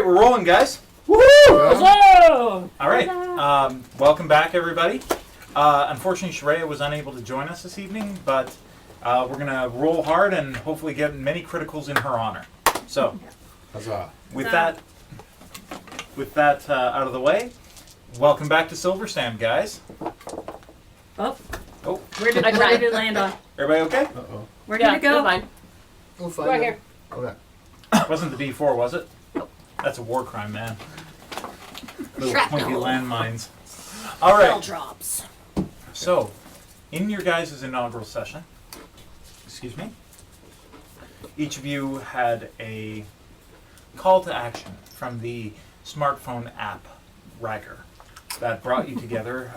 we're rolling, guys. Woohoo! Hello! All right, welcome back, everybody. Unfortunately, Sharayah was unable to join us this evening, but we're going to roll hard and hopefully get many criticals in her honor. So, Huzzah. with that out of the way, welcome back to Silverstand, guys. Oh, Oh, where did it land on? everybody okay? Uh-oh. Where did it go? Fine. We'll find Right out. here. Okay. Wasn't the D4, was it? That's a war crime, man. Little Shrapnel. pointy landmines. All right. Bell drops. So, in your guys' inaugural session, excuse me, each of you had a call to action from the smartphone app Ragger that brought you together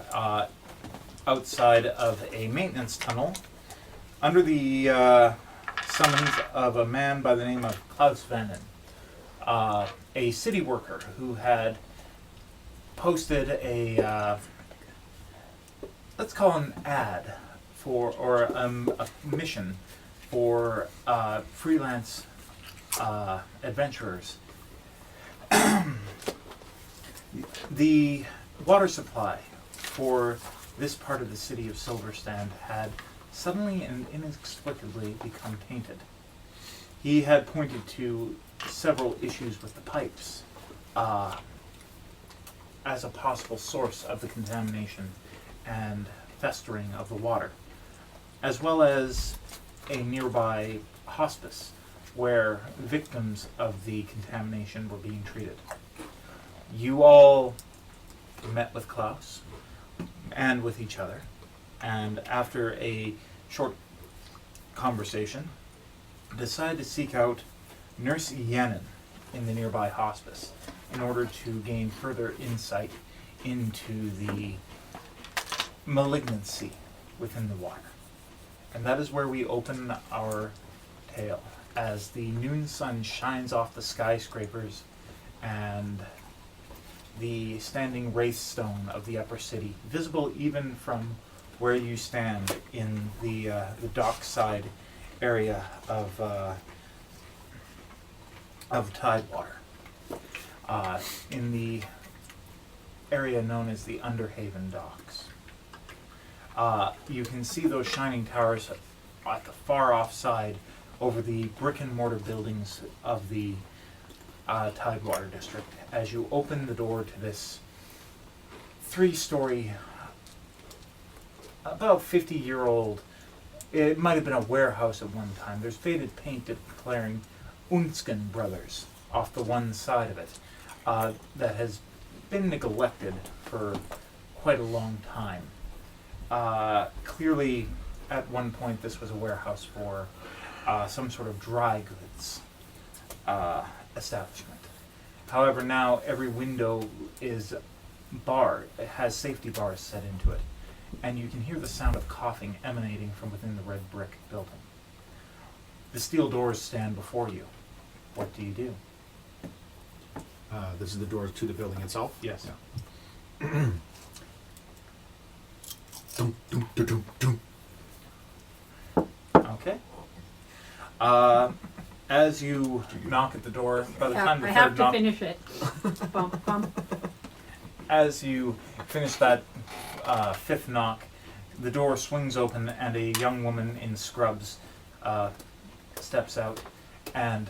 outside of a maintenance tunnel under the summons of a man by the name of Klaus Vanin, a city worker who had posted a let's call an ad or a mission for freelance adventurers. The water supply for this part of the city of Silverstand had suddenly and inexplicably become tainted. He had pointed to several issues with the pipes as a possible source of the contamination and festering of the water, as well as a nearby hospice where victims of the contamination were being treated. You all met with Klaus and with each other, and after a short conversation, decided to seek out Nurse Yenin in the nearby hospice in order to gain further insight into the malignancy within the water. And that is where we open our tale, as the noon sun shines off the skyscrapers and the standing wraith stone of the upper city, visible even from where you stand in the dockside area of Tidewater, in the area known as the Underhaven Docks. You can see those shining towers at the far off side over the brick and mortar buildings of the Tidewater district as you open the door to this 3-story, about 50-year-old, it might have been a warehouse at one time. There's faded paint declaring Unsken Brothers off the one side of it that has been neglected for quite a long time. Clearly, at one point, this was a warehouse for some sort of dry goods establishment. However, now every window is barred. It has safety bars set into it, and you can hear the sound of coughing emanating from within the red brick building. The steel doors stand before you. What do you do? This is the door to the building itself? Yes. Dum, dum, dum, dum, dum. Okay. As you knock at the door, by the time the I third have to knock, finish it. Bump, bump. as you finish that fifth knock, the door swings open and a young woman in scrubs steps out. And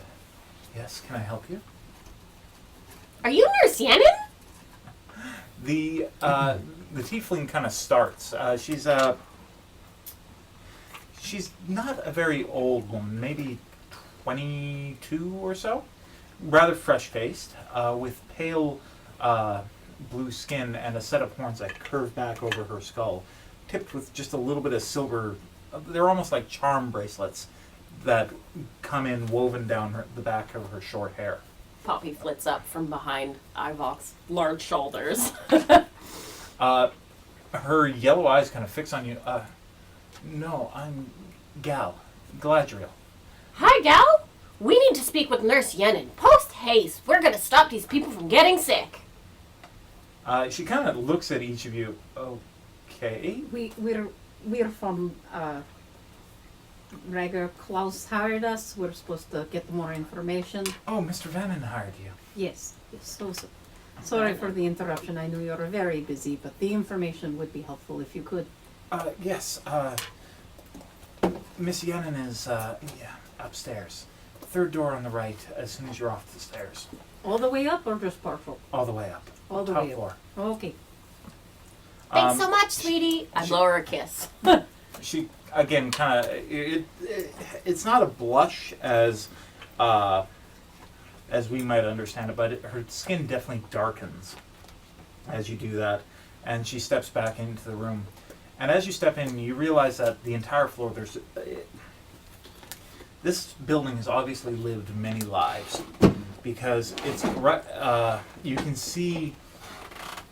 yes, can I help you? Are you Nurse Yenin? The tiefling kind of starts. She's not a very old woman, maybe 22 or so. Rather fresh-faced, with pale blue skin and a set of horns that curve back over her skull, tipped with just a little bit of silver. They're almost like charm bracelets that come in woven down the back of her short hair. Poppy flits up from behind Ivoc's large shoulders. Her yellow eyes kind of fix on you. No, I'm Galadriel. Hi, gal. We need to speak with Nurse Yenin. Post haste. We're going to stop these people from getting sick. She kind of looks at each of you. Okay. We're from Rager. Klaus hired us. We're supposed to get more information. Oh, Mr. Vannon hired you. Yes. So sorry for the interruption. I know you're very busy, but the information would be helpful if you could. Yes, Miss Yennin is, upstairs. Third door on the right, as soon as you're off the stairs. All the way up or just partial? All the way up. All the Top way up. floor. Okay. Thanks so much, sweetie. I blow her a kiss. She, again, kind of, it's not a blush as we might understand it, but her skin definitely darkens as you do that. And she steps back into the room. And as you step in, you realize that the entire floor, this building has obviously lived many lives, because it's you can see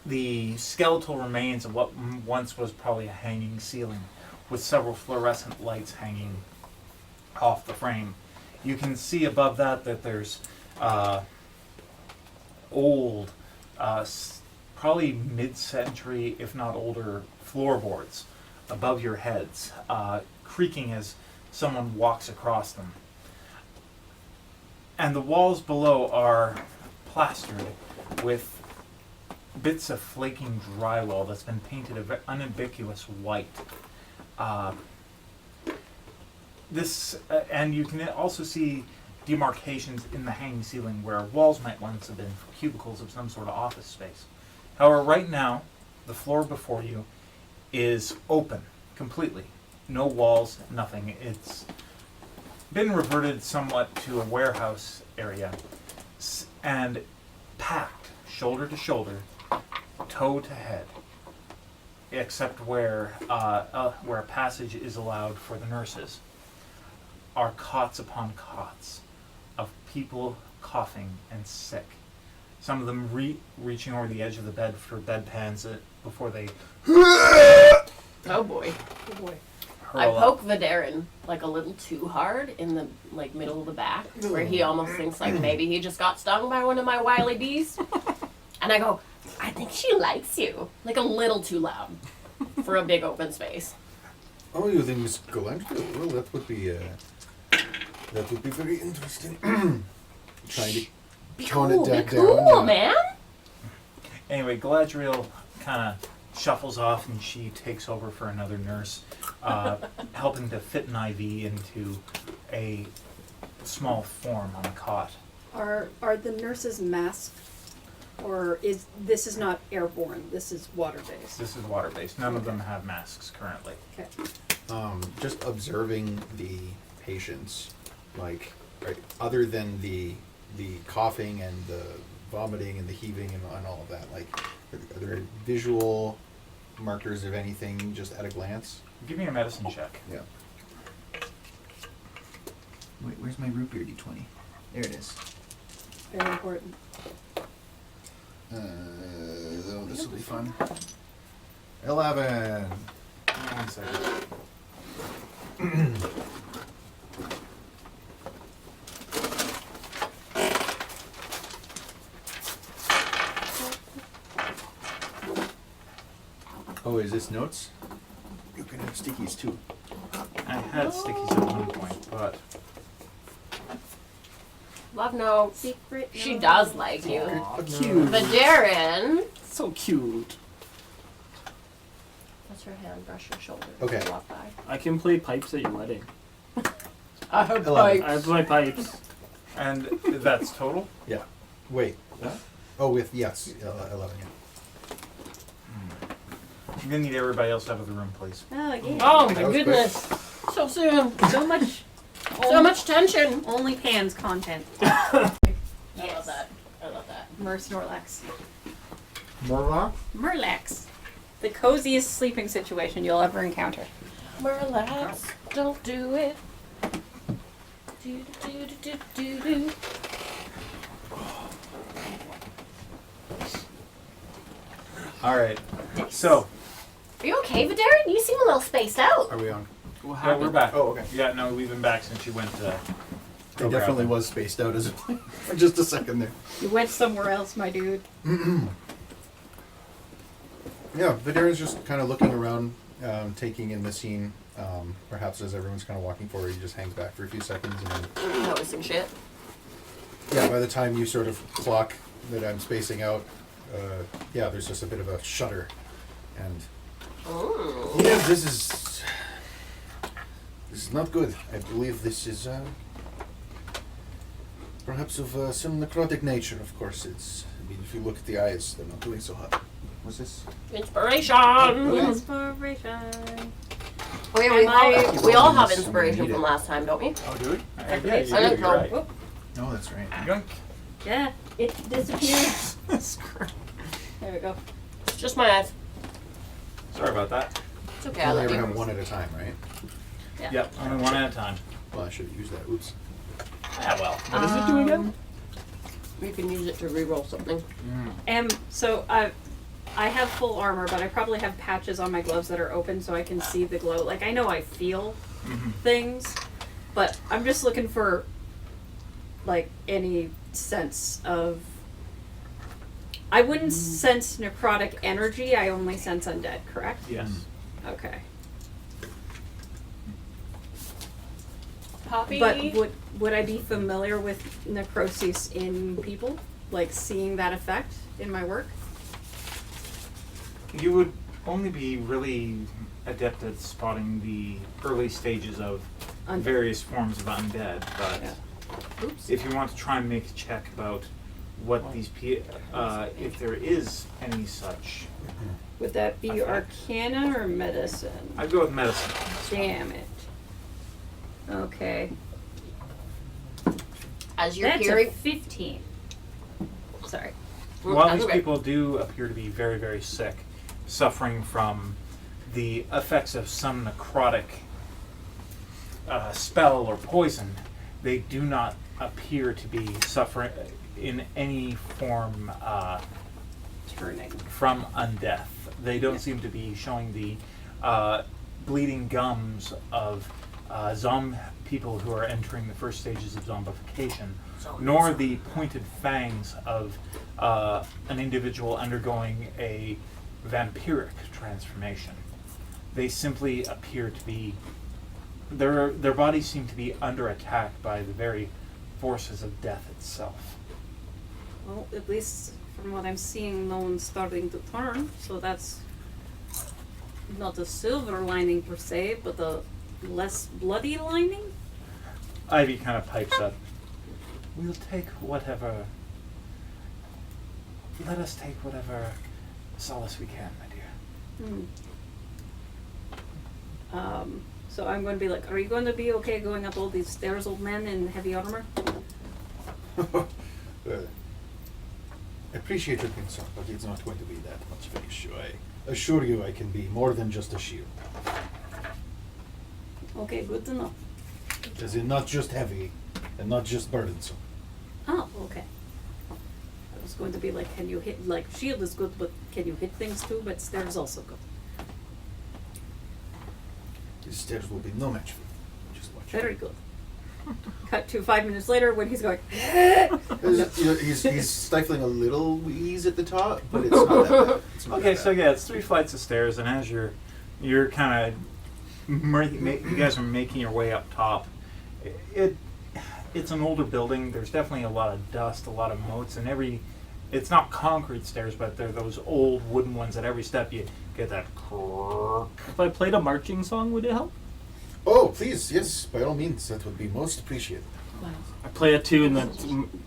the skeletal remains of what once was probably a hanging ceiling, with several fluorescent lights hanging off the frame. You can see above that there's old, probably mid-century, if not older, floorboards above your heads, creaking as someone walks across them. And the walls below are plastered with bits of flaking drywall that's been painted a unambiguous white. And you can also see demarcations in the hanging ceiling where walls might once have been cubicles of some sort of office space. However, right now, the floor before you is open completely. No walls, nothing. It's been reverted somewhat to a warehouse area and packed shoulder to shoulder, toe to head, except where a passage is allowed for the nurses, are cots upon cots of people coughing and sick. Some of them reaching over the edge of the bed for bedpans before they Oh boy. Oh boy. I hurl poke up. Vaderin like a little too hard in the middle of the back, where he almost thinks like maybe he just got stung by one of my wily bees. And I go, I think she likes you. Like a little too loud for a big open space. Oh, you think Miss Galantriel? Well, that would be very interesting. Trying to Be tone cool, it be down. cool, yeah. man. Anyway, Galadriel kind of shuffles off and she takes over for another nurse, helping to fit an IV into a small form on a cot. Are the nurses masked, or this is not airborne? This is water based. This is water-based. None of them have masks currently. Okay. Just observing the patients, like, right, other than the coughing and the vomiting and the heaving and all of that, like, are there visual markers of anything just at a glance? Give me a medicine check. Yeah. Wait, where's my root beer D20? There it is. Very important. Oh, this will be fun. 11. 1 second. Oh, is this notes? You can have stickies too. I had stickies at one point, but Love notes. Secret. She does like you. Cute. Vaderin. So cute. What's her hand? Brush your shoulder. Okay. As you walk by. I can play pipes at your wedding. I have 11. I play pipes. and that's total. Yeah. Wait. Oh, with yes, 11. Yeah. I'm gonna need everybody else out of the room, please. Oh yeah. Oh my That was goodness. So soon. So much. So much tension. Only pans content. I love that. I love that. Mer Snorlax. Morlock? Merlax. The coziest sleeping situation you'll ever encounter. Relax. Don't do it. Do do do do do do. All right. So Are you okay, Vaderin? You seem a little spaced out. Are we on? What yeah, happened? we're back. Oh, okay. Yeah, no, we've been back since you went to. I definitely was spaced out as for just a second there. You went somewhere else, my dude. Yeah, Vaderin's just kind of looking around, taking in the scene. Perhaps as everyone's kind of walking forward, he just hangs back for a few seconds and then Noticing shit. yeah, by the time you sort of clock that I'm spacing out, yeah, there's just a bit of a shudder, and yeah, this is not good. I believe this is perhaps of some necrotic nature. Of course, it's. I mean, if you look at the eyes, they're not doing so hot. What's this? Inspiration. Inspiration. Oh yeah, we all have inspiration from last time, don't we? Oh, do we? I Yeah, you believe do. so. You're right. Whoop. Oh, that's right. Yoink. Yeah, it disappeared. There we go. It's just my eyes. Sorry about that. It's okay. You I only love ever you. have one at a time, right? Yeah. Yep, only one at a time. Well, I should have used that. Oops. Ah, well. What does it do again? You can use it to reroll something. So I have full armor, but I probably have patches on my gloves that are open so I can see the glow. Like, I know I feel things, but I'm just looking for, like, any sense of... I wouldn't sense necrotic energy, I only sense undead, correct? Yes. Okay. Poppy. But would I be familiar with necrosis in people? Like, seeing that effect in my work? You would only be really adept at spotting the early stages of various forms of undead, but Oops. if you want to try and make a check about what these if there is any such, Would that be Okay. Arcana or Medicine? I'd go with medicine. Damn it. Okay. As you're That's hearing. a 15. Sorry. While That's these okay. people do appear to be very, very sick, suffering from the effects of some necrotic spell or poison, they do not appear to be suffering in any form Turning. from undeath. They don't seem to be showing the bleeding gums of people who are entering the first stages of zombification, nor the pointed fangs of an individual undergoing a vampiric transformation. They simply appear to be, their bodies seem to be under attack by the very forces of death itself. Well, at least from what I'm seeing, no one's starting to turn, so that's not a silver lining per se, but a less bloody lining? Ivy kind of pipes up. We'll take whatever. Let us take whatever solace we can, my dear. So I'm going to be like, are you going to be okay going up all these stairs, old man, in heavy armor? I appreciate your concern, but it's not going to be that much of an issue. I assure you I can be more than just a shield. Okay, good to know. As in not just heavy and not just burdensome. Oh, okay. I was going to be like, can you hit, like, shield is good, but can you hit things too? But stairs also good. These stairs will be no match for you. Just watch. Very good. Cut to 5 minutes later when he's going, He's stifling a little wheeze at the top, but it's not that bad. It's not Okay, that so bad. yeah, it's 3 flights of stairs, and as you're kind of, you guys are making your way up top. It's an older building. There's definitely a lot of dust, a lot of moats, and it's not concrete stairs, but they're those old wooden ones. At every step, you get that crrrk. If I played a marching song, would it help? Oh, please, yes, by all means, that would be most appreciated. I play a tune that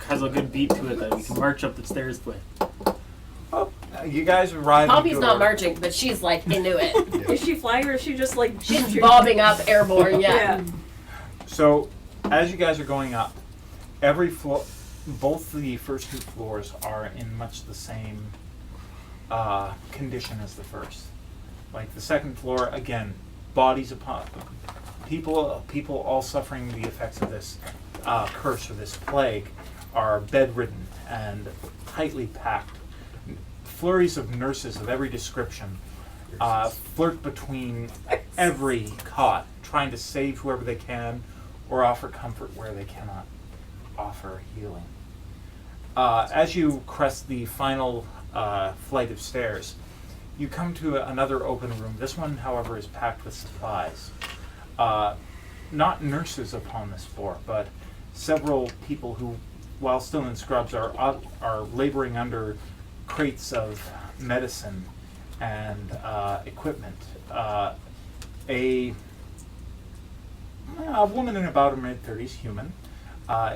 has a good beat to it that we can march up the stairs with. Oh, you guys arrive. Poppy's at not door. marching, but she's like into it. is she flying or is she just like, She's bobbing up airborne, yeah. So, as you guys are going up, every floor, both the first 2 floors are in much the same condition as the first. Like the second floor, again, bodies upon people all suffering the effects of this curse or this plague are bedridden and tightly packed. Flurries of nurses of every description flirt between every cot, trying to save whoever they can or offer comfort where they cannot offer healing. As you crest the final flight of stairs, you come to another open room. This one, however, is packed with supplies. Not nurses upon this floor, but several people who while still in scrubs, are laboring under crates of medicine and equipment. A woman in about her mid-30s, human,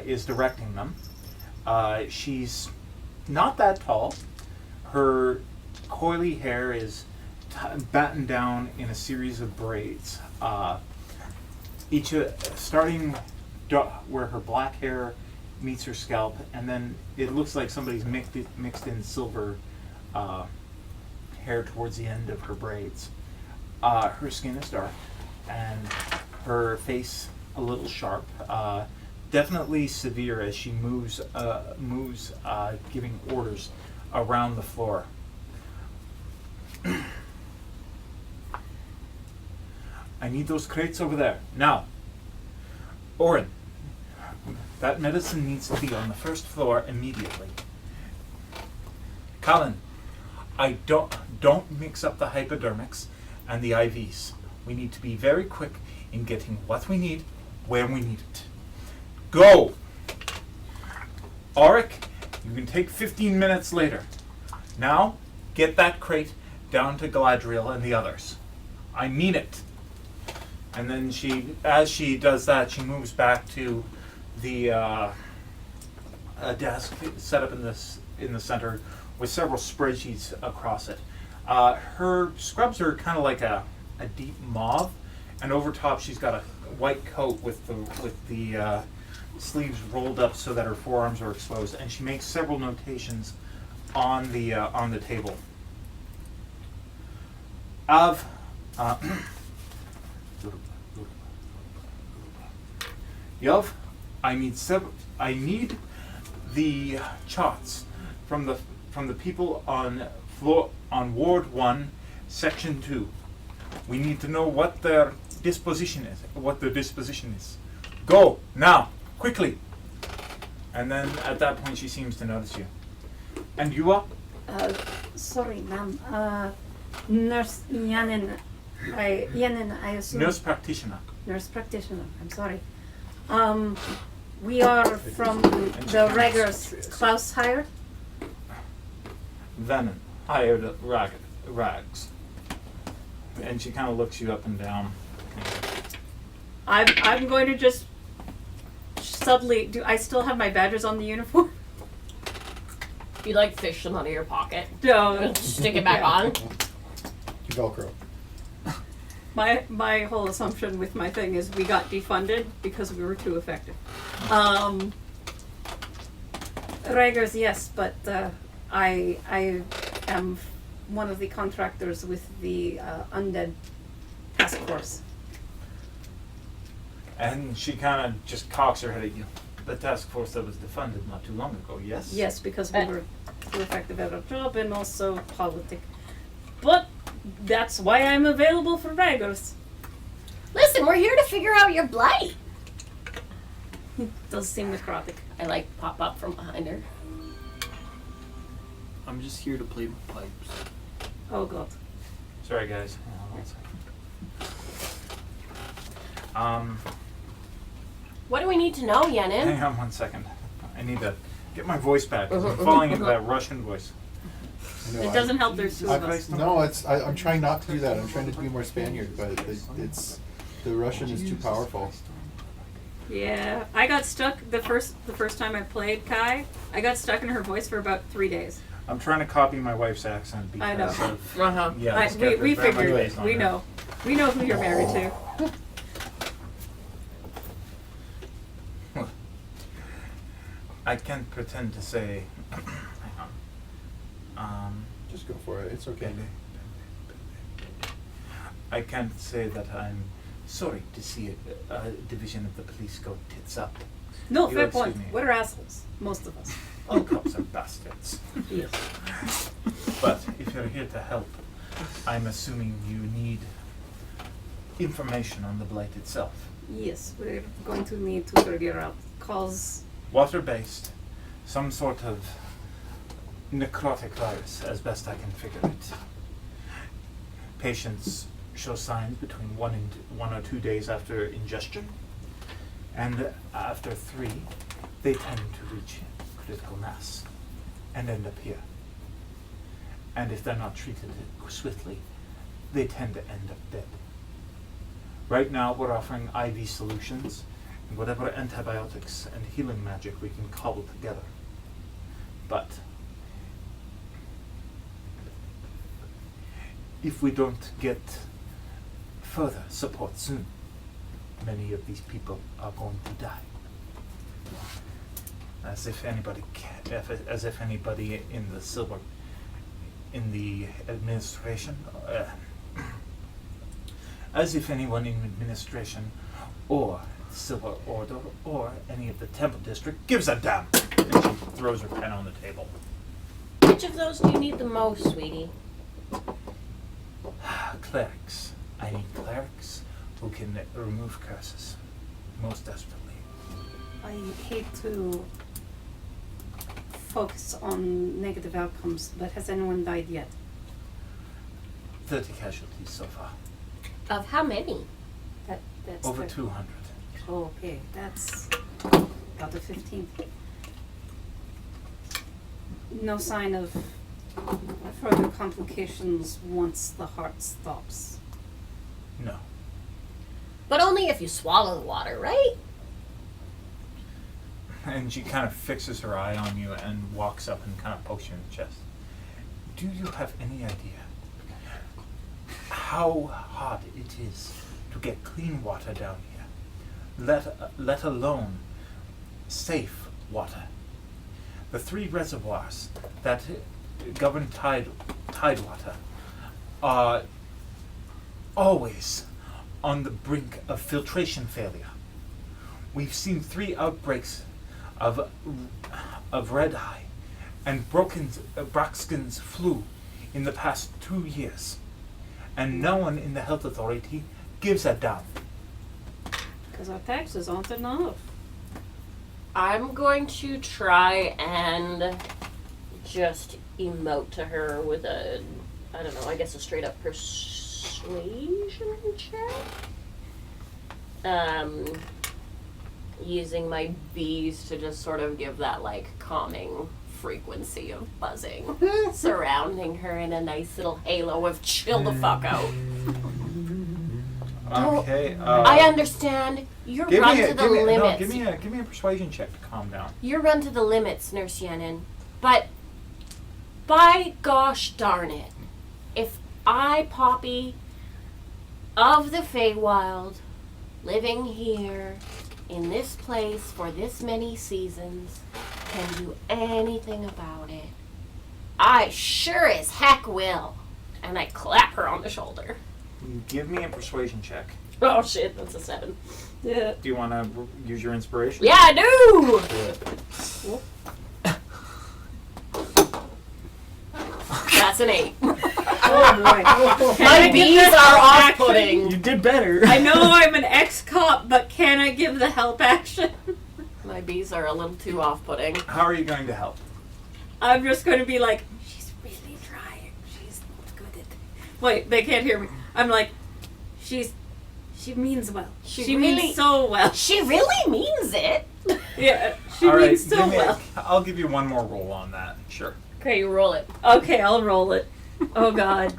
is directing them. She's not that tall. Her coily hair is battened down in a series of braids. Each starting where her black hair meets her scalp, and then it looks like somebody's mixed in silver hair towards the end of her braids. Her skin is dark, and her face a little sharp. Definitely severe as she moves, giving orders around the floor. I need those crates over there. Now, Orin, that medicine needs to be on the first floor immediately. Colin, don't mix up the hypodermics and the IVs. We need to be very quick in getting what we need, where we need it. Go! Auric, you can take 15 minutes later. Now, get that crate down to Galadriel and the others. I mean it. And then as she does that, she moves back to the desk set up in the center with several spreadsheets across it. Her scrubs are kind of like a deep mauve, and over top she's got a white coat with the sleeves rolled up so that her forearms are exposed, and she makes several notations on the table. Yov, I need the charts from the people on Ward 1, Section 2. We need to know what their disposition is. Go now, quickly. And then at that point, she seems to notice you. And you are? Sorry, ma'am. Nurse Yanin. I assume. Nurse practitioner. Nurse practitioner. I'm sorry. We are from the Raggers Klaus hired. Venom hired Rags. And she kind of looks you up and down. I'm going to just subtly. Do I still have my badges on the uniform? You like fish them out of your pocket. No. Stick it back on. Velcro. My whole assumption with my thing is we got defunded because we were too effective. Raggers, yes, but I am one of the contractors with the undead task force. And she kind of just cocks her head at you. The task force that was defunded not too long ago, yes? Yes, because we were too effective at our job and also politic. But that's why I'm available for Raggers. Listen, we're here to figure out your blight. Does seem necrotic. I like pop up from behind her. I'm just here to play with pipes. Oh god. Sorry, guys. Hang on 1 second. What do we need to know, Yenin? Hang on 1 second. I need to get my voice back. 'Cause I'm falling into that Russian voice. No, It doesn't help there's two of us. I'm trying not to do that. I'm trying to be more Spaniard, but the Russian is too powerful. Yeah, I got stuck the first time I played Kyie. I got stuck in her voice for about 3 days. I'm trying to copy my wife's accent because I know. of Uh-huh. yeah. We very much figured. based on We her. know. We know who you're married to. I can't pretend to say. Hang on. Just go for it. It's okay. I can't say that I'm sorry to see a division of the police go tits up. No, You fair excuse point. me. We're assholes, most of us. All cops are bastards. Yes. But if you're here to help, I'm assuming you need information on the blight itself. Yes, we're going to need to figure out cause. Water-based, some sort of necrotic virus, as best I can figure it. Patients show signs between 1 or 2 days after ingestion, and after 3, they tend to reach critical mass and end up here. And if they're not treated swiftly, they tend to end up dead. Right now, we're offering IV solutions and whatever antibiotics and healing magic we can cobble together. But if we don't get further support soon, many of these people are going to die. As if anybody in the administration, as if anyone in administration or the Silver Order or any of the Temple District gives a damn. And she throws her pen on the table. Which of those do you need the most, sweetie? Clerics. I need clerics who can remove curses, most desperately. I hate to focus on negative outcomes, but has anyone died yet? 30 casualties so far. Of how many? That's Over the- 200. Oh, okay, that's about the 15th. No sign of further complications once the heart stops. No. But only if you swallow the water, right? And she kind of fixes her eye on you and walks up and kind of pokes you in the chest. Do you have any idea how hard it is to get clean water down here? Let alone safe water. The 3 reservoirs that govern tide water are always on the brink of filtration failure. We've seen 3 outbreaks of red eye and Broxkin's flu in the past 2 years, and no one in the health authority gives a damn. Because our taxes aren't enough. I'm going to try and just emote to her with a, I don't know, I guess a straight up persuasion check. Using my bees to just sort of give that like calming frequency of buzzing surrounding her in a nice little halo of chill the fuck out. Okay. I understand. You're run to the limits. Give me a persuasion check to calm down. You're run to the limits, Nurse Shannon. But by gosh darn it, if I, Poppy of the Feywild, living here in this place for this many seasons, can do anything about it, I sure as heck will. And I clap her on the shoulder. Give me a persuasion check. Oh shit, that's a 7. Yeah. Do you want to use your inspiration? Yeah, I do! That's an 8. Oh boy. My bees are off-putting. You did better. I know I'm an ex-cop, but can I give the help action? My bees are a little too off-putting. How are you going to help? I'm just going to be like, she's really trying. She's not good at it. Wait, they can't hear me. I'm like, she means well. She really- means so well. She really means it. Yeah, she All right, means so well. I'll give you one more roll on that. Sure. Okay, you roll it. Okay, I'll roll it. Oh God.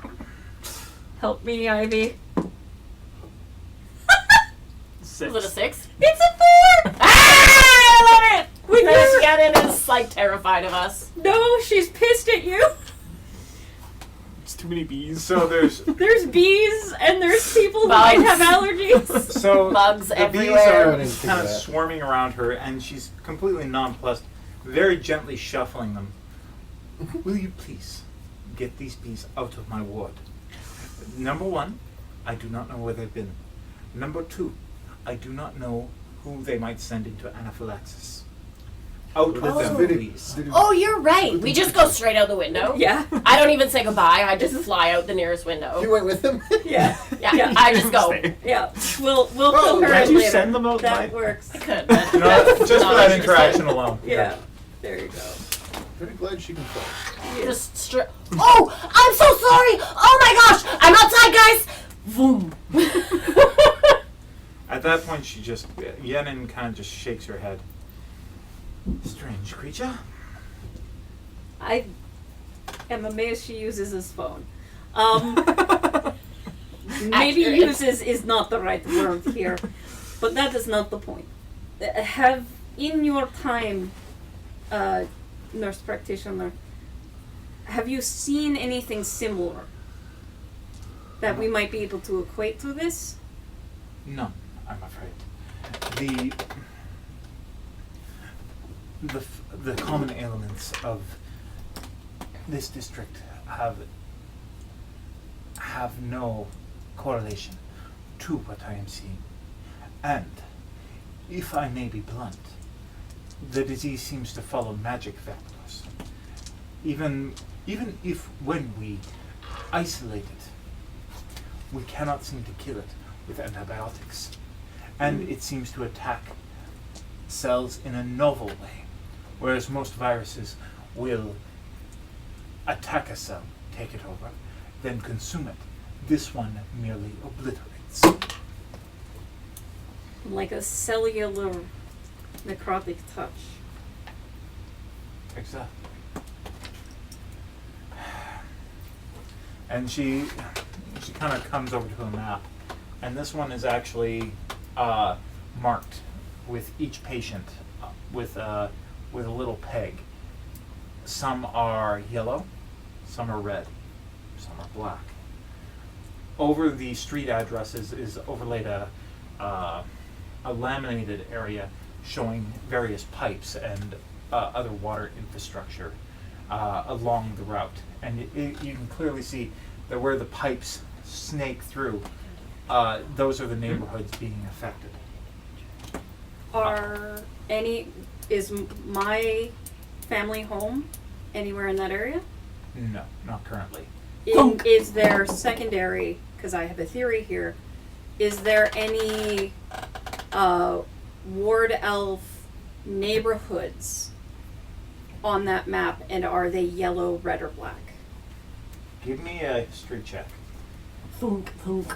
Help me, Ivy. 6. Was it a 6? It's a 4! Ah, I love it! We Nurse never- Shannon is like terrified of us. No, she's pissed at you. It's too many bees. So there's There's bees and there's people who Bugs. might have allergies. so Bugs the everywhere. bees I are didn't think kind of of that. swarming around her, and she's completely nonplussed, very gently shuffling them. Will you please get these bees out of my ward? Number 1, I do not know where they've been. Number 2, I do not know who they might send into anaphylaxis. Out with them, please. Oh, you're right. We just go straight out the window. Yeah. I don't even say goodbye. I just fly out the nearest window. You went with him? Yeah. Yeah, Yeah. I just go. Yeah. We'll kill her Can't in you later. send them out That by- works. I could, but You know, just for not that interested. interaction alone. Yeah. There you go. Pretty glad she can fly. Just oh, I'm so sorry. Oh my gosh, I'm outside, guys. Boom. At that point, Yenin kind of just shakes her head. And she says, "Well, I don't know. What do you want me to do?" Yeah. She just, Yenin kind of just shakes her head. And she says, "Well, I don't know. What do you want me to do?" At that point, she just, Yenin kind of just shakes her head. Strange creature. I am amazed she uses his phone. Maybe Accurate. uses is not the right word here, but that is not the point. Have, in your time, nurse practitioner, have you seen anything similar that we might be able to equate to this? None, I'm afraid. The common elements of this district have no correlation to what I am seeing. And, if I may be blunt, the disease seems to follow magic vectors. Even if when we isolate it, we cannot seem to kill it with antibiotics. And it seems to attack cells in a novel way, whereas most viruses will attack a cell, take it over, then consume it. This one merely obliterates. Like a cellular necrotic touch. Exactly. And she kind of comes over to a map, and this one is actually marked with each patient with a little peg. Some are yellow, some are red, some are black. Over the street addresses is overlaid a laminated area showing various pipes and other water infrastructure along the route. And you can clearly see that where the pipes snake through, those are the neighborhoods being affected. Is my family home anywhere in that area? No, not currently. Is there secondary, because I have a theory here, is there any ward elf neighborhoods on that map, and are they yellow, red, or black? Give me a history check. Thunk, thunk.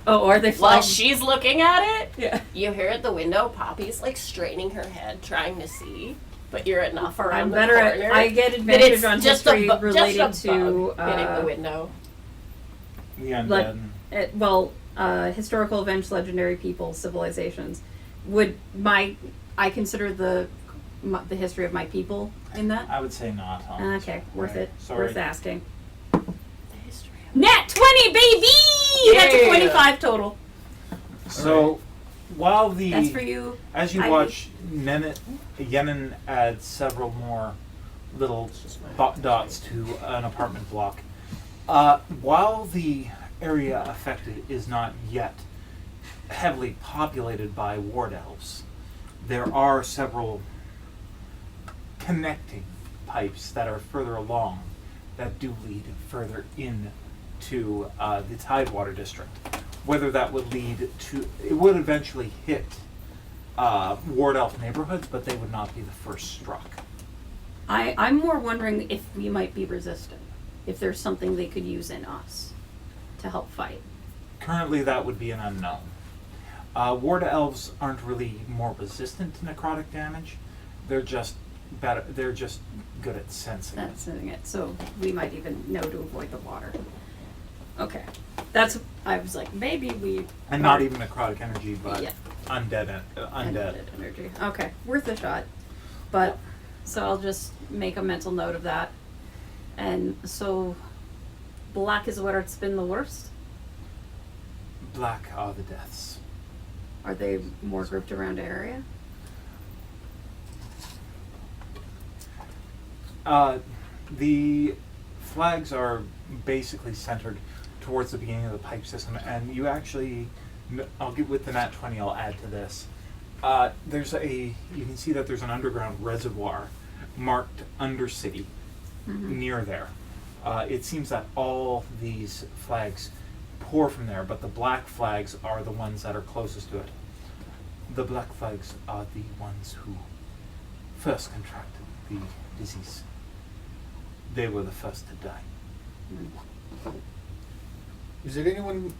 Oh, are they While flying? she's looking at it, Yeah. you hear at the window, Poppy's like straining her head, trying to see, but you're enough around I'm the better corner. at. I get that advantage it's on just history a related just a to bug hitting the window. The undead. Historical events, legendary people, civilizations. I consider the history of my people in that? I would say not. Okay, worth it. Sorry. Worth asking. The history of Nat 20, baby! That's a Yeah. 25 total. So, while the That's for you. as you Ivy. watch, Yenin adds several more little dots to an apartment block. While the area affected is not yet heavily populated by ward elves, there are several connecting pipes that are further along that do lead further in to the Tidewater district. Whether that would lead to, it would eventually hit ward elf neighborhoods, but they would not be the first struck. I'm more wondering if we might be resistant. If there's something they could use in us to help fight. Currently, that would be an unknown. Ward elves aren't really more resistant to necrotic damage. They're just better. They're just good at sensing it. That's it. So we might even know to avoid the water. Okay. I was like, maybe we. And not even necrotic energy, but Yeah. undead. Energy. Okay, worth a shot. But so I'll just make a mental note of that. And so, black is where it's been the worst. Black are the deaths. Are they more grouped around area? The flags are basically centered towards the beginning of the pipe system, and you actually, I'll get with the nat 20, I'll add to this. You can see that there's an underground reservoir marked Undercity near there. It seems that all these flags pour from there, but the black flags are the ones that are closest to it. The black flags are the ones who first contracted the disease. They were the first to die. Is there anyone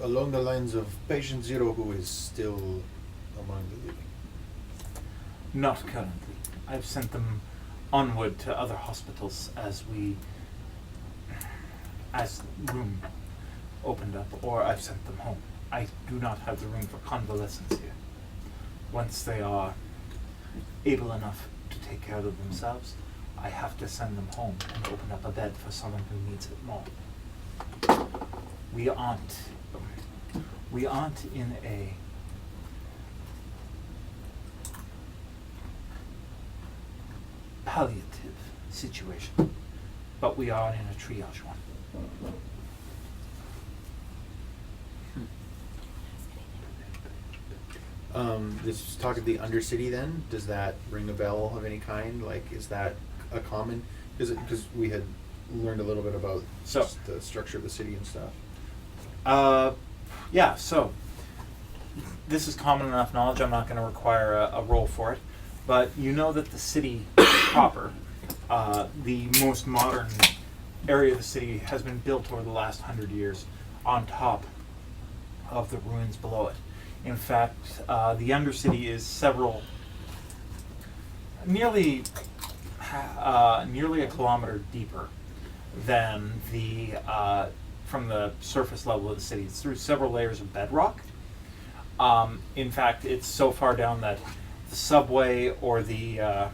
along the lines of Patient Zero who is still among the living? Not currently. I've sent them onward to other hospitals as room opened up, or I've sent them home. I do not have the room for convalescence here. Once they are able enough to take care of themselves, I have to send them home and open up a bed for someone who needs it more. We aren't in a palliative situation, but we are in a triage one. This talk of the Undercity then, does that ring a bell of any kind? Like, is that a common, because we had learned a little bit about So- just the structure of the city and stuff. Yeah, so this is common enough knowledge. I'm not going to require a roll for it, but you know that the city proper, the most modern area of the city, has been built over the last 100 years on top of the ruins below it. In fact, the Undercity is nearly a kilometer deeper than from the surface level of the city. It's through several layers of bedrock. In fact, it's so far down that the subway or the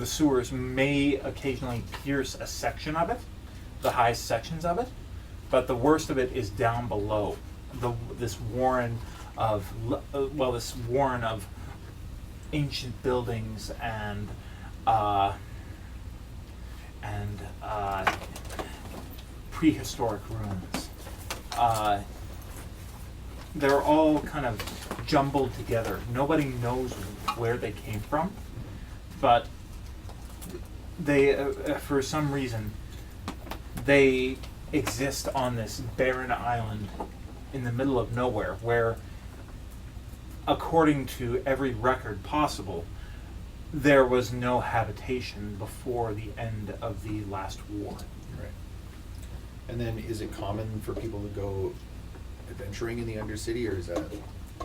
sewers may occasionally pierce a section of it, the highest sections of it, but the worst of it is down below. This warren of ancient buildings and prehistoric ruins. They're all kind of jumbled together. Nobody knows where they came from, but they, for some reason, they exist on this barren island in the middle of nowhere, where, according to every record possible, there was no habitation before the end of the last war. Right. And then, is it common for people to go adventuring in the Undercity, or is that?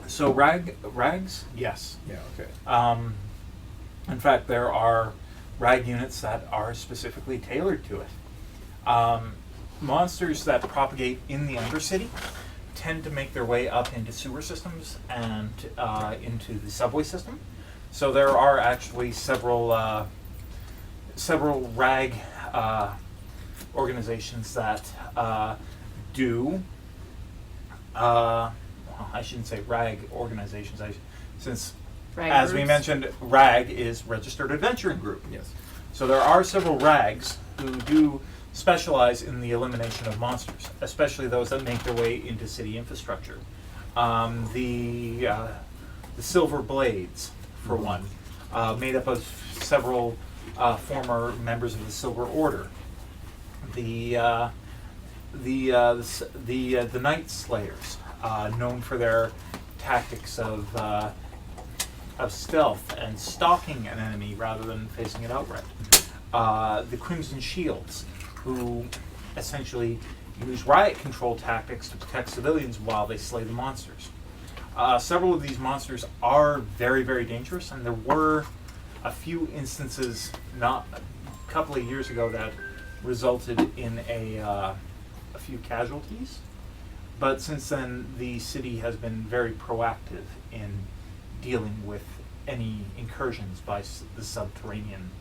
So rags, yes. Yeah. Okay. In fact, there are rag units that are specifically tailored to it. Monsters that propagate in the Undercity tend to make their way up into sewer systems and into the subway system. So there are actually several rag organizations that do. Well, I shouldn't say rag organizations, since, Rag as we groups. mentioned, rag is registered adventuring group. Yes. So there are several rags who do specialize in the elimination of monsters, especially those that make their way into city infrastructure. The Silver Blades, for one, made up of several former members of the Silver Order. The Night Slayers, known for their tactics of stealth and stalking an enemy rather than facing it outright. The Crimson Shields, who essentially use riot control tactics to protect civilians while they slay the monsters. Several of these monsters are very, very dangerous, and there were a few instances not a couple of years ago that resulted in a few casualties. But since then, the city has been very proactive in dealing with any incursions by the subterranean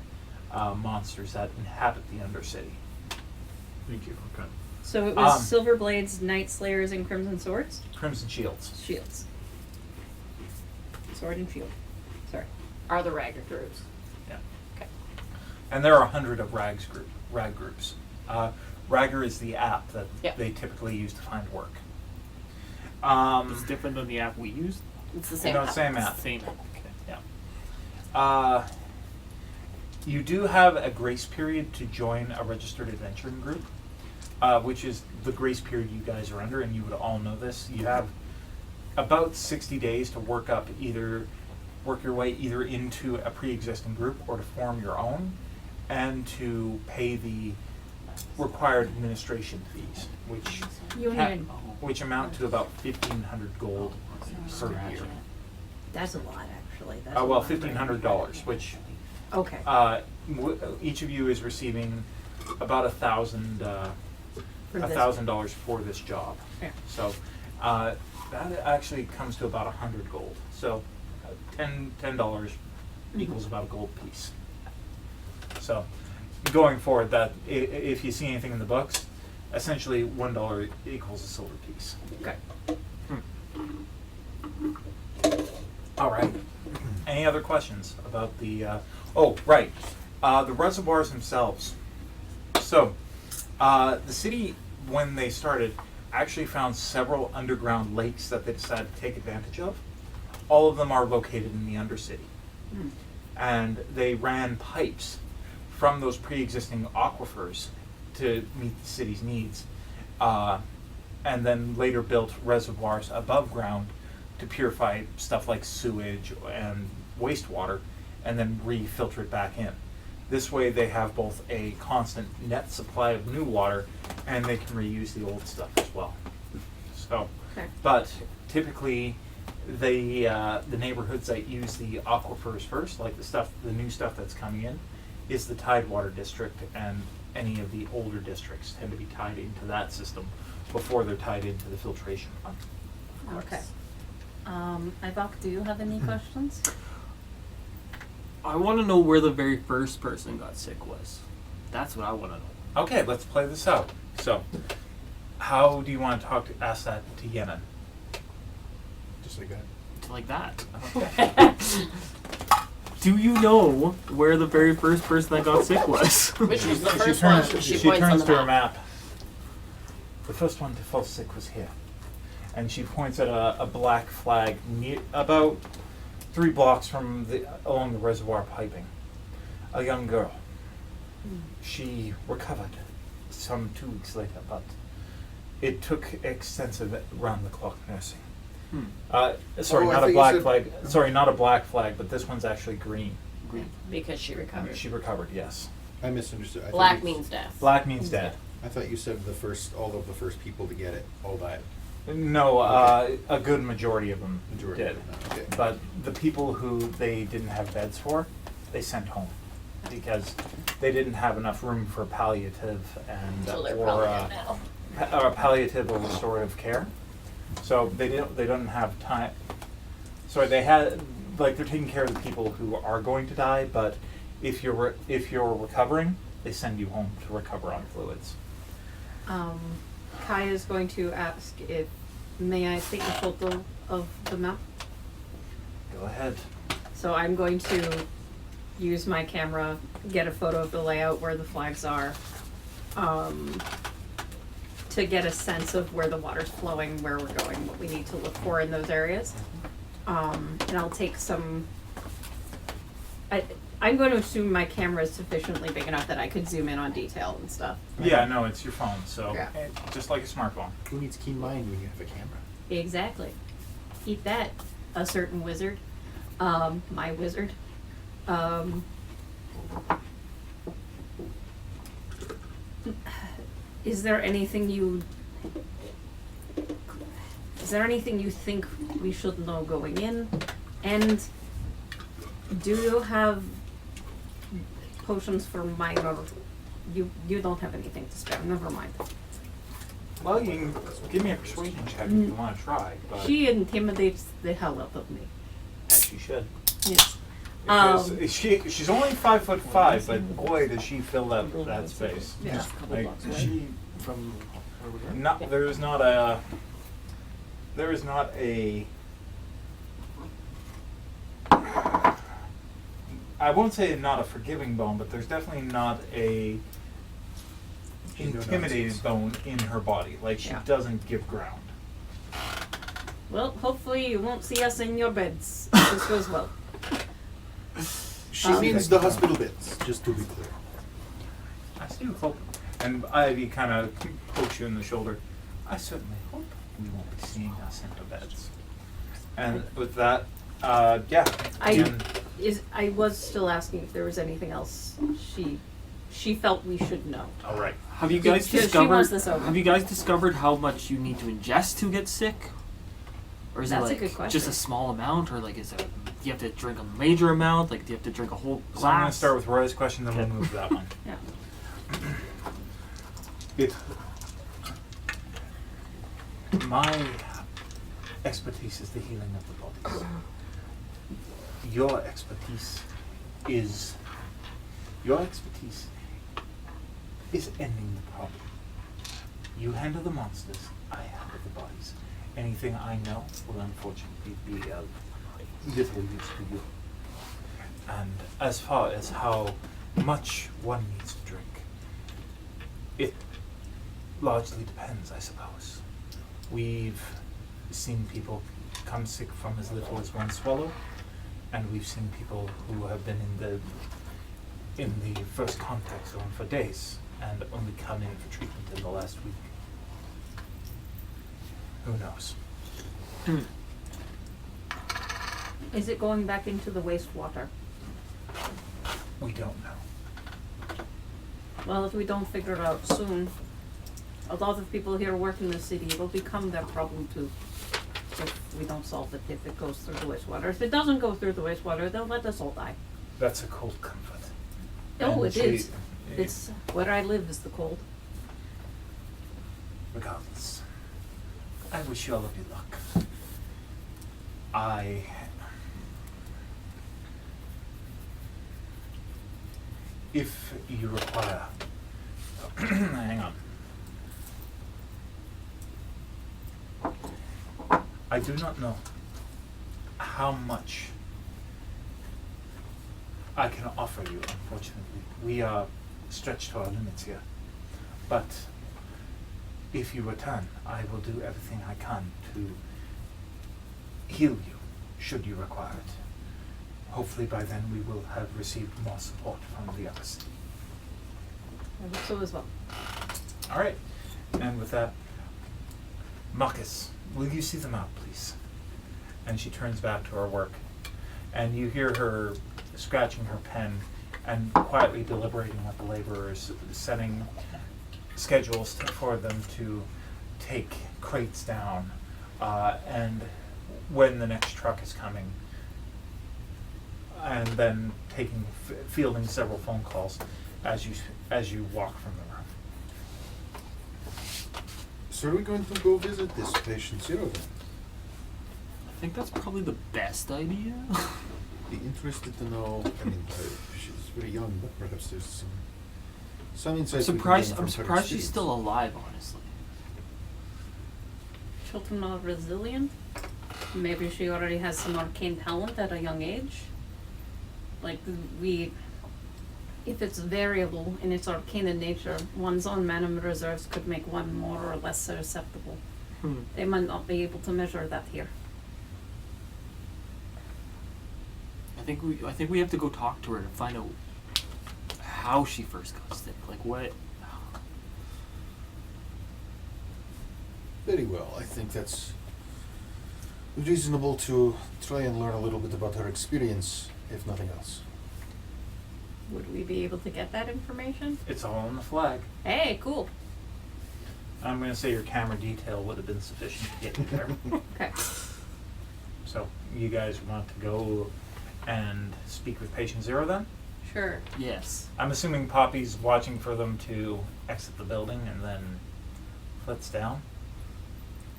monsters that inhabit the Undercity. Thank you. Okay. So it was Silver Blades, Night Slayers, and Crimson Swords? Crimson Shields. Shields. Sword and shield. Sorry. Are the ragger groups. Yeah. Okay. And there are 100 of rag groups. Ragger is the app that Yep. they typically use to find work. It's different than the app we use. It's the same. No, app. same app. Same app. Okay. Yeah. You do have a grace period to join a registered adventuring group, which is the grace period you guys are under, and you would all know this. You have about 60 days to work your way either into a pre-existing group or to form your own, and to pay the required administration fees, which Union. amount to about 1,500 gold per year. That's a lot, actually. That's Well, a lot. $1,500, which Okay. each of you is receiving about For this. $1,000 for this job. Yeah. So that actually comes to about 100 gold. So $10 equals about a gold piece. So going forward, that if you see anything in the books, essentially $1 equals a silver piece. Okay. All right. Any other questions about the? Oh, right. The reservoirs themselves. So, the city, when they started, actually found several underground lakes that they decided to take advantage of. All of them are located in the Undercity, and they ran pipes from those pre-existing aquifers to meet the city's needs, and then later built reservoirs above ground to purify stuff like sewage and wastewater, and then refilter it back in. This way they have both a constant net supply of new water, and they can reuse the old stuff as well. So, Okay. but typically the neighborhoods that use the aquifers first, like the new stuff that's coming in, is the Tidewater district, and any of the older districts tend to be tied into that system before they're tied into the filtration pump. Okay. Ivoc, do you have any questions? I want to know where the very first person got sick was. That's what I want to know. Okay, let's play this out. So, how do you want to ask that to Yemen? Just like that. It's like that. Okay. Do you know where the very first person that got sick was? Which was the She first turns, one. she points on turns the to her map. map. The first one to fall sick was here. And she points at a black flag about 3 blocks along the reservoir piping. A young girl. She recovered some 2 weeks later, but it took extensive round-the-clock nursing. Sorry, Oh, I not thought a you black said- flag. Sorry, not a black flag, but this one's actually green. Because she recovered. She recovered, yes. I misunderstood. I thought Black you- means death. Black means dead. I thought you said all of the first people to get it all died. No, Okay. a good majority of them Majority did. of them, okay. But the people who they didn't have beds for, they sent home because they didn't have enough room for palliative and So they're or probably dead now. palliative or restorative care. So they don't have time. Sorry, they had they're taking care of the people who are going to die. But if you're recovering, they send you home to recover on fluids. Kyie is going to ask if, may I take a photo of the map? Go ahead. So I'm going to use my camera, get a photo of the layout where the flags are, to get a sense of where the water's flowing, where we're going, what we need to look for in those areas. And I'll take some. I'm going to assume my camera is sufficiently big enough that I could zoom in on detail and stuff. Yeah, no, it's your phone, so Yeah. just like a smartphone. Who needs keen mind when you have a camera? Exactly. Eat that, a certain wizard. My wizard. Is there anything you think we should know going in? And do you have potions for minor? You don't have anything to spare. Never mind. Well, you can give me a persuasion check if you want to try, but She intimidates the hell out of me. as you should. Yes. Because she's only 5'5", but boy, does she fill that space. Yeah. Like she, From where we were? not there is not a. I won't say not a forgiving bone, but there's definitely not a intimidated bone in her body. Like she Yeah. doesn't give ground. Well, hopefully you won't see us in your beds. If this goes well. She means the hospital beds, just to be clear. I do hope. And Ivy kind of pokes you in the shoulder. I certainly hope we won't be seeing us in our beds. And with that, yeah. I was still asking if there was anything else she felt we should know. All right. Have you guys Because she discovered? wants this over. Have you guys discovered how much you need to ingest to get sick? Or Or is That's a it like good question. just a small amount, or like is it? Do you have to drink a major amount? Like do you have to drink a whole glass? So I'm going to start with Roya's question, then we'll move to that one. Yeah. My expertise is the healing of the bodies. Your expertise is ending the problem. You handle the monsters, I handle the bodies. Anything I know will unfortunately be of little use to you. And as far as how much one needs to drink, it largely depends, I suppose. We've seen people come sick from as little as one swallow, and we've seen people who have been in the first contact zone for days and only come in for treatment in the last week. Who knows? Is it going back into the wastewater? We don't know. Well, if we don't figure it out soon, a lot of people here work in the city. It will become their problem too. If we don't solve it, if it goes through the wastewater. If it doesn't go through the wastewater, they'll let us all die. That's a cold comfort. Oh, And it is. It's where I live is the cold. Regardless, I wish you all of you luck. If you require, hang on. I do not know how much I can offer you, unfortunately. We are stretched to our limits here. But if you return, I will do everything I can to heal you, should you require it. Hopefully by then we will have received more support from the other city. I hope so as well. All right. And with that, Marcus, will you see them out, please? And she turns back to her work. And you hear her scratching her pen and quietly deliberating with the laborers, setting schedules for them to take crates down, and when the next truck is coming, and then fielding several phone calls as you walk from the room. So are we going to go visit this patient zero then? I think that's probably the best idea. Be interested to know. I mean, she's very young, but perhaps there's some insights. I'm we can gain surprised from her she's experience. still alive, honestly. Children are resilient. Maybe she already has some arcane talent at a young age. Like, if it's variable in its arcane nature, one's own mana reserves could make one more or less susceptible. They might not be able to measure that here. I think we have to go talk to her to find out how she first got sick. Like what? Very well. I think that's reasonable to try and learn a little bit about her experience, if nothing else. Would we be able to get that information? It's all on the flag. Hey, cool. I'm going to say your camera detail would have been sufficient to get you there. Okay. So you guys want to go and speak with patient zero then? Sure. Yes. I'm assuming Poppy's watching for them to exit the building and then flits down.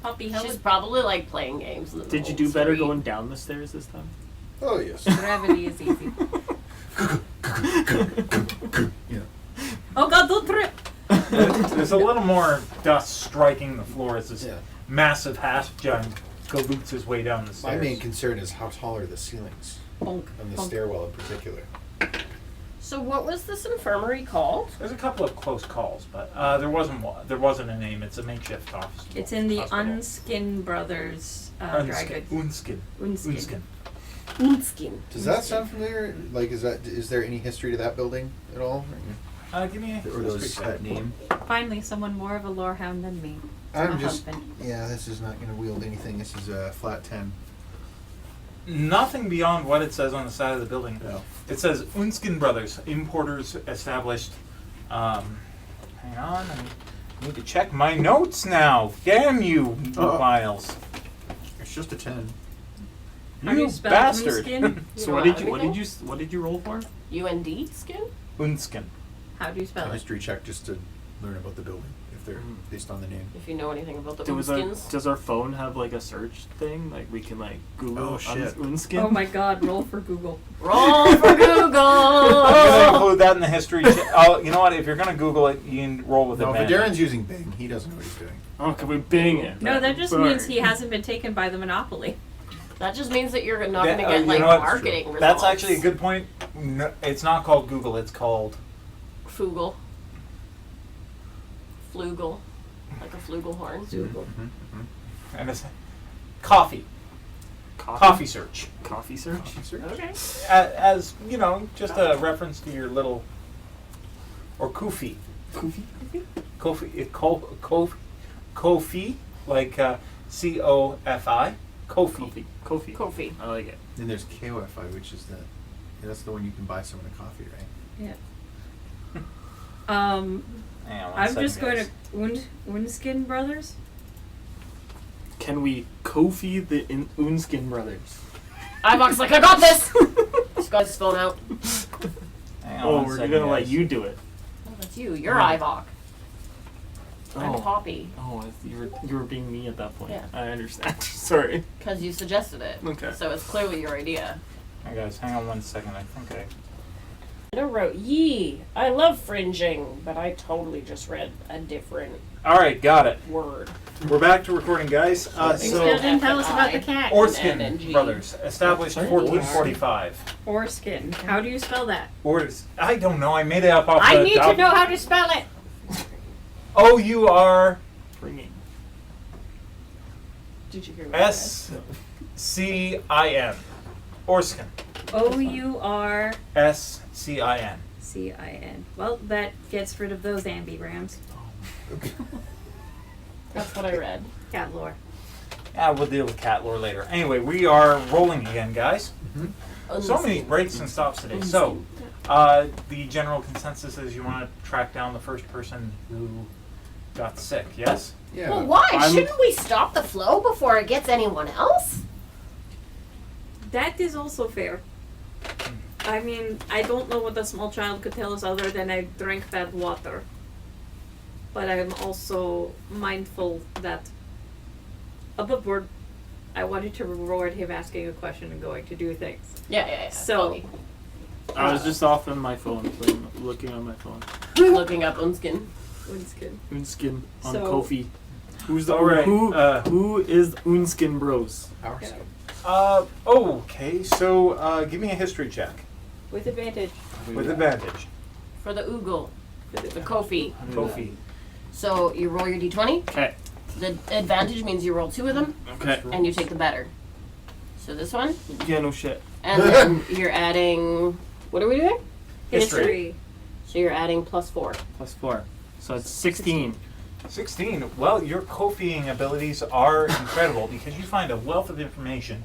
Poppy, how She's would probably like playing games. In the Did you middle do better of the going down the stairs this time? Oh yes. gravity is easy? Yeah. Oh god, don't trip! There's a little more dust striking the floor as this Yeah. massive half giant galoots his way down the My stairs. main concern is how tall are the ceilings Bonk. and the bonk. stairwell in particular. So what was this infirmary called? There's a couple of close calls, but there wasn't a name. It's a makeshift office. It's in the hospital. Unskin Brothers dry goods. Unskin. Unskin. Moonskin. Does that sound familiar? Like, is there any history to that building at all? Give me a Or those history that check. name? Finally, someone more of a lore hound than me. My I'm just. husband. Yeah, this is not going to wield anything. This is a flat 10. Nothing beyond what it says on the side of the building. No. It says Unskin Brothers, importers established. Hang on, I need to check my notes now. Damn you, Uh-oh. Miles. You're It's just a 10. How do you spell bastard. Unskin? So know what did you everything? what did you roll for? UND skin? Unskin. How do you spell A it? history check just to learn about the building, if they're based on the name. If you know anything about the Does skins. our phone have like a search thing? Like we can like Google Oh, shit. Unskin? Oh my god, roll for Google. Roll for I'm Google! gonna include that in the history. Oh, you know what? If you're gonna Google it, you can roll with No, advantage. Vaderin's using Bing. He doesn't know what he's doing. Oh, can we bing it? No, that just Sorry. means he hasn't been taken by the monopoly. That just means that you're not That- going to get you like know what? marketing results. That's actually a good point. No, it's not called Google. It's called Foogle. Flugel. Like a flugelhorn. Google. and it's coffee. Coffee search. Coffee search. Okay. As you know, just a reference to your little or Kofi. Kofi. Kofi, like COFI. Kofi. Kofi. Kofi. I like it. Then there's KOFI, which is that's the one you can buy someone a coffee, right? Yeah. Hang on one I'm second, just going guys. to Unskin Brothers. Can we Kofi the Unskin brothers? Ivoc's like, I got this! He's got his phone out. Hang on Oh, one we're second, gonna let guys. you do it. Oh, that's you. You're Oh. Ivoc. I'm Oh. Poppy. Oh, you were being me at that point. Yeah. I understand. Sorry. Because you suggested it. Okay. So it's clearly your idea. Hey guys, hang on one second. I think I wrote, yee, I love fringing, but I totally just read a different All right, got it. word. We're back to recording, guys. You So still didn't tell us about the cat. N and G. Orskin Brothers, established Sorry? 1445. Orskin. How do you spell that? I don't know. I made it up off I the need to top. know how to spell it. OURSCIN. Bringing. Did you hear what I said? Orskin. OURCIN. SCIN. Well, that gets rid of those ambigrams. That's what I read. Cat lore. Yeah, we'll deal with cat lore later. Anyway, we are rolling again, guys. So many breaks and stops today. So, the general consensus is you want to track down the first person who got sick, yes? Yeah. Well, why? I'm- Shouldn't we stop the flow before it gets anyone else? That is also fair. I mean, I don't know what the small child could tell us other than I drank bad water. But I'm also mindful that above board, I wanted to reward him asking a question and going to do things. Yeah. So- Okay. I was just off on my phone, looking on my phone. Looking up Unskin. Unskin. Unskin on So- Kofi. Who's the All right, who is Unskin Bros? Our Yeah. skin. Okay, so give me a history check. With advantage. With advantage. For the Oogle. With The advantage. Kofi. Kofi. So you roll your d20. Okay. The advantage means you roll 2 of them, Okay. and you take the better. So this one, Yeah, no shit. and then you're adding. What are we doing? History. So you're adding +4. +4. So it's 16. 16. Well, your Kofiing abilities are incredible because you find a wealth of information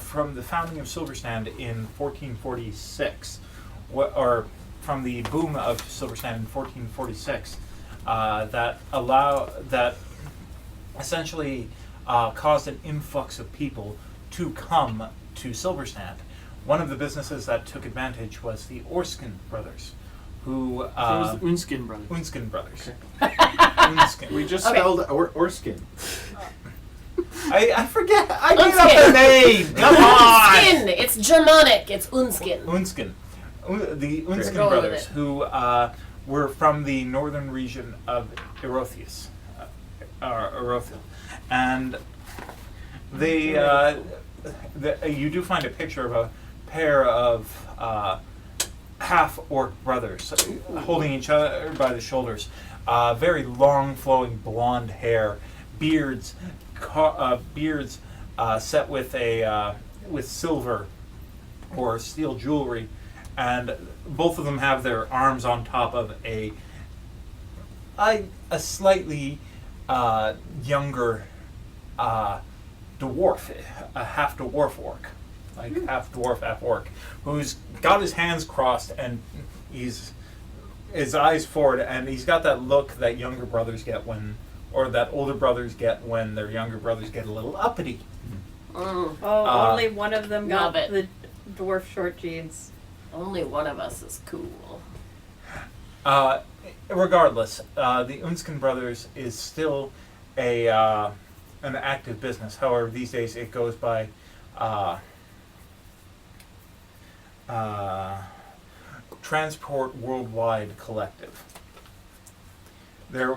from the founding of Silverstand in 1446, or from the boom of Silverstand in 1446, that essentially caused an influx of people to come to Silverstand. One of the businesses that took advantage was the Orskin brothers, who So it was the Unskin Brothers. Unskin brothers. Unskin. We just Okay. spelled Orskin. I forget. I made Unskin. up the name. Come on. Unskin! It's Germanic. It's Unskin. Unskin. The Unskin Go with brothers, it. who were from the northern region of Erothis, and they you do find a picture of a pair of half-orc brothers holding each other by the shoulders. Very long, flowing blonde hair, beards set with with silver or steel jewelry, and both of them have their arms on top of a slightly younger dwarf, a half dwarf orc, like half dwarf, half orc, who's got his hands crossed and he's his eyes forward, and he's got that look that younger brothers get when, or that older brothers get when their younger brothers get a little uppity. Oh, only one of them got love it. the dwarf short jeans. Only one of us is cool. Regardless, the Unskin Brothers is still an active business. However, these days it goes by Transport Worldwide Collective. They're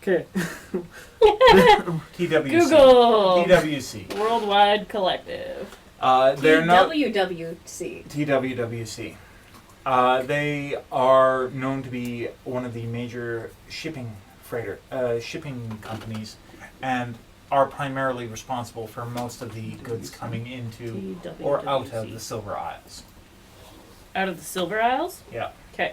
Okay. TWC. Google. TWC. Worldwide Collective. They're not WWC. TWWC. They are known to be one of the major shipping companies, and are primarily responsible for most of the goods coming into or out of the Silver Isles. Out of the Silver Isles? Yeah. Okay.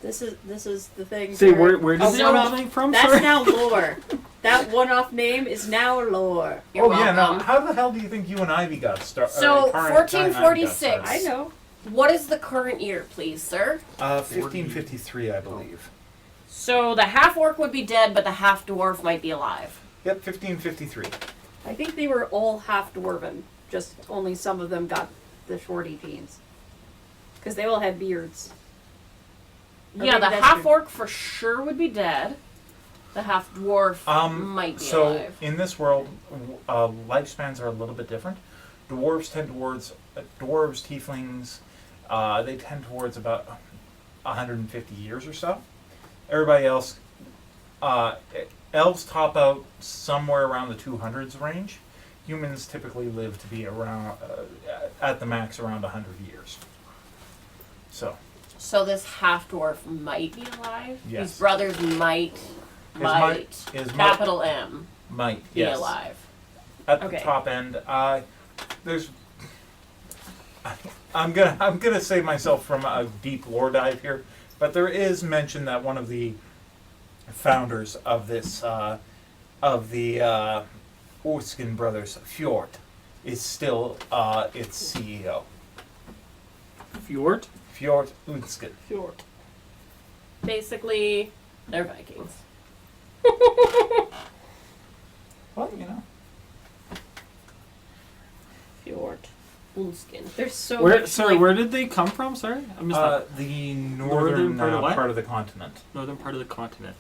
This is the thing. See, where did Oh, they no, know that from? That's Sorry. now lore. That one-off name is now lore. You're yeah, welcome. no. How the hell do you think you and Ivy got started? So, 1446. I know. What is the current year, please, sir? 1553, I believe. So the half orc would be dead, but the half dwarf might be alive. Yep, 1553. I think they were all half dwarven. Just only some of them got the shorty jeans. Because they all had beards. Or Yeah, maybe the that's half true. orc for sure would be dead. The half dwarf might be So alive. in this world, lifespans are a little bit different. Dwarves tend towards dwarves, tieflings. They tend towards about 150 years or so. Everybody else, elves top out somewhere around the 200s range. Humans typically live to be around, at the max, around 100 years. So this half dwarf might be alive. Yes. His brothers might, his capital M, might be yes. alive. At the Okay. top end, there's. I'm gonna save myself from a deep lore dive here, but there is mention that one of the founders of this of the Unskin Brothers, Fjord, is still its CEO. Fjord? Fjord Unskin. Fjord. Basically, they're Vikings. Well, you know. Fjord. Unskin. There's so Where? much. Sorry, like, where did they come from? Sorry, I missed that. The northern part of what? part of the continent. Northern part of the continent.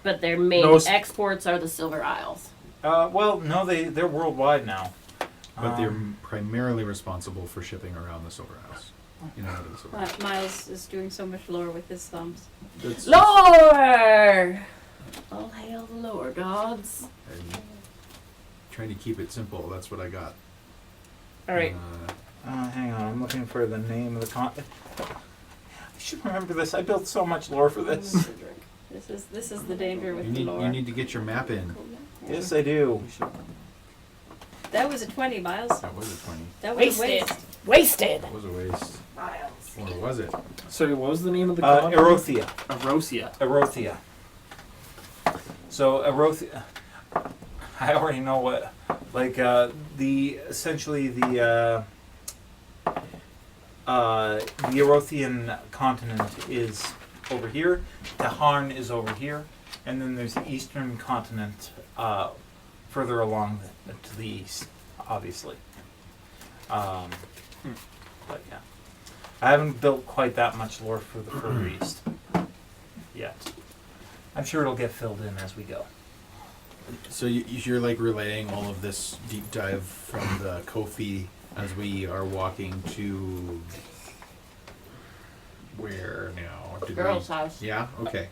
But their main No exports are the Silver Isles. Well, no, they're worldwide now. But they're primarily responsible for shipping around the Silver Isles. You know, out of the Silver Isles. Miles is doing so much lore with his thumbs. That's- Lore! All hail the lore gods. and trying to keep it simple. That's what I got. Alright. Hang on, I'm looking for the name of the I should remember this. I built so much lore for this. This is the danger with the you lore. need to get your map in. Yes, I do. That was a 20, Miles. That was a 20. That was a Wasted. waste. Wasted. That was a waste. Miles. Or was it? Sorry, what was the name of the god? Erothia. Erosia. Erothia. So Erothia, I already know what, like essentially the Erothian continent is over here. Taharn is over here, and then there's the eastern continent further along to the east, obviously. But yeah, I haven't built quite that much lore for the further east yet. I'm sure it'll get filled in as we go. So you're like relaying all of this deep dive from the Kofi as we are walking to where now? Did Girl's we... house. Yeah. Okay.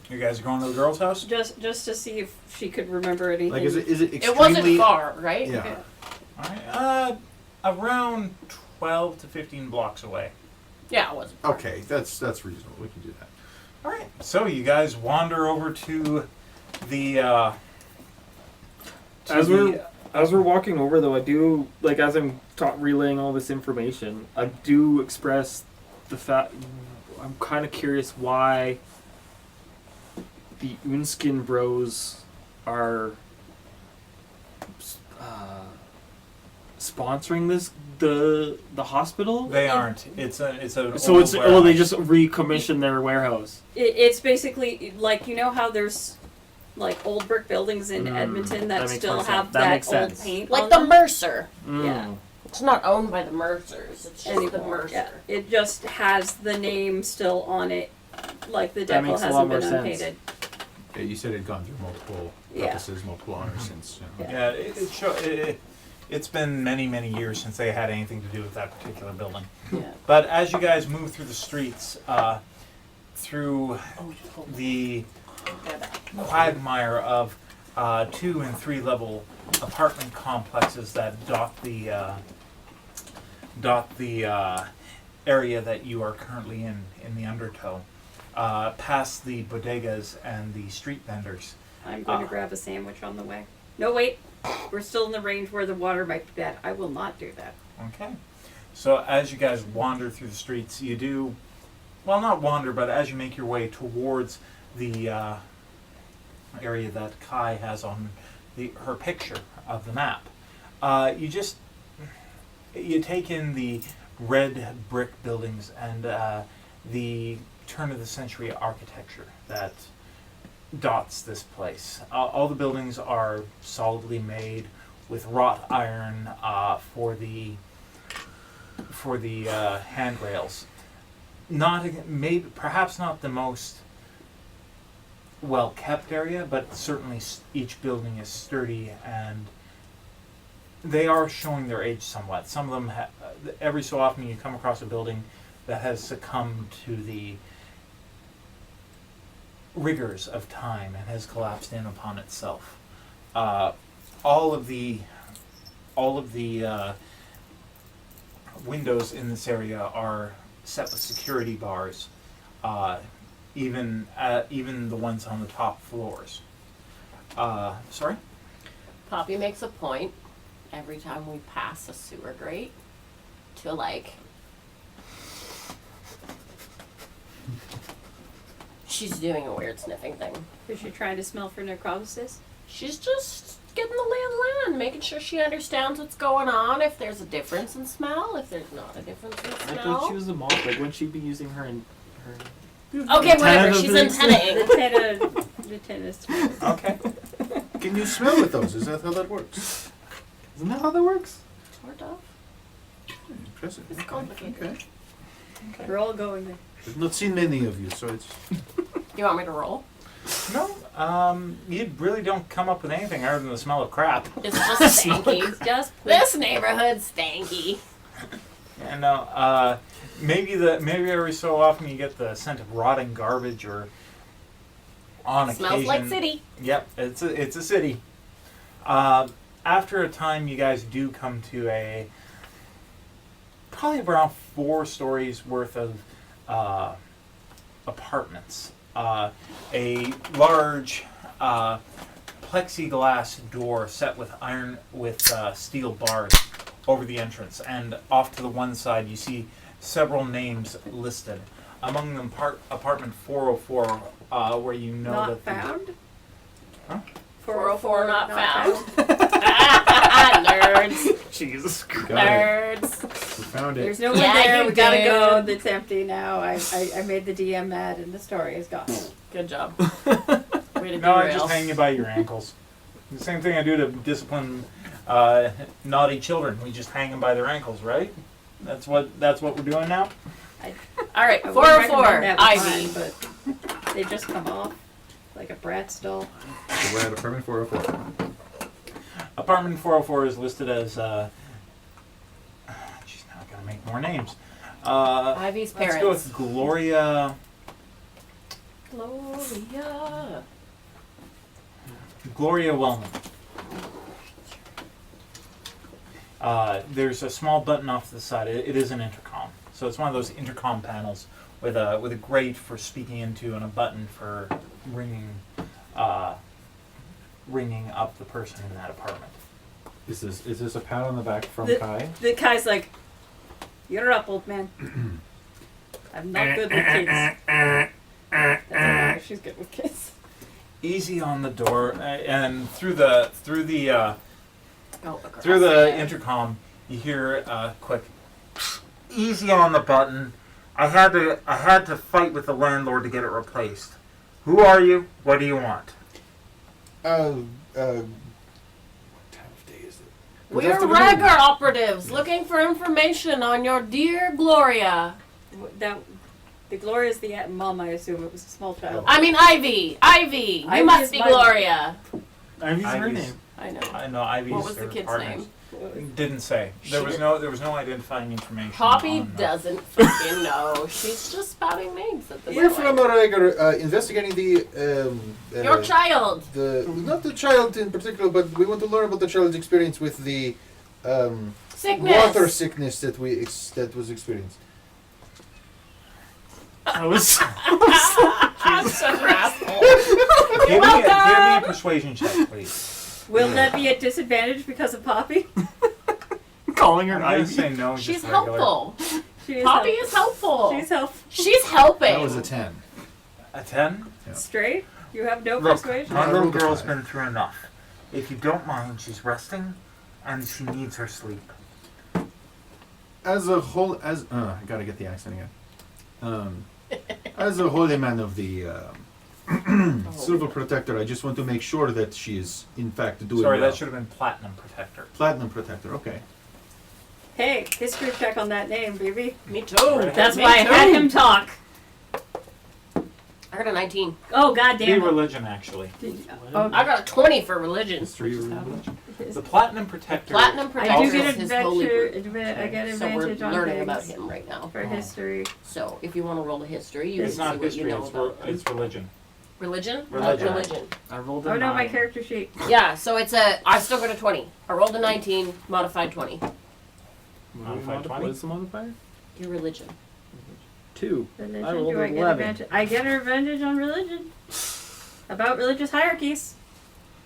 You guys are going to the girl's house? Just to see if she could remember anything. Like, is it extremely? It wasn't far, right? Yeah. Alright, around 12 to 15 blocks away. Yeah, it wasn't far. Okay, that's reasonable. We can do that. Alright, so you guys wander over to the, As we're walking over, though, I do, like, as I'm relaying all this information, I do express the fact I'm kind of curious why the Unskin Bros are sponsoring the hospital. They aren't. It's a So old it's warehouse. they just recommissioned their warehouse. It's basically like, you know how there's like old brick buildings in Edmonton that makes still more have sense. That that makes old sense. paint Like on the them. Mercer. Yeah. It's not owned by the Mercers. It's just the Anymore. Mercer. Yeah. It just has the name still on it, like the That decal makes a lot hasn't more been sense. unpainted. Yeah, you said it had gone through multiple Yeah. purposes, multiple owners since. Yeah. Yeah, it's been many, many years since they had anything to do with that particular building. Yeah. But as you guys move through the streets, through the quagmire of 2 and 3 level apartment complexes that dot the area that you are currently in the undertow, past the bodegas and the street vendors. I'm going to grab a sandwich on the way. No, wait. We're still in the range where the water might be bad. I will not do that. Okay. So as you guys wander through the streets, you do, well, not wander, but as you make your way towards the area that Kyie has on her picture of the map, you take in the red brick buildings and the turn of the century architecture that dots this place. All the buildings are solidly made with wrought iron for the handrails. Perhaps not the most well kept area, but certainly each building is sturdy, and they are showing their age somewhat. Some of them, every so often, you come across a building that has succumbed to the rigors of time and has collapsed in upon itself. All of the windows in this area are set with security bars, even the ones on the top floors. Sorry? Poppy makes a point every time we pass a sewer grate to like. She's doing a weird sniffing thing. Is she trying to smell for necrosis? She's just getting the lay of the land, making sure she understands what's going on, if there's a difference in smell, if there's not a difference in I thought smell. she was a monk. Like, wouldn't she be using her Okay, whatever, she's antennaing. The tennis. Okay. Can you smell with those? Is that how that works? Isn't that how that works? Sort of. Impressive. It's complicated. Okay. We're all going there. I've not seen many of you, so it's. You want me to roll? No, you really don't come up with anything other than the smell of crap. It's just stanky. It's just This neighborhood's stanky. And maybe every so often you get the scent of rotting garbage, or on Smells occasion. like city. Yep, it's a city. After a time, you guys do come to probably around 4 stories worth of apartments. A large plexiglass door set with steel bars over the entrance, and off to the one side you see several names listed. Among them, apartment 404, where you know not that found. Huh? 404 not found. Nerds. Jesus Christ. Nerds. We found it. There's no one Yeah, there. you We gotta did. go. It's empty now. I made the DM mad, and the story is gone. Good job. Way to No, I derail. just hang you by your ankles. The same thing I do to discipline naughty children. We just hang them by their ankles, right? That's what we're doing now. All right, I wouldn't 404, recommend that Ivy. with mine, but they just come off like a Bratz doll. So we're at apartment 404. Apartment 404 is listed as. She's not gonna make more names. Ivy's Let's parents. go with Gloria. Gloria. Gloria Wellman. There's a small button off to the side. It is an intercom, so it's one of those intercom panels with a grate for speaking into and a button for ringing up the person in that apartment. Is this a pat on the back from The- Kyie? The guy's like, "You're up, old man. I'm not good with kids." That's okay, she's good with kids. Easy on the door, and through the Oh, across through the there. intercom, you hear a quick, "Easy on the button. I had to fight with the landlord to get it replaced. Who are you? What do you want?" What time of day is it? Good We're afternoon. Ragger operatives looking for information on your dear Gloria. The Gloria's the mom, I assume. It was a small child. I mean Ivy. Ivy. You Ivy must is be my- Gloria. Ivy's her Ivy's- name. I know. I know Ivy's What was the her kid's partners. name? Didn't say. There was no identifying information. Poppy on, doesn't fucking know. She's just spouting names at this We're point. from Ragger, investigating the Your child. not the child in particular, but we want to learn about the child's experience with the Sickness. water sickness that that was experienced. I was. I'm such an asshole. Give me a welcome. persuasion check, please. Will that be at disadvantage because of Poppy? Calling her I'm gonna Ivy. say no. She's just regular. helpful. She is Poppy help- is helpful. She's helpful. She's helping. That was a 10. A 10? Yeah. Straight? You have no Look, persuasion? my I little rolled a girl's 5. been through enough. If you don't mind, she's resting, and she needs her sleep. As a whole, I gotta get the accent again. As a holy man of the Silver Protector, I just want to make sure that she is in fact doing Sorry, well. that should have been Platinum Protector. Platinum Protector. Okay. Hey, history check on that name, baby. Me too. That's Me why I too. had him talk. I got a 19. Oh, god Be damn it. religion, actually. Oh, I got a 20 for religion. History of religion. The Platinum Protector. Platinum I Protector do get is his holy adventure. group. I get So we're advantage on learning things about him right now. for history. So if you want to roll a history, you It's can see not what history, you know about. it's religion. Religion? Religion. Religion. I rolled a Oh no, 9. my character sheet. Yeah, so it's I still got a 20. I rolled a 19, modified 20. Modified 20? What is the modifier? Your religion. 2. Religion. I rolled Do I an get 11. advantage? I get an advantage on religion. About religious hierarchies.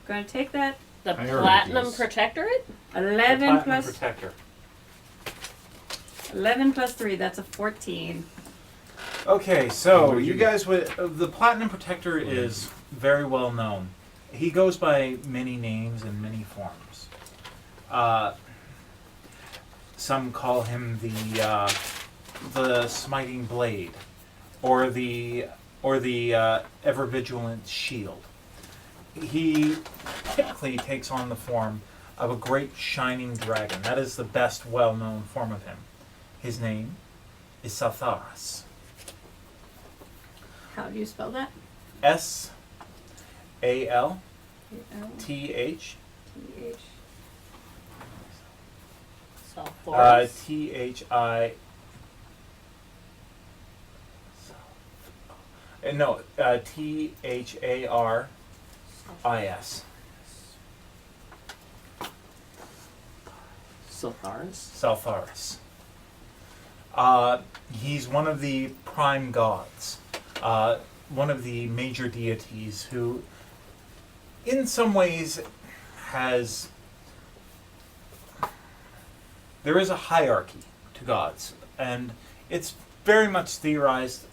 Gonna take that. The Priorities. Platinum Protectorate? 11 Platinum plus Protector. 11 plus 3. That's a 14. Okay, so What did you you guys would. The Platinum Protector is very well known. He goes by many names and many forms. Some call him the Smiting Blade, or the Ever Vigilant Shield. He typically takes on the form of a great shining dragon. That is the best well-known form of him. His name is Satharas. How do you spell that? S-A-L-T-H. A-L-T-H. T-H-I. No, T-H-A-R-I-S. Satharis? Satharis. He's one of the prime gods, one of the major deities who, in some ways, has... There is a hierarchy to gods, and it's very much theorized.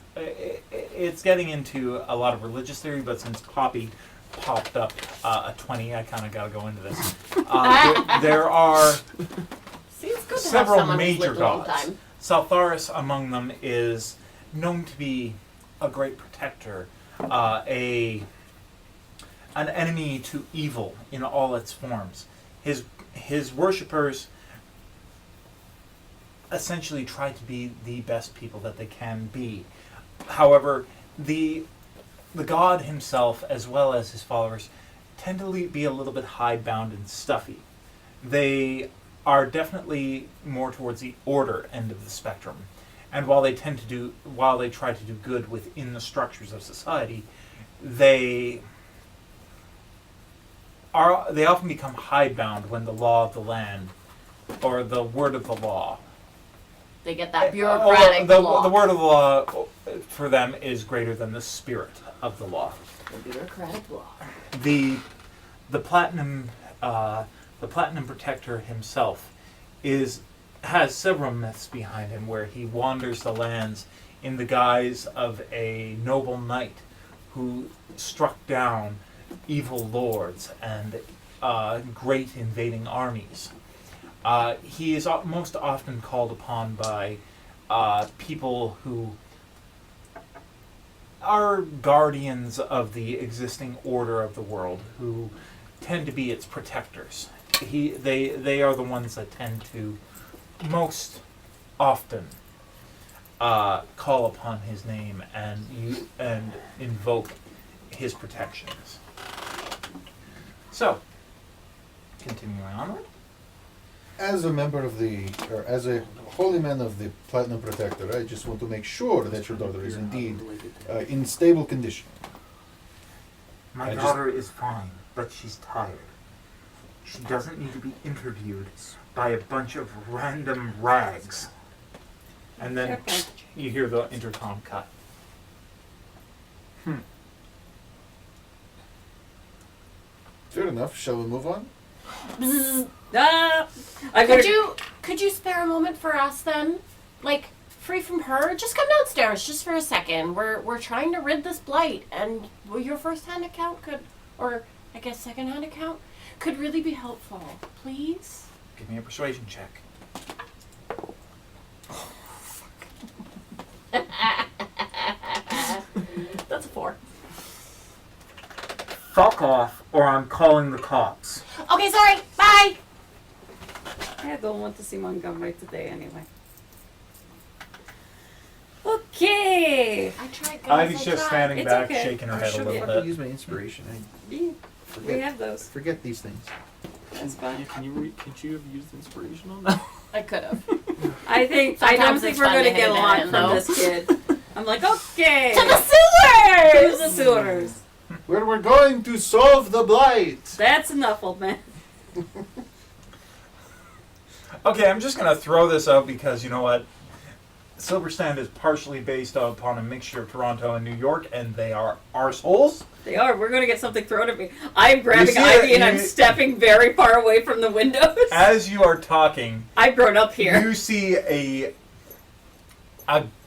It's getting into a lot of religious theory, but since Poppy popped up a 20, I kind of got to go into this. There are See, it's good to several have someone who's major lived a long gods. time. Saltharis among them is known to be a great protector, an enemy to evil in all its forms. His worshippers essentially try to be the best people that they can be. However, the god himself, as well as his followers, tend to be a little bit hidebound and stuffy. They are definitely more towards the order end of the spectrum, and while they try to do good within the structures of society, they often become hidebound when the law of the land, or the word of the law, They get that bureaucratic law. the word of the law for them is greater than the spirit of the law. The bureaucratic law. The platinum protector himself has several myths behind him, where he wanders the lands in the guise of a noble knight who struck down evil lords and great invading armies. He is most often called upon by people who are guardians of the existing order of the world who tend to be its protectors. They are the ones that tend to most often call upon his name and invoke his protections. So, continuing onward. As a member of or as a holy man of the Platinum Protector, I just want to make sure that your daughter is indeed in stable condition. My daughter is fine, but she's tired. She doesn't need to be interviewed by a bunch of random rags. And then you hear the intercom cut. Fair enough. Shall we move on? Could you spare a moment for us then? Like, free from her? Just come downstairs just for a second. We're trying to rid this blight, and your first-hand account could, or I guess second-hand account, could really be helpful. Please? Give me a persuasion check. That's a 4. Fuck off, or I'm calling the cops. Okay, sorry. Bye. I don't want to see Montgomery today anyway. Okay. I tried, guys. Ivy's just tried. standing It's back, okay. shaking her I head a should little have bit. used my inspiration. We have those. Forget these things. That's fine. Could you have used inspiration on that? I could have. I don't Sometimes think it's we're fun to gonna hit get a it lot in, from though. this kid. I'm like, okay. To the To sewers! the sewers. Where we're going to solve the blight. That's enough, old man. Okay, I'm just going to throw this out because, you know what? Silverstand is partially based upon a mixture of Toronto and New York, and they are arseholes. They are. We're gonna get something thrown at me. I'm grabbing see Ivy it, and I'm stepping very far away from the windows. As you are talking, I've grown up here. you see a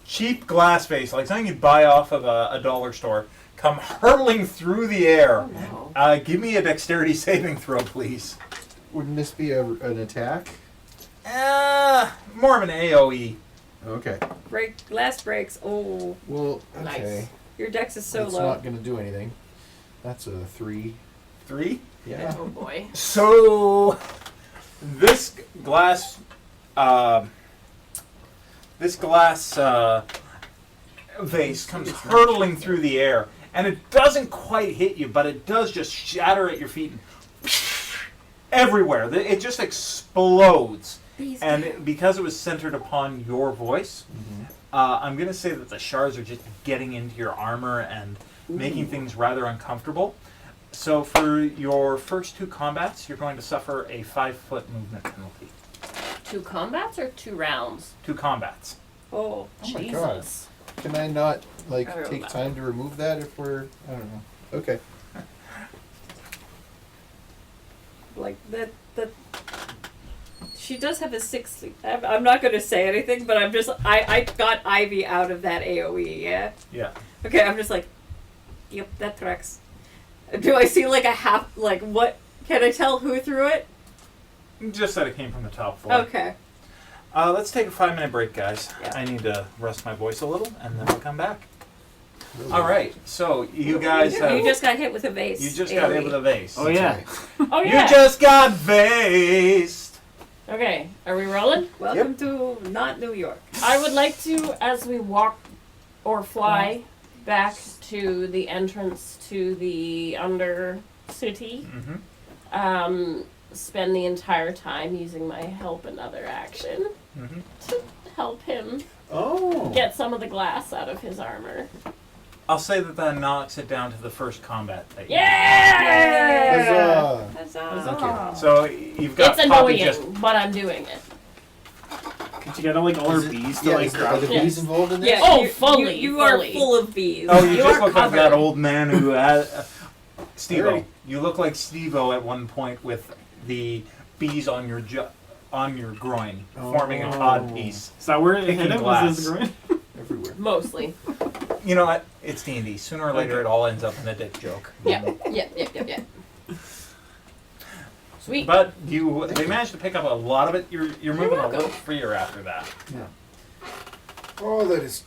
cheap glass vase, like something you'd buy off of a dollar store, come hurtling through the air. No. Give me a dexterity saving throw, please. Wouldn't this be an attack? More of an AoE. Okay. Glass breaks. Oh, Well, okay. Nice. your dex is so It's low. not going to do anything. That's a 3. 3? Yeah. Oh boy. So, this glass vase comes hurtling through the air, and it doesn't quite hit you, but it does just shatter at your feet and everywhere. It just explodes. And because it was centered upon your voice, I'm going to say that the shards are just getting into your armor and making things rather uncomfortable. So for your first 2 combats, you're going to suffer a 5-foot movement penalty. 2 combats or 2 rounds? 2 combats. Oh, Oh my God. Jesus. Can I not, I don't take know. time to remove that if we're... I don't know. Okay. like that. She does have a 6 sleep. I'm not going to say anything, but I'm just. I got Ivy out of that AOE. Yeah. Yeah. Okay. I'm just like, yep, that tracks. Do I see like a half? Like what? Can I tell who threw it? Just that it came from the top floor. Okay. Let's take a 5-minute break, guys. Yeah. I need to rest my voice a little, and then we'll come back. All right. So you guys have... You just got hit with a vase. You just got hit with a vase. Oh yeah. Oh You yeah. just got vased. Okay, are we rolling? Welcome to not New York. I would like to, as we walk or fly back to the entrance to the under city, Mm-hmm. spend the entire time using my help another action Mm-hmm. to help him Oh. get some of the glass out of his armor. I'll say that knocks it down to the first combat that you Yeah! Huzzah. So you've got It's Poppy annoying, just... but I'm doing it. Could you get all all her bees to Yeah, like are grab the them? Yes. bees involved in this? Yeah. Oh, you, fully, You are fully. full of bees. Oh, you You just are look like that covered. old man who had... Steve-O. Alright. You look like Steve-O at one point with the bees on your on your groin, forming a cod piece. Is that where it Picking hit him? glass. Was his groin? Everywhere. Mostly. You know what? It's D&D. Sooner or later, it all ends up in a dick joke. Yep. Sweet. But they managed to pick up a lot of it. You're moving a welcome. little freer after that. Oh, that is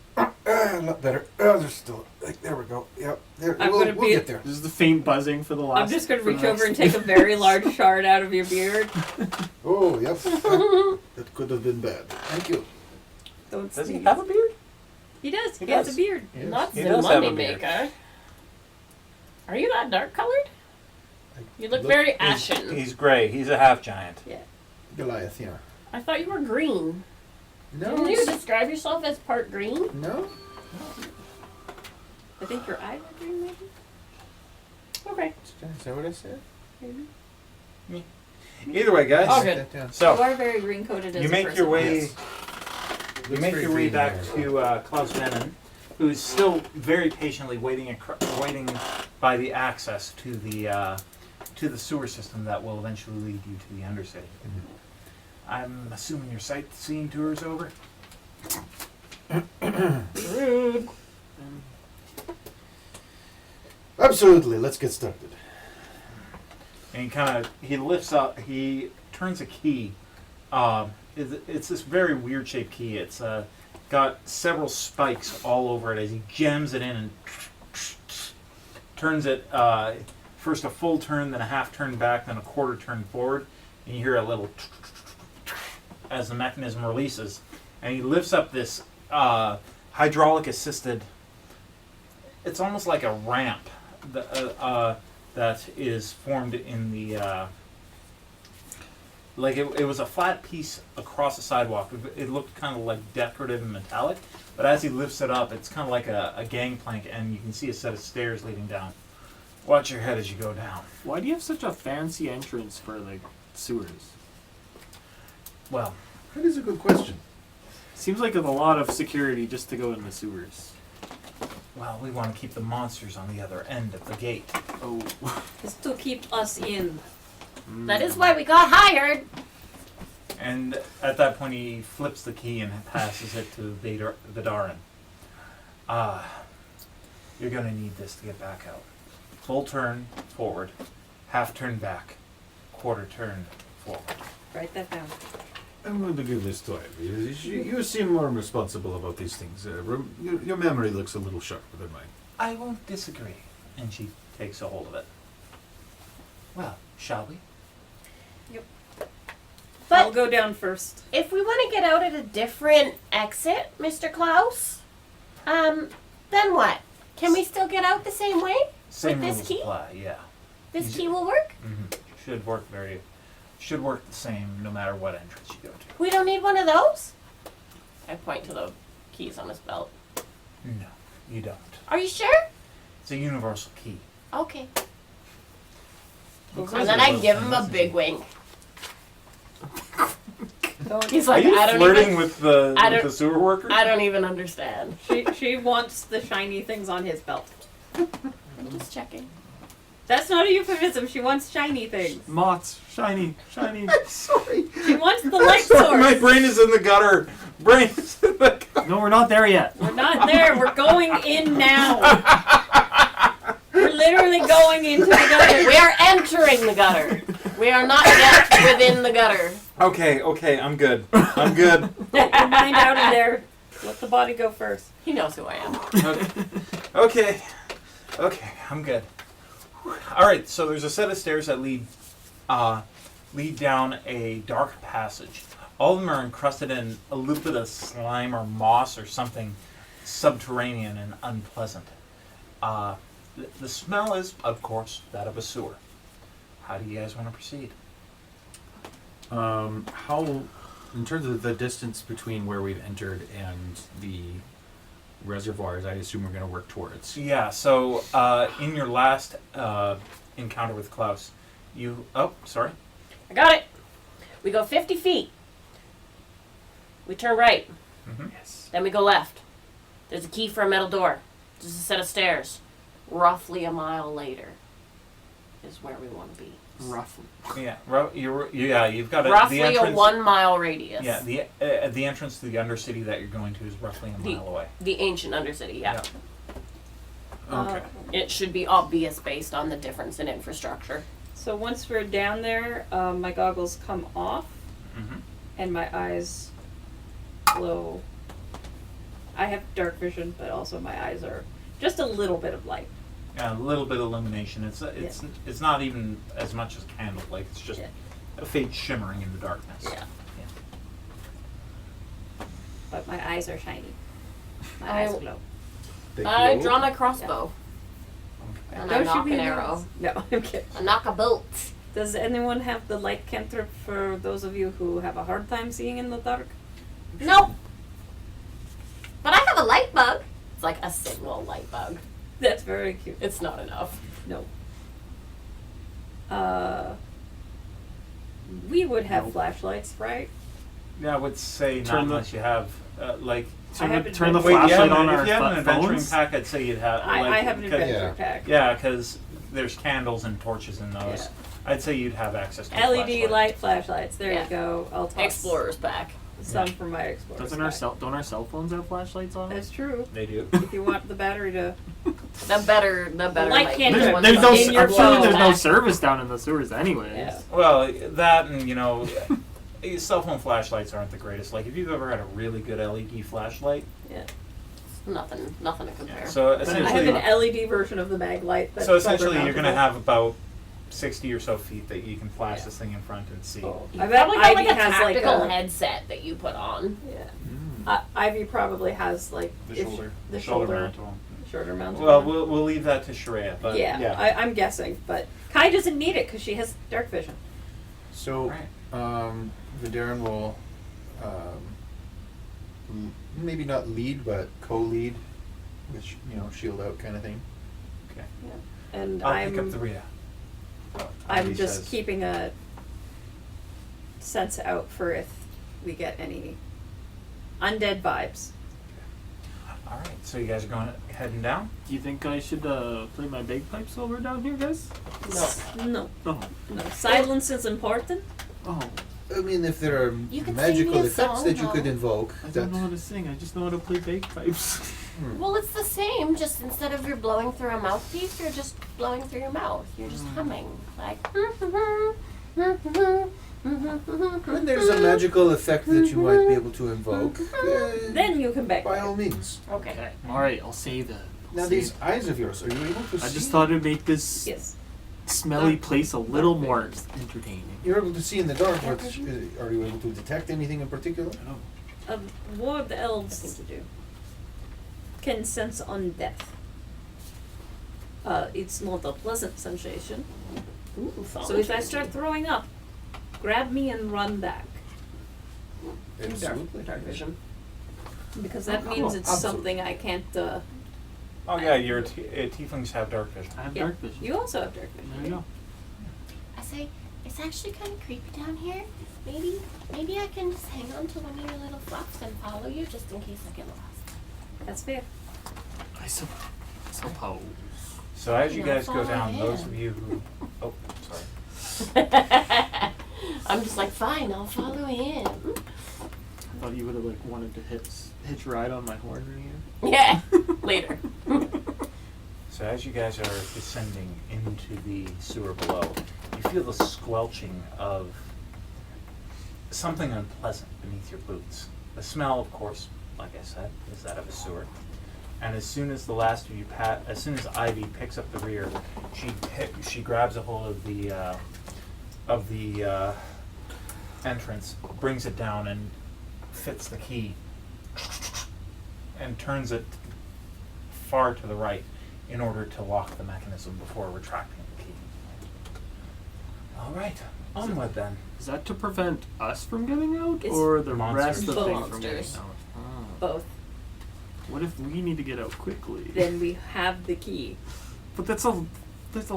A lot better. Oh, there's still like there we go. Yep, there. I'm We'll gonna be- get there. This is the faint buzzing for the last. I'm just gonna for the reach over and next- take a very large shard out of your beard. Oh, yep. That could have been bad. Thank you. Don't Does he sneeze. have a beard? He does. He, He has does. a beard. Not He the does have a money beard. maker. Are you that dark colored? You look Look- very He's, ashen. he's gray. He's a half giant. Goliath, yeah. I thought you were green. No. Didn't you it's- describe yourself as part green? No. I think your eyes are green, maybe. Okay. Is that what I said? Maybe. Either way, guys. Oh, good. That down. You So are very green coated as you a make person. your way. Yes. You Looks make very your way green back there. to Klaus Vennen, who's still very patiently waiting by the access to the sewer system that will eventually lead you to the Undercity. I'm assuming your sightseeing tour is over. Rude. Absolutely. Let's get started. And he lifts up. He turns a key. It's this very weird shaped key. It's got several spikes all over it as he jams it in and turns it first a full turn, then a half turn back, then a quarter turn forward, and you hear a little as the mechanism releases, and he lifts up this hydraulic assisted. It's almost like a ramp that is formed in the. Like it was a flat piece across the sidewalk. It looked kind of like decorative and metallic, but as he lifts it up, it's kind of like a gangplank, and you can see a set of stairs leading down. Watch your head as you go down. Why do you have such a fancy entrance for like sewers? Well, That is a good question. Seems like a lot of security just to go in the sewers. we want to keep the monsters on the other end of the gate. Oh. It's to keep us in. That is why we got hired. And at that point, he flips the key and passes it to Vaderin. You're going to need this to get back out. Full turn forward, half turn back, quarter turn forward. Write that down. I'm going to give this to Ivy. You seem more responsible about these things. Your memory looks a little sharper than mine. I won't disagree. And she takes a hold of it. Well, shall we? I'll But go down first. if we want to get out at a different exit, Mr. Klaus, then what? Can we still get out the same way? Same this rules key? apply, yeah. This key will work? Should work the same no matter what entrance you go to. We don't need one of those? I point to the keys on his belt. No, you don't. Are you sure? It's a universal key. Okay. Those And are then I give him a big wink. Don't- He's Are like, you I don't flirting even, with the I with don't- the sewer worker? I don't even understand. She wants the shiny things on his belt. I'm just checking. That's not a euphemism. She wants shiny things. Moths, shiny. Sorry. She wants the light Sorry, my source. brain is in the gutter. Brain is in the gutter. No, we're not there yet. We're not there. We're going in now. We're literally going into the gutter. We are entering the gutter. We are not yet within the gutter. Okay, I'm good. I'm good. Get your mind out of there. Let the body go first. He knows who I am. Okay, I'm good. All right, so there's a set of stairs that lead down a dark passage. All of them are encrusted in a little bit of slime or moss or something subterranean and unpleasant. The smell is, of course, that of a sewer. How do you guys want to proceed? How, in terms of the distance between where we've entered and the reservoirs, I assume we're going to work towards. Yeah, so in your last encounter with Klaus, you... Oh, sorry. I got it. We go 50 feet. We turn right. Yes. Then we go left. There's a key for a metal door. There's a set of stairs. Roughly a mile later is where we want to be. Roughly. Yeah, you've got Roughly the entrance, a 1 mile radius. Yeah, the entrance to the Undercity that you're going to is roughly a mile away. The ancient Undercity, yeah. Okay. It should be obvious based on the difference in infrastructure. So once we're down there, my goggles come off Mm-hmm. and my eyes glow I have dark vision, but also my eyes are just a little bit of light. Yeah, a little bit of illumination. It's not even as much as candlelight. It's just Yeah. a faint shimmering in the darkness. Yeah. But my eyes are shiny. My I- eyes glow. They I glow. draw my crossbow. And I Don't knock shoot me an in the arrow. eyes. No, I'm kidding. I knock a bolt. Does anyone have the light cantrip for those of you who have a hard time seeing in the dark? Nope. But I have a light bug. It's like a single light bug. That's very cute. It's not enough. No. We would have Nope. flashlights, right? Yeah, I would say not Turn the- unless you have like. Turn the Wait, you flashlight have on if our you have an adventuring phones. pack, I'd say you'd have. I have an adventure Yeah. pack. Yeah, because there's candles and torches in those. Yeah. I'd say you'd have access to a LED flashlight. light flashlights. There Yeah. you go. I'll toss Explorer's pack. some from my explorer's Doesn't our pack. don't our cell phones have flashlights on them? That's true. They do. If you want the battery to. The better light like, can't which There's- one's There's no. in your I'm assuming there's no phone. service down in the sewers, anyways. Yeah. Well, that and cell phone flashlights aren't the greatest. Like if you've ever had a really good LED flashlight, Yeah. nothing to compare. so I have essentially, an LED version of the mag light. That's so essentially you're shoulder going to mountable. have about 60 or so feet that you can flash Yeah. this thing in front and see. Oh. You I bet probably got like Ivy a has like tactical a. headset that you put on. Yeah. Mm. Ivy probably has like The if shoulder, the shoulder shoulder mount one. shorter mounted. Well, one. we'll leave that to Sharayah, but yeah. I'm guessing, but Kyie doesn't need it because she has dark vision. So, Right. Vaderin will, maybe not lead, but co-lead, which shield out kind of thing. Okay. And I'll pick up the rear. I'm just keeping a sense out for if we get any undead vibes. All right, so you guys are heading down. Do you think I should play my bagpipes while we're down here, guys? No, Oh. no. Silence is important. Oh. I mean, if there are You could sing magical me a effects song, that you could though. invoke, I that don't know how to sing. I just know how to play bagpipes. Well, it's the same. Just instead of you're blowing through a mouthpiece, you're just blowing through your mouth. You're just humming like. when there's a magical effect that you might be able to invoke, Then you can back. by all means. Okay. All right, I'll save it. Now, these eyes of yours, are you able to see? I just thought it'd make this Yes. smelly place a little more entertaining. You're able to see in the dark, but are you able to detect anything in particular? Ward elves can sense undeath. It's not a pleasant sensation. Ooh, So if I start throwing up, grab me and run back. Absolutely. Dark vision. Because that means it's Absolutely. something I can't. Oh yeah, your tieflings have dark vision. I have Yeah. dark vision. You also have dark vision. There you go. I say it's actually kind of creepy down here. Maybe I can just hang on to one of your little fluffs and follow you just in case I get lost. That's fair. I suppose. So as you Yeah, guys go follow down, him. those of you who, oh, sorry. I'm just like, fine, I'll follow him. I thought you would have wanted to hitch ride on my horn right here. Yeah, later. So as you guys are descending into the sewer below, you feel the squelching of something unpleasant beneath your boots. The smell, of course, like I said, is that of a sewer. And as soon as the last of you as soon as Ivy picks up the rear, she grabs a hold of the entrance, brings it down, and fits the key, and turns it far to the right in order to lock the mechanism before retracting the key. All right, onward then. Is that to prevent us from getting out, It's or the monsters. rest of the thing from Monsters. getting out? Ah. Both. What if we need to get out quickly? Then we have the key. But that's a lot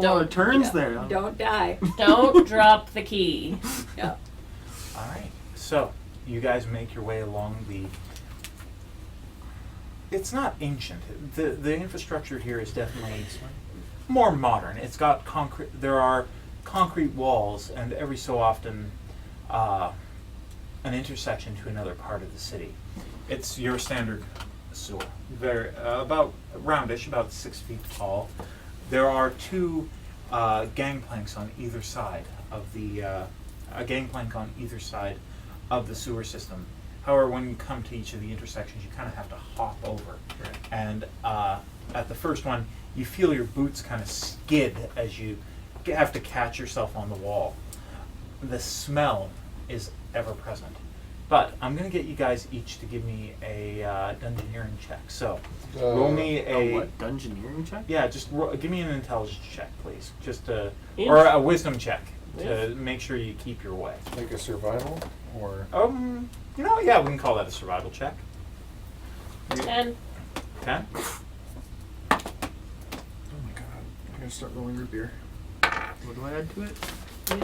Don't- of turns Yeah. there. Don't die. Don't drop the key. Yeah. All right, so you guys make your way along the. It's not ancient. The infrastructure here is definitely more modern. It's got concrete. There are concrete walls, and every so often, an intersection to another part of the city. It's your standard sewer, very about roundish, about 6 feet tall. There are two gangplanks on either side of the a gangplank on either side of the sewer system, However, when you come to each of the intersections, you kind of have to hop over. Right. And at the first one, you feel your boots kind of skid as you have to catch yourself on the wall. The smell is ever present. But I'm going to get you guys each to give me a dungeoneering check. So roll me A a... what? Dungeoneering check? Yeah, just give me an intelligence check, please. Just or a wisdom check to make sure you keep your way. Like a survival, or Yeah, we can call that a survival check. 10. 10? oh my god, I gotta start rolling root beer. What do I add to it?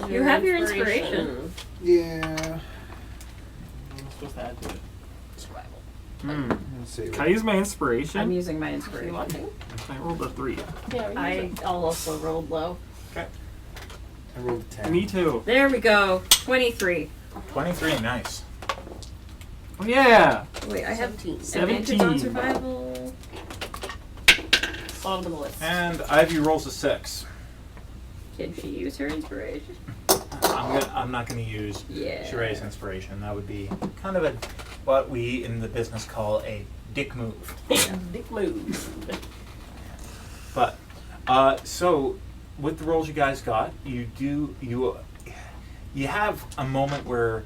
Use You have your inspiration. Yeah. What am I supposed to add to it? Survival. Let's see. Can I use my I'm inspiration? using my If you inspiration. want to. I rolled a 3. Yeah, we I use it. also rolled low. Okay. I rolled a 10. Me too. There we go. 23. 23, nice. Oh yeah! Wait, I have 17. advantage on 17. survival. Bottom of the list. And Ivy rolls a 6. Can she use her inspiration? I'm not going to use Yeah. Sharayah's inspiration. That would be kind of what we in the business call a dick move. Dick move. But so with the rolls you guys got, you have a moment where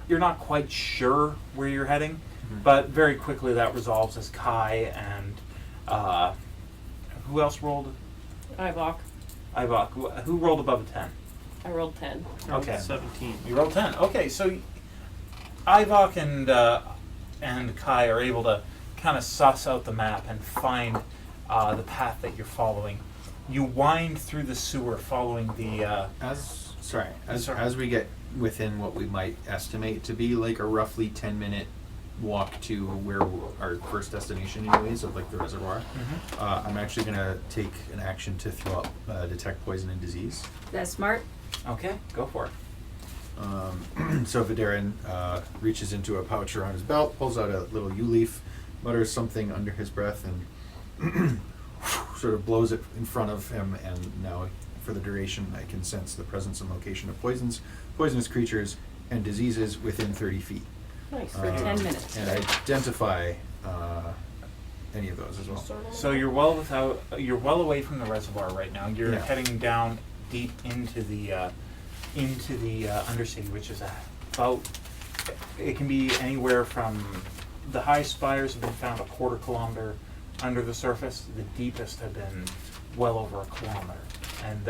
you're not quite sure where you're heading, but very quickly that resolves as Kyie and who else rolled? Ivoc. Ivoc. Who rolled above a 10? I rolled 10. Okay. 17. You rolled 10. Okay, so Ivoc and Kyie are able to kind of suss out the map and find the path that you're following. You wind through the sewer following the... As we get within what we might estimate to be like a roughly 10-minute walk to where our first destination anyways of like the reservoir, I'm actually going to take an action to throw up detect poison and disease. That's smart. Okay, go for it. So Vaderin reaches into a pouch around his belt, pulls out a little yew leaf, mutters something under his breath, and sort of blows it in front of him, and now for the duration I can sense the presence and location of poisonous creatures, and diseases within 30 feet. Nice. For 10 minutes. And identify any of those as well. So you're well away from the reservoir right now. You're Yeah. heading down deep into the Undercity, which is about, it can be anywhere from, the high spires have been found a quarter kilometer under the surface. The deepest have been well over a kilometer, and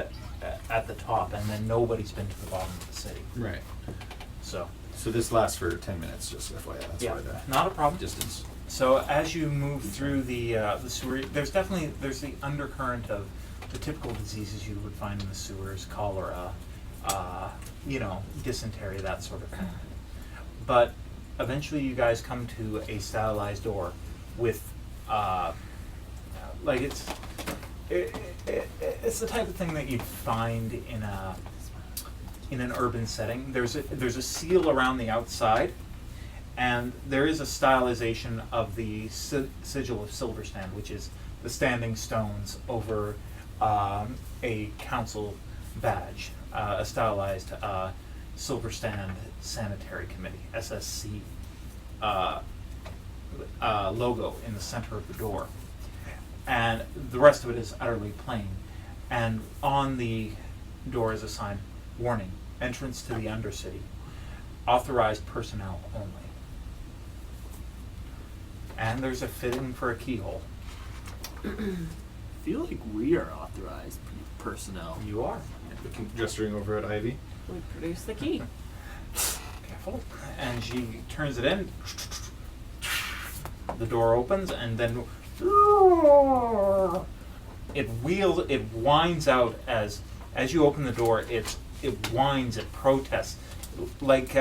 at the top, and then nobody's been to the bottom of the city. Right. So this lasts for 10 minutes, just FYI. That's yeah, why the not a problem. distance. So as you move through the sewer, there's the undercurrent of the typical diseases you would find in the sewers: cholera, dysentery, that sort of thing. But eventually, you guys come to a stylized door with, it's the type of thing that you'd find in an urban setting. There's a seal around the outside. And there is a stylization of the sigil of Silverstand, which is the standing stones over a council badge, a stylized Silverstand Sanitary Committee, SSC, logo in the center of the door. And the rest of it is utterly plain. And on the door is a sign, warning, entrance to the Undercity, authorized personnel only. And there's a fitting for a keyhole. I feel like we are authorized personnel. You are. Gesturing over at Ivy. We produce the key. Careful. And she turns it in. The door opens, and then it winds out as you open the door. It whines, it protests, like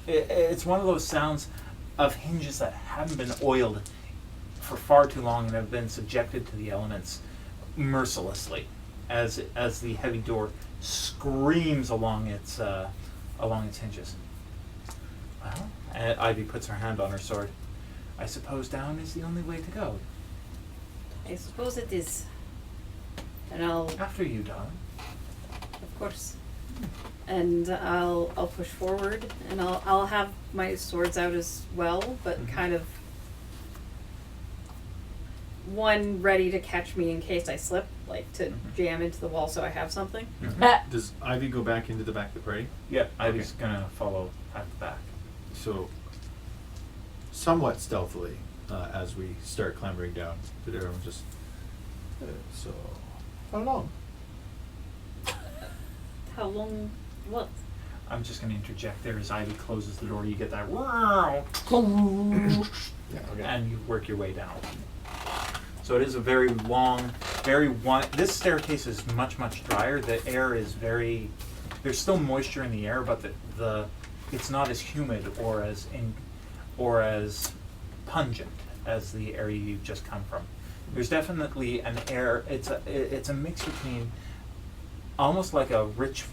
it's one of those sounds of hinges that haven't been oiled for far too long and have been subjected to the elements mercilessly, as the heavy door screams along its hinges. Well, and Ivy puts her hand on her sword. I suppose down is the only way to go. I suppose it is. And I'll, After you, darling. of course. and I'll push forward, and I'll have my swords out as well, but kind of one ready to catch me in case I slip, like to jam into the wall so I have something. Does Ivy go back into the back of the party? Yeah, Ivy's gonna follow at the back. So, somewhat stealthily, as we start clambering down, but everyone just. So, how long? How long? What? I'm just gonna interject there as Ivy closes the door. You get that, "Wow," Yeah, okay. and you work your way down. So it is a very long, this staircase is much, much drier. The air is very, there's still moisture in the air, but it's not as humid or as pungent as the area you've just come from. There's definitely an air, it's a mix between almost like a rich,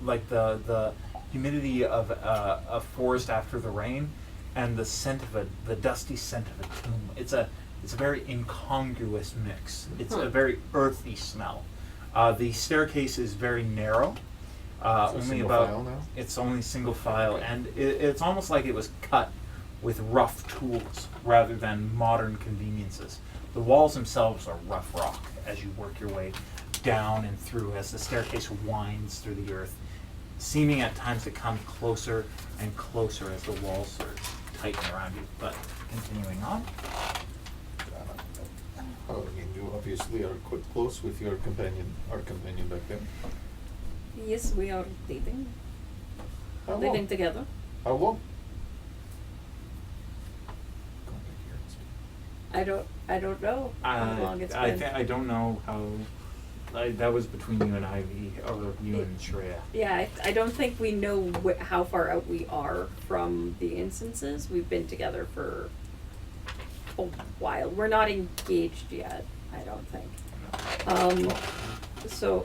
like the humidity of a forest after the rain, and the scent of the dusty scent of a tomb. It's a very incongruous mix. It's a very earthy smell. The staircase is very narrow. Only single about file now? it's only single file, and it's almost like it was cut with rough tools rather than modern conveniences. The walls themselves are rough rock as you work your way down and through as the staircase winds through the earth, seeming at times to come closer and closer as the walls sort of tighten around you. But continuing on. Oh, you obviously are quite close with our companion back there. Yes, we are dating. How Living long? together. How long? I don't know how long it's been. I don't know how. That was between you and Ivy, or you and Sharayah. Yeah, I don't think we know how far out we are from the instances. We've been together for a while. We're not engaged yet, I don't think. So,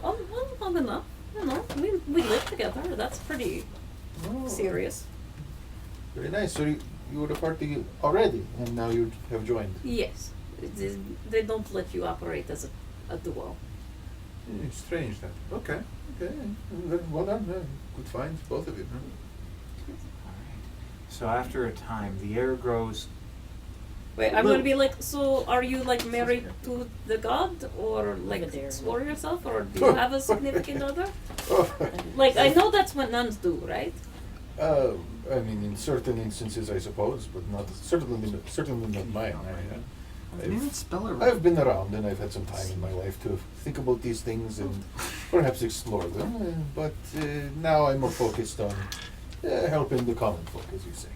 long enough. You know, we live together. That's pretty Oh, serious. Very nice. So you were a party already, and now you have joined. Yes. They don't let you operate as a duo. It's strange that. Okay. Well done. Good finds, both of you. So after a time, the air grows. Wait, I'm gonna be like, so are you like married to the god, or like Vaderin. swore yourself, or do you have a significant other? Oh, Like, I know that's what nuns do, right? I mean, in certain instances, I suppose, but not certainly not mine. I didn't spell it right. I've been around, and I've had some time in my life to think about these things and perhaps explore them. But now I'm more focused on helping the common folk, as you say.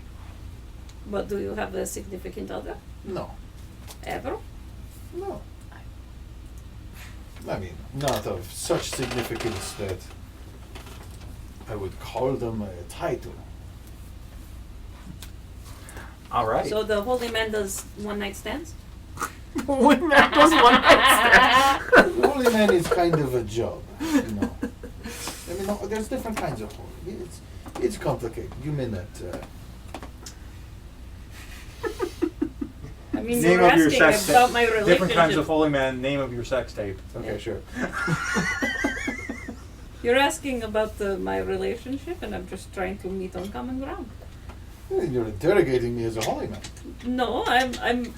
But do you have a significant other? No. Ever? No. I mean, not of such significance that I would call them a title. All right. So the holy man does one night stands? When that was one night Holy man is kind of a job, you know. I mean, no, there's different kinds of holy. It's complicated. You may not. I mean, Name you're of your asking sex about tape. my relationship. Different kinds of holy man. Name of your sex tape. Okay, sure. You're asking about my relationship, and I'm just trying to meet on common ground. You're interrogating me as a holy man. No, I'm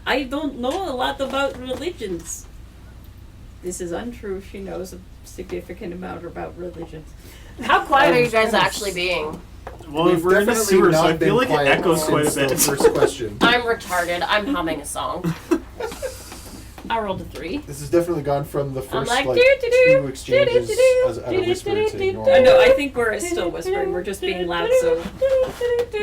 I don't know a lot about religions. This is untrue. She knows a significant amount about religions. How quiet are you guys actually being? Well, We've we're in the definitely sewer, so not I feel been like it quiet echoes quite a since bit. the first question. I'm retarded. I'm humming a song. I rolled a 3. This has definitely gone from the first like, like doo-doo-doo, two exchanges as at a whisper to I normal. know. I think we're still whispering. We're just being loud, so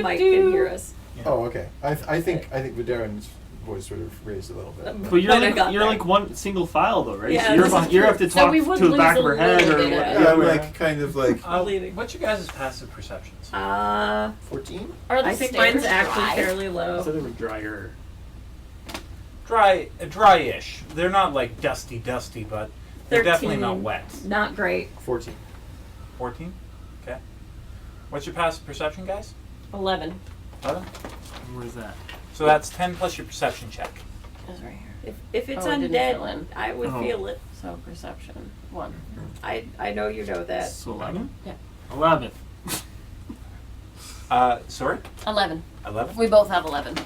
Mike can hear us. Oh, okay. I think Vaderin's voice sort of raised a little bit. But you're But I got you're there. like one single file though, right? Yeah, so you're this is you have to So talk we would to the lose back of a her head little or bit what. of- Yeah, I'm like kind of like Leaving. What's your guys' passive perceptions? 14. Are the I think stairs mine's actually dry? fairly I low. said they were drier. Dry-ish. They're not like dusty, but they're definitely not 13. wet. Not great. 14. 14? Okay. What's your passive perception, guys? 11. 11? Where's that? So that's 10 plus your perception check. It's right here. If it's Oh, it didn't fill undead, in. I would Oh. feel it. So perception. 1. I know you know that. So 11? Yeah. 11. Sorry? 11. 11? We both have 11.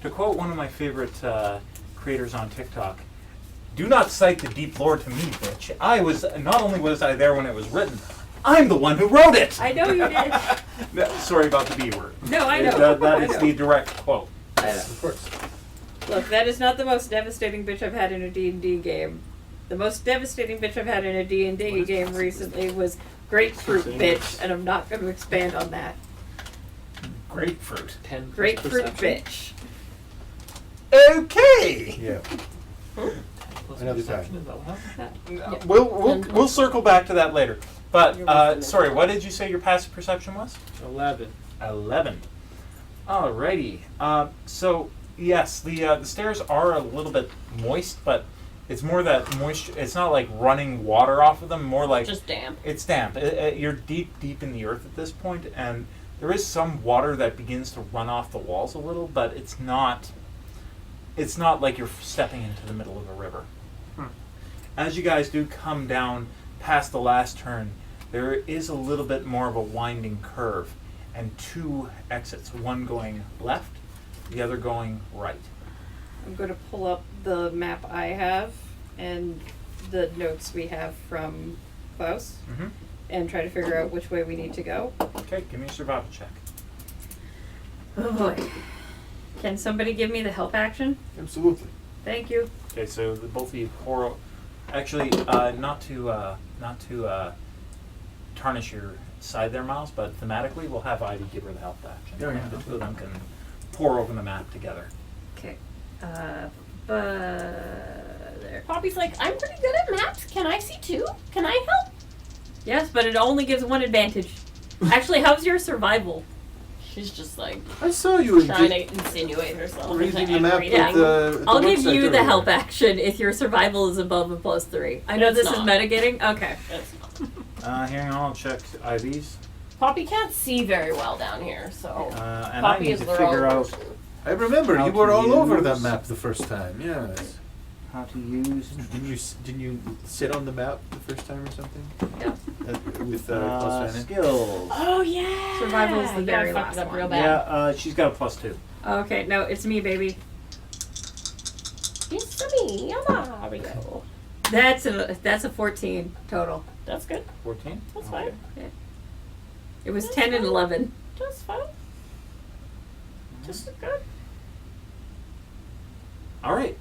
To quote one of my favorite creators on TikTok, "Do not cite the deep lore to me, bitch. Not only was I there when it was written, I'm the one who wrote it." I know you did. No, sorry about the B word. No, I know. That I is know. the direct quote. I know. Of course. Look, that is not the most devastating bitch I've had in a D&D game. The most devastating bitch I've had in a D&D game recently was grapefruit bitch, and I'm not going to expand on that. Grapefruit. 10 plus Grapefruit perception. bitch. Okay. Yeah. Plus Another perception, time. is that what happened? We'll circle back to that later. But You're missing it. sorry, what did you say your passive perception was? 11. 11. Alrighty. So yes, the stairs are a little bit moist, but it's more that moisture. It's not like running water off of them. More like Just damp. it's damp. You're deep in the earth at this point, and there is some water that begins to run off the walls a little, but it's not. It's not like you're stepping into the middle of a river. As you guys do come down past the last turn, there is a little bit more of a winding curve and 2 exits, one going left, the other going right. I'm going to pull up the map I have and the notes we have from Klaus Mm-hmm. and try to figure out which way we need to go. Okay, give me a survival check. Oh boy. Can somebody give me the help action? Absolutely. Thank you. Okay, so both of you pour. Actually, not to tarnish your side there, Miles, but thematically, we'll have Ivy give her the help action. Oh, yeah. The two of them can pour over the map together. Okay. There. Poppy's like, I'm pretty good at maps. Can I see too? Can I help? Yes, but it only gives one advantage. Actually, how's your survival? She's just like I saw you trying to insinuate herself reading into the map everything. at the I'll give website you the earlier. help action if your survival is above a +3. I know It's this not. is metagaming. Okay. It's Hang on, I'll check Ivy's. Poppy can't see very well down here, so And I Poppy need is to the figure wrong out person. I remember How you were to all over use- that map the first time. Yes. how to use. Didn't you sit on the map the first time or something? Yeah. With Klaus Fannin? Skills. Oh yeah. Survival is the Yeah, I very fucked last it up one. real Yeah, bad. she's got a +2. Okay, no, it's me, baby. It's me, I'm Mario. That's a 14 total. That's good. 14. That's fine. It was That's 10 and fine. 11. Just fine. Just good. All right.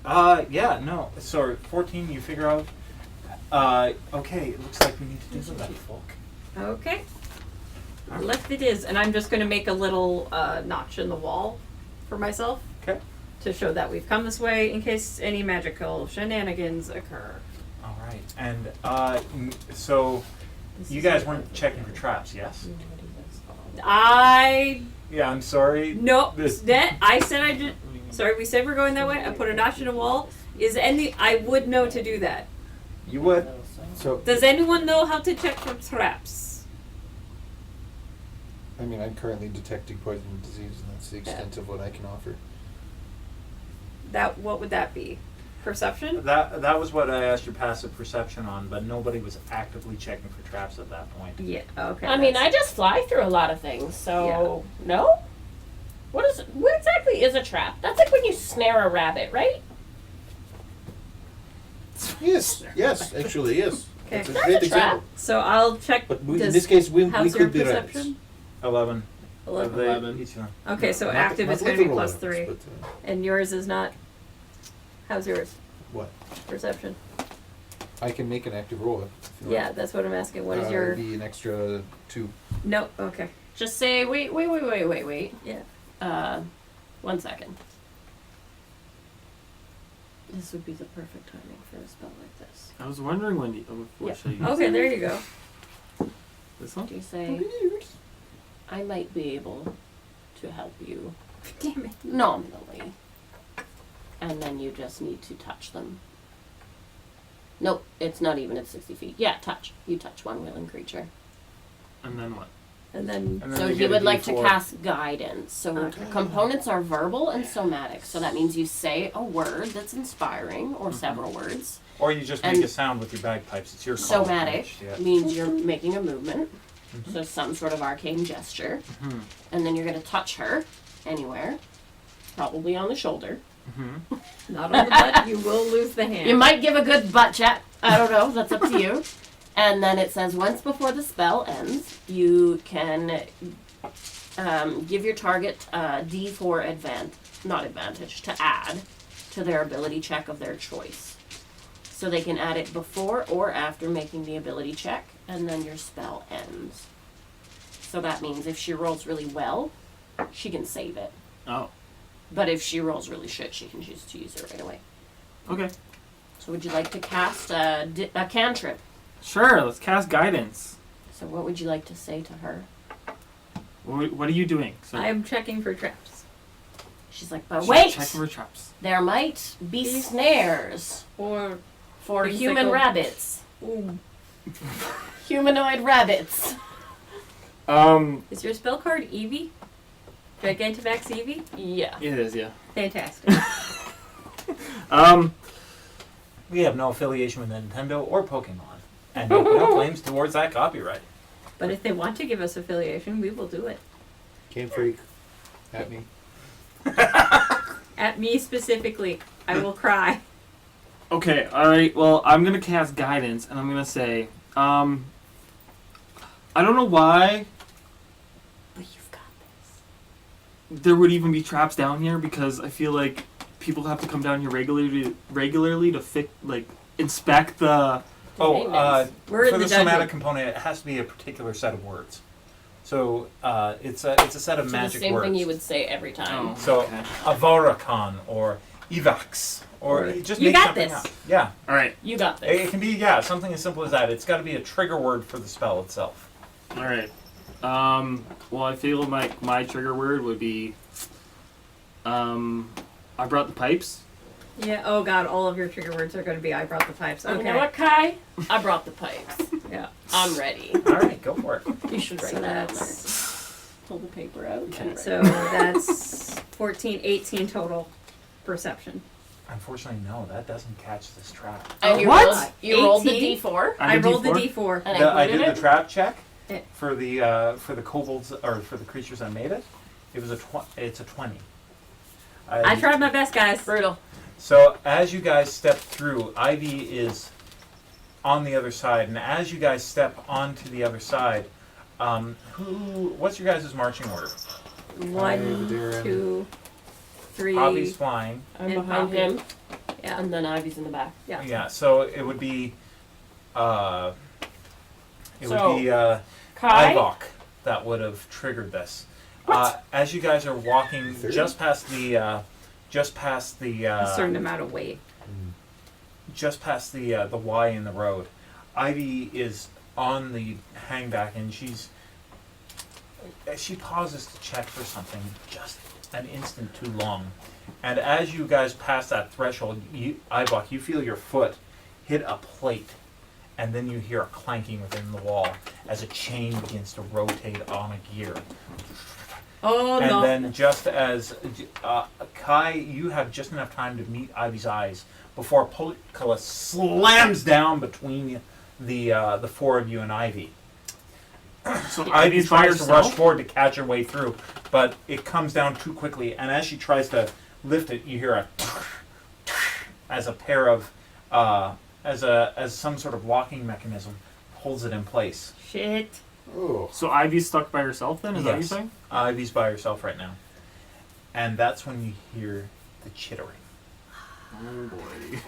Yeah. No. Sorry. 14. You figure out. Okay. It looks like we need to do that, folk. Okay. Left it is, and I'm just going to make a little notch in the wall for myself Okay. to show that we've come this way in case any magical shenanigans occur. All right. And so you guys weren't checking for traps, yes? Yeah. I'm sorry. No, This- that I said I did. Sorry, we said we're going that way. I put a notch in a wall. Is any? I would know to do that. You would. So Does anyone know how to check for traps? I mean, I'm currently detecting poison and disease, and that's the extent of what I can offer. What would that be? Perception? That was what I asked your passive perception on, but nobody was actively checking for traps at that point. Yeah. Okay. I mean, I that's- just fly through a lot of things, so no. What exactly is a trap? That's like when you snare a rabbit, right? Yes, yes, actually, yes. Okay. That's a That's great a trap. example. So I'll check. But in does- this case, we how's your could be rabbits. perception? 11. 11. They- 11. each of them. Okay, so Not- active not is going to be literal +3, rabbits, but, and yours is not. How's yours? what? Perception. I can make an active roll. If you Yeah, want. that's what I'm asking. What is your? It'd be an extra 2. No. Okay. Just say wait. Yeah. 1 second. This would be the perfect timing for a spell like this. I was wondering when you. What should I use? Okay, there you go. This one? Do you say I might be able to help you Damn it. nominally, and then you just need to touch them. Nope, it's not even at 60 feet. Yeah, touch. You touch one willing creature. And then what? And then. And then So they he get a would like to D4. cast guidance. So Okay. components are verbal and somatic. So that means you say a word that's inspiring, or several words, Or you just make And a sound with your bagpipes. It's your call. Somatic Yeah. means you're making a movement, so some sort of arcane gesture, Mhm. and then you're going to touch her anywhere, probably on the shoulder. Not on the butt. You will lose the hand. You might give a good butt chat. I don't know. That's up to you. And then it says once before the spell ends, you can give your target D4 not advantage, to add to their ability check of their choice. So they can add it before or after making the ability check, and then your spell ends. So that means if she rolls really well, she can save it. Oh, But if she rolls really shit, she can choose to use it right away. okay. So would you like to cast a cantrip? Sure, let's cast guidance. So what would you like to say to her? What are you doing? So I am checking for traps. She's like, but check- wait! Check for traps. There might be snares Or for Things human like a- rabbits. ooh, Humanoid rabbits. is your spell card Eevee? Gigantamax Eevee? Yeah. It is, yeah. Fantastic. We have no affiliation with Nintendo or Pokemon, and make no claims towards that copyright. But if they want to give us affiliation, we will do it. Game Freak, at me. At me specifically, I will cry. Okay, alright, well, I'm gonna cast guidance, and I'm gonna say, I don't know why But you've got this. there would even be traps down here, because I feel like people have to come down here regularly to inspect the... Oh, We're in for the the somatic dungeon. component, it has to be a particular set of words. So it's a set of So magic the same words. thing you would say every time. Oh. So Okay. Avarakan or Ivocs or just You make got something this. up. Yeah, Alright, You got it this. can be something as simple as that. It's got to be a trigger word for the spell itself. alright. Well, I feel my trigger word would be, I brought the pipes. Yeah, oh god, all of your trigger words are going to be I brought the pipes. Okay. You know what, Kai? I brought the pipes. Yeah. I'm ready. All right, go for it. You should write So that on there. that's Pull the paper out. and write. so that's 14, 18 total perception. Unfortunately, no, that doesn't catch this trap. And you What? rolled, you rolled the 18? D4. I did rolled D4? the D4. And I I did included the it. trap check Yeah. for the kobolds or for the creatures that made it. It was it's a 20. I tried my best, guys. Brutal. So as you guys step through, Ivy is on the other side, and as you guys step onto the other side, what's your guys' marching order? 1, Vaderin. 2, 3. Ivy's flying. I'm And behind Poppy. him, Yeah. and then Ivy's in the back. Yeah. Yeah, so it would be So, Ivoc Kai, that would have triggered this. As you guys are walking just past the A certain amount of weight. just past the Y in the road, Ivy is on the hangback, and she pauses to check for something just an instant too long. And as you guys pass that threshold, Ivoc, you feel your foot hit a plate, and then you hear a clanking within the wall as a chain begins to rotate on a gear. Oh And no. then just as Kai, you have just enough time to meet Ivy's eyes before a portcullis slams down between the four of you and Ivy. So Ivy Ivy's by tries to rush herself? forward to catch her way through, but it comes down too quickly. And as she tries to lift it, you hear a as a pair of as some sort of locking mechanism holds it in place. Shit. Oh. So Ivy's stuck by herself then? Is that what you're Yes. saying? Ivy's by herself right now, and that's when you hear the chittering. Oh boy.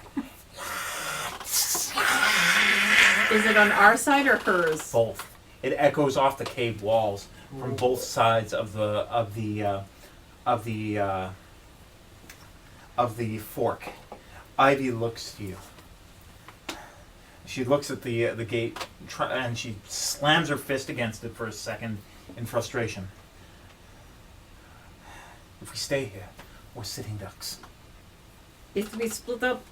Is it on our side or hers? Both. It echoes off the cave walls from both sides of the fork. Ivy looks to you. She looks at the gate and she slams her fist against it for a second in frustration. If we stay here, we're sitting ducks. If we split up,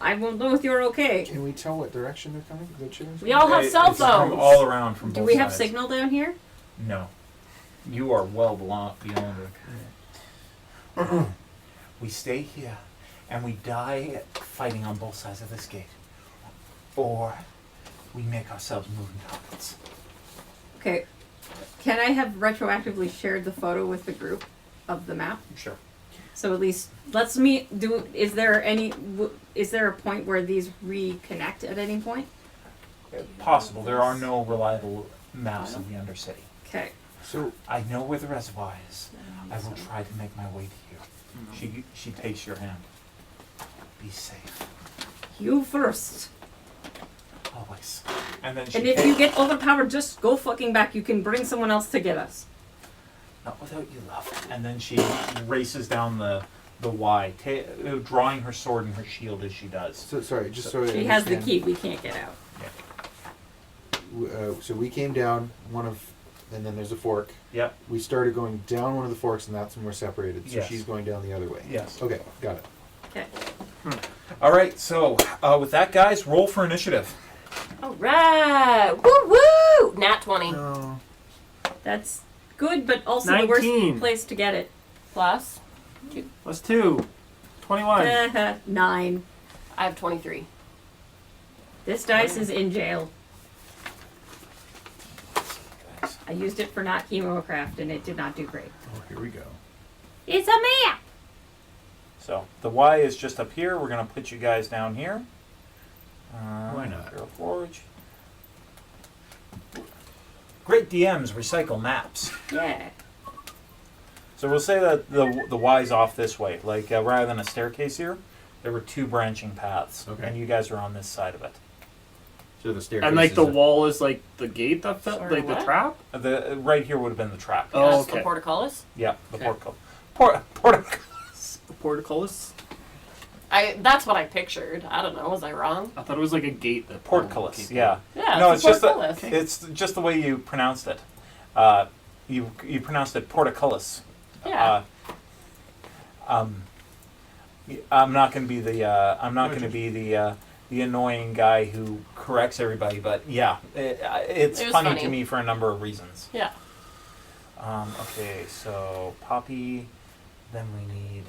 I won't know if you're okay. Can we tell what direction they're coming? The chitters? we all have cell It's from phones. all around from Do both we have sides. signal down here? No. You are well beyond it. We stay here, and we die fighting on both sides of this gate, or we make ourselves moving targets. Okay. Can I have retroactively shared the photo with the group of the map? Sure. So at least let's meet. Is there a point where these reconnect at any point? Possible. There are no reliable maps of the Undercity. Okay. So I know where the reservoir is. I will try to make my way to you. She takes your hand. Be safe. You first. Always. And then And if you get overpowered, just go fucking back. You can bring someone else to get us. Not without you, love. And then she races down the Y, drawing her sword and her shield as she does. so sorry, just so I She has the understand. key. We can't get out. So we came down and then there's a fork. Yep. We started going down one of the forks, and that's when we're separated. So Yes. she's going down the other way. Yes. Okay, got it. Okay. All right. So with that, guys, roll for initiative. All right. Woo woo. Nat 20 No. That's good, but also 19. the worst place to get it. plus. Plus 2. 21. 9. I have 23. This dice is in jail. Guys. I used it for not chemocraft, and it did not do great. Oh, here we go. It's a map. So the Y is just up here. We're gonna put you guys down here. Why not? Heroforge. Great DMs recycle maps. Yeah. So we'll say that the Y's off this way. Like rather than a staircase here, there were 2 branching paths, Okay. and you guys are on this side of it. So the staircase. And like the is wall is like the gate that fell, Sorry, like the what? trap? The right here would have been the trap. Oh, That's okay. the portcullis. Yeah, the Okay. portcullis. The portcullis? That's what I pictured. I don't know. Was I wrong? I thought it was like a gate that Portcullis. okay, Yeah. Yeah. No, it's it's a just portcullis. it's just the way you pronounced it. You pronounced it portcullis. Yeah. I'm not going to be the annoying guy who corrects everybody, but yeah, it's It was funny funny. to me for a number of reasons. Yeah. Okay, so Poppy, then we need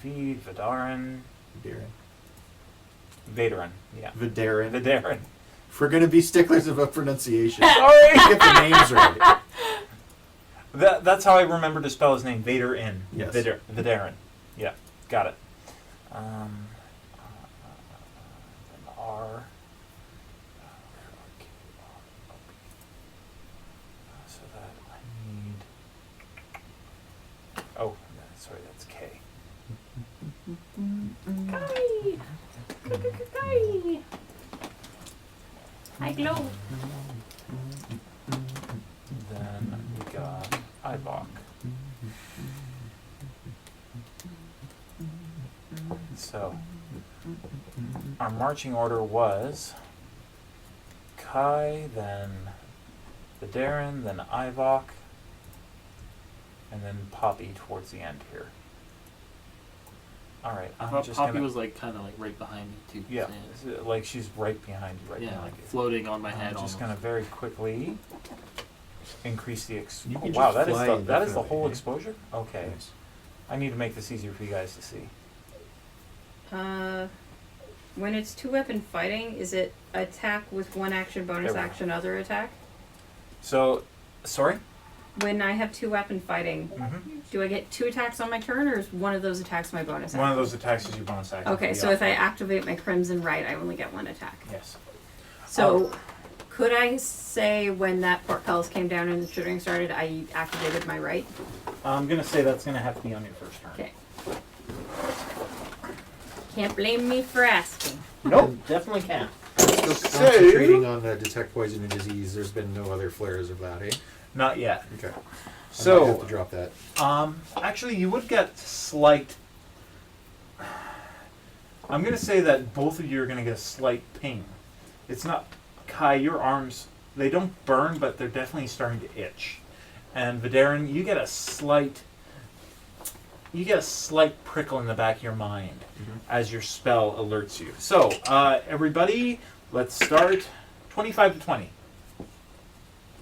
TUV, Vaderin, Vaderin, yeah. Vaderin. Vaderin. If we're gonna be sticklers about pronunciation, Sorry! get the names right. That's how I remember to spell his name, Vaderin. Yes. Vaderin. Yeah, got it. R. So that I need. Oh, sorry, that's K. Kyie. Kyie. I glow. Then we got Ivoc. So, our marching order was Kyie, then Vaderin, then Ivoc, and then Poppy towards the end here. Alright, I I'm thought just Poppy gonna... was like kind of like right behind me too. Yeah, so, like she's right behind you, right yeah, behind like you. floating on my head I'm just almost. gonna very quickly increase the You oh, can wow, just that is fly the that is the indefinitely, whole eh? exposure? Okay. Nice. I need to make this easier for you guys to see. When it's 2-weapon fighting, is it attack with 1 action, bonus There we go. action, other attack? So, sorry? When I have 2-weapon fighting, Mm-hmm. do I get 2 attacks on my turn, or is one of those attacks my bonus action? One of those attacks is your bonus action. Okay, for the so if I off-road. activate my Crimson Right, I only get 1 attack. Yes. So, could I say when that portcullis came down and the shooting started, I activated my right? I'm going to say that's going to have to be on your first turn. Okay. Can't blame me for asking. Nope, definitely can't. Still concentrating on the detect poison and disease. There's been no other flares of that, eh? Not yet. Okay. I might have So, to drop that. actually, you would get slight. I'm going to say that both of you are going to get a slight ping. It's not. Kyie, your arms, they don't burn, but they're definitely starting to itch. And Vaderin, you get a slight. You get a slight prickle in the back of your mind as your spell alerts you. So, everybody, let's start 25 to 20.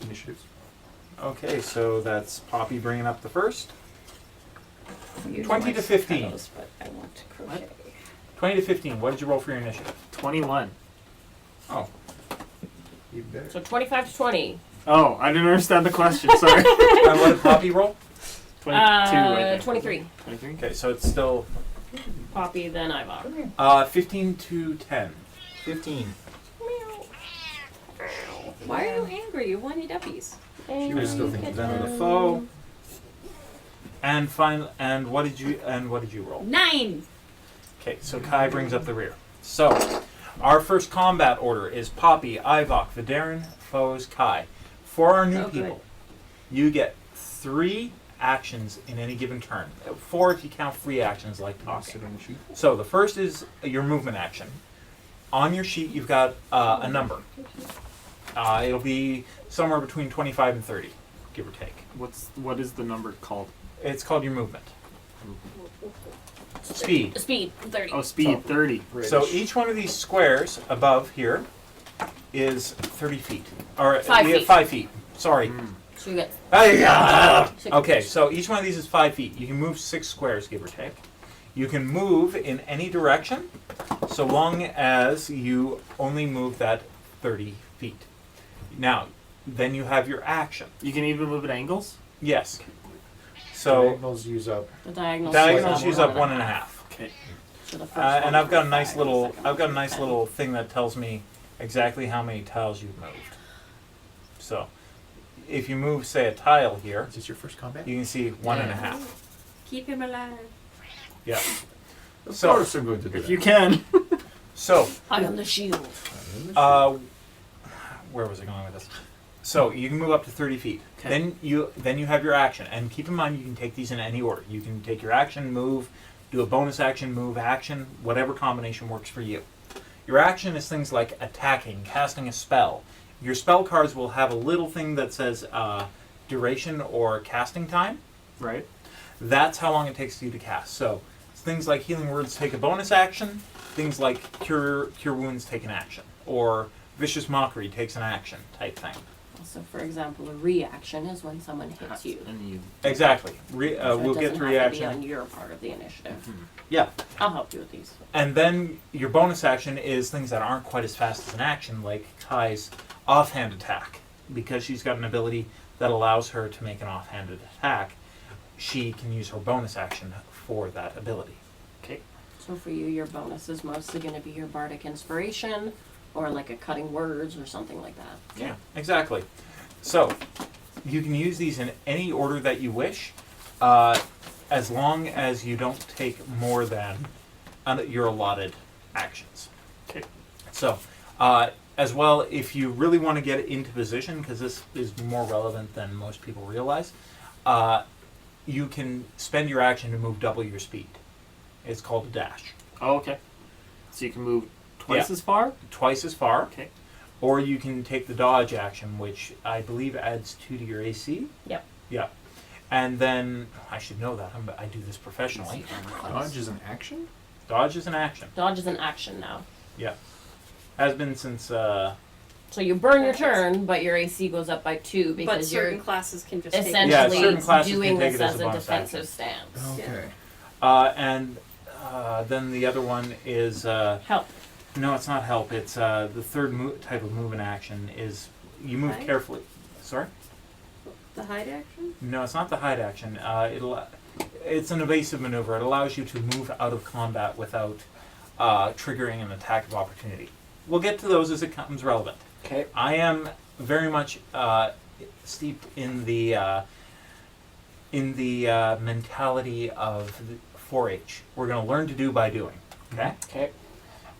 Initiatives. Okay, so that's Poppy bringing up the first. use 20 my to 15. petals, but I want to crochet. 20 to 15. What did you roll for your initiative? 21. Oh. Even better. So 25 to 20. Oh, I didn't understand the question. Sorry. And what did Poppy roll? 22. I think. 23. 23. Okay, so it's still Poppy, then Ivoc. 15 to 10. 15. Why are you angry? You wanted uppies. She was still thinking Then about the it. foe. And what did you roll? 9! Okay, so Kai brings up the rear. So, our first combat order is Poppy, Ivoc, Vaderin, foes, Kai. For our new Oh, good. people, you get 3 actions in any given turn. 4 if you count free actions like talking. Sit on the sheet. So the first is your movement action. On your sheet, you've got a number. It'll be somewhere between 25 and 30, give or take. What is the number called? It's called your movement. Speed. Speed, 30. Oh, speed 30. So each one of these squares above here is 30 feet. Or 5 feet. 5 feet. Sorry. So you get Okay, so each one of these is 5 feet. You can move 6 squares, give or take. You can move in any direction, so long as you only move that 30 feet. Now, then you have your action. You can even move at angles? Yes. So Diagonals use up. the diagonals. diagonals use up 1.5. Okay. So the first And one I've got a is nice 5, little the second I've got a one nice is little thing that tells me exactly how many tiles you've moved. So if you move, say, a tile here, Is this your first combat? you can see 1.5. Keep him alive. Yeah. Of So- course I'm going to do If that. you can. So I am the shield. where was I going with this? So you can move up to 30 feet. Okay. Then you have your action, and keep in mind you can take these in any order. You can take your action, move, do a bonus action, move, action, whatever combination works for you. Your action is things like attacking, casting a spell. Your spell cards will have a little thing that says duration or casting time. Right. That's how long it takes you to cast. So things like healing words take a bonus action. Things like cure wounds take an action, or vicious mockery takes an action type thing. So, for example, a reaction is when someone hits you. And you. Exactly. So We'll it get doesn't to have to be reaction. on your part of the initiative. Yeah. I'll help you with these. And then your bonus action is things that aren't quite as fast as an action, like Kai's offhand attack. Because she's got an ability that allows her to make an offhanded attack, she can use her bonus action for that ability. Okay. So for you, your bonus is mostly going to be your bardic inspiration, or like a cutting words or something like that. Yeah, exactly. So, you can use these in any order that you wish, as long as you don't take more than your allotted actions. Okay. So, as well, if you really want to get into position, because this is more relevant than most people realize, you can spend your action to move double your speed. It's called a dash. Oh, okay. So you can move twice Yeah. as far? Twice as far. Okay. Or you can take the dodge action, which I believe adds 2 to your AC. Yep. Yeah. And then, I should know that, I do this professionally. Dodge is an action? Dodge is an action. Dodge is an action now. Yeah. Has been since, So you burn your turn, but your AC goes up by 2 But because you're certain classes can just take essentially certain classes doing can take this it as as a a bonus defensive action. stance. Okay. and then the other one is, Help. no, it's not help, it's the third type of movement action is, you move Hide? carefully. Sorry? the hide action. No, it's not the hide action. It's an evasive maneuver. It allows you to move out of combat without triggering an attack of opportunity. We'll get to those as it comes relevant. Okay. I am very much steeped in the mentality of 4-H. We're going to learn to do by doing. Okay. Okay.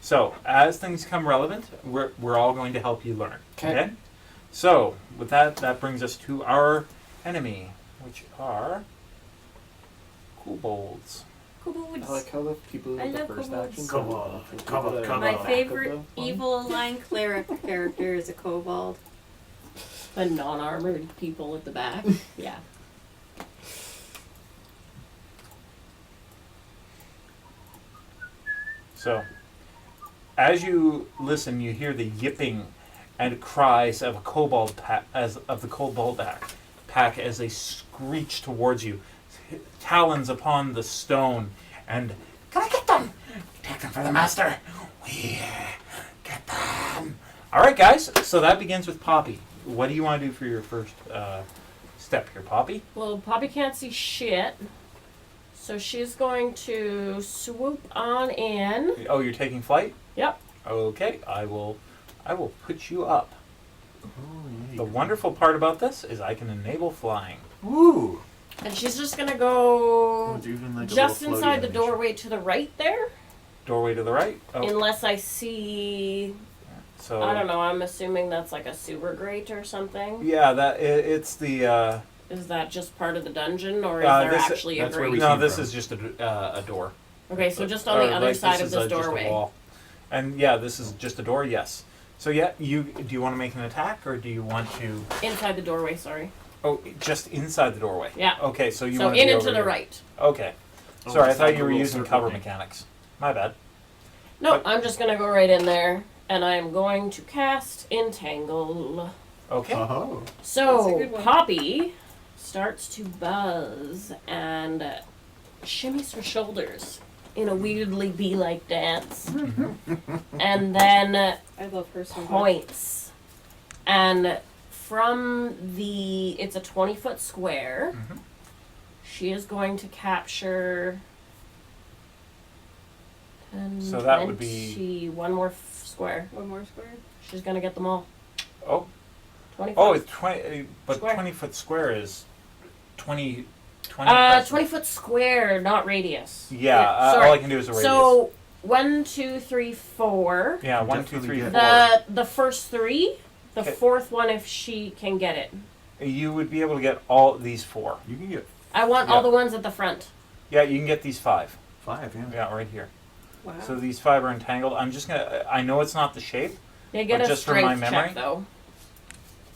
So as things come relevant, we're all going to help you learn. 'Kay. So with that brings us to our enemy, which are kobolds. Kobolds. I like how the people who I get the love first kobolds. action. Kobold, kobold, kobold. My Kobold. favorite evil line cleric character is a kobold. The non-armored people at the back. Yeah. So, as you listen, you hear the yipping and cries of a kobold pack as they screech towards you. talons upon the stone, and can I get them? Take them for the master. We get them. All right, guys. So that begins with Poppy. What do you want to do for your first step here, Poppy? Well, Poppy can't see shit, so she's going to swoop on in. Oh, you're taking flight? Yep. Okay, I will put you up. The wonderful part about this is I can enable flying. Woo! And she's just gonna go It's even like a just little floaty inside the animation. doorway to the right there. Doorway to the right. Oh, Unless I see, so I don't know, I'm assuming that's like a sewer grate or something. yeah, it's the. Is that just part of the dungeon, or is there this- actually a that's where grate? we No, came this from. is just a door. Okay, so just on the other Like, side of is, this just a doorway. wall. And yeah, this is just a door. Yes. So yeah, do you want to make an attack, or do you want to? Inside the doorway, sorry. Oh, just inside the doorway. Yeah. Okay, so you So want to in be and over to the here. right. Okay. Oh, Sorry, I inside thought the you were little using circle cover thing. mechanics. My bad. No, But- I'm just gonna go right in there, and I'm going to cast Entangle. Okay. Oh. That's a So good one. Poppy starts to buzz and shimmies her shoulders in a weirdly bee-like dance, and then I love her so much. points. And from it's a 20-foot square. Mhm. She is going to capture. 10, So that would be- 20, one more square. One more square. She's gonna get them all. Oh. 20 Oh, foot. it's 20. But Square. 20-foot square is 20. 20. 20-foot square, not radius. Yeah. sorry. All I can do is a radius. So 1, 2, 3, 4. yeah. 1, 2, definitely 3, get 4. The first 3. The Okay. fourth one, if she can get it. You would be able to get all these 4. You can get I want Yeah. all the ones at the front. Yeah, you can get these 5. 5, yeah. Yeah, right here. Wow. So these 5 are entangled. I'm just gonna. I know it's not the shape. They get But a just from my strength memory? check though.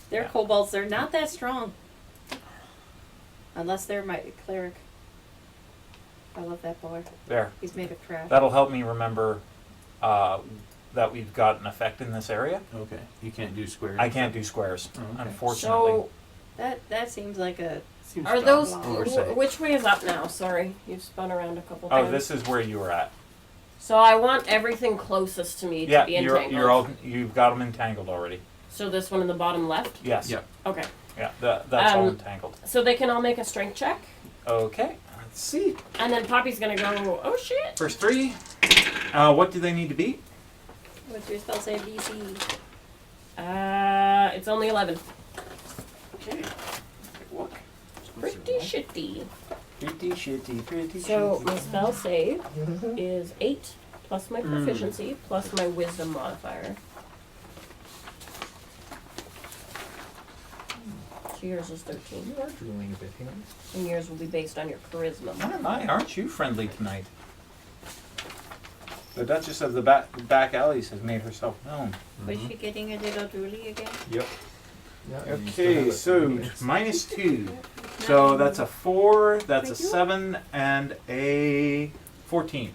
They're Yeah. kobolds. They're not that strong. Unless they're my cleric. I love that boy. There. He's made of trash. That'll help me remember that we've got an effect in this area. Okay. You can't do squares. I can't do squares, Oh, okay. unfortunately. So That seems like a. Seems are strong. those Oversight. which way is up now? Sorry, you've spun around a couple Oh, times. this is where you were at. So I want everything closest to me Yeah, to be entangled. you've got them entangled already. So this one in the bottom left. Yes. Yep. Okay. Yeah, that's all Um, entangled. So they can all make a strength check, Okay. Let's see. and then Poppy's gonna go. Oh shit! First 3. What do they need to beat? What's your spell save DC? It's only 11. Okay. Look. Pretty shitty. Pretty shitty. Pretty So shitty. my spell save is 8 plus my proficiency plus my wisdom modifier. So yours is 13. You are drooling a bit here. And yours will be based on your charisma. My, aren't you friendly tonight? The Duchess of the back alleys has made herself known. Was she getting a little drooly again? Yep. Yeah, Okay, so -2. So that's a 4, that's a Thank you. 7, and a 14.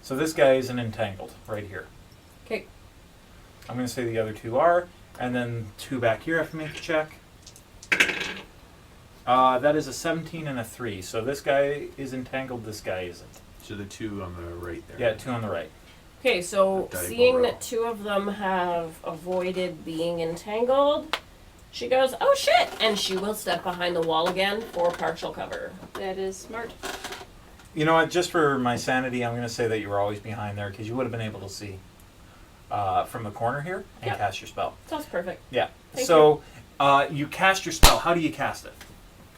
So this guy isn't entangled right here. Okay. I'm going to say the other 2 are, and then 2 back here have to make a check. That is a 17 and a 3. So this guy is entangled, this guy isn't. So the 2 on the right there. Yeah, 2 on the right. Okay, so Diagonal seeing row. that 2 of them have avoided being entangled, she goes, oh shit! And she will step behind the wall again for partial cover. That is smart. You know what? Just for my sanity, I'm going to say that you were always behind there because you would have been able to see from the corner here and Yep. cast your spell. Sounds perfect. Yeah. Thank So you cast your spell. How do you cast it?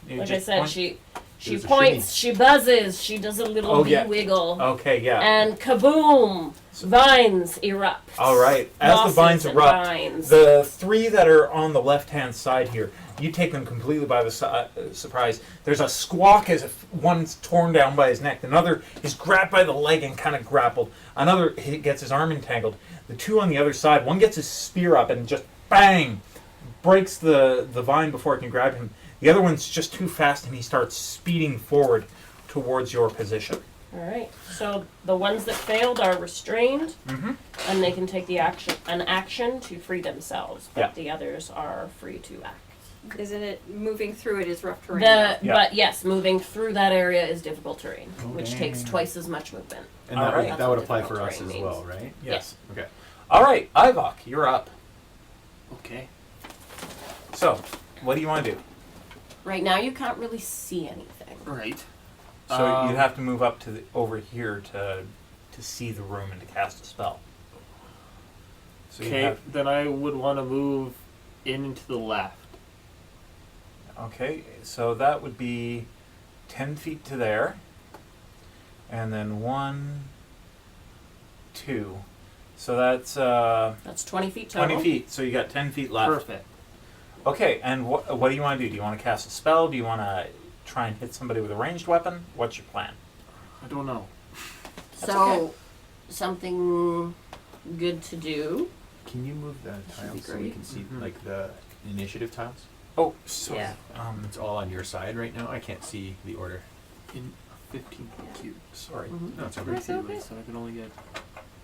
You Like I just said, point- she There's a points, she buzzes, she does a little Oh, bee yeah. wiggle, Okay, yeah. and kaboom! Vines erupt. All right. As the Lawsuits vines and erupt, vines. the 3 that are on the left-hand side here, you take them completely by the surprise. There's a squawk as if one's torn down by his neck. Another is grabbed by the leg and kind of grappled. Another gets his arm entangled. The 2 on the other side, one gets his spear up and just bang, breaks the vine before it can grab him. The other one's just too fast and he starts speeding forward towards your position. Alright, so the ones that failed are restrained, Mm-hmm. and they can take an action to free themselves, but Yeah. the others are free to act. Isn't it moving through it is rough terrain? Yeah. though? Yes, moving through that area is difficult terrain, which takes dang. twice as much movement. And All that, right. would, that That's would what apply difficult for us terrain as means. well, right? Yes. Okay. All right, Ivoc, you're up. Okay. So, what do you want to do? Right now, you can't really see anything. Right. So you'd have to move up to over here to see the room and to cast a spell. So you Okay, have, then I would want to move in and to the left. okay, so that would be 10 feet to there, and then 1, 2. So that's That's 20 feet total. 20 feet. So you got 10 feet left. Perfect. Okay, and what do you want to do? Do you want to cast a spell? Do you want to try and hit somebody with a ranged weapon? What's your plan? I don't know. So, something good to do. Can you move the be tiles so we great. can see Mhm. like the initiative tiles? Oh, sorry. Yeah. It's all on your side right now. I can't see the order. In 15 cube. Sorry. Mhm. No, it's over. That's okay. So I can only get.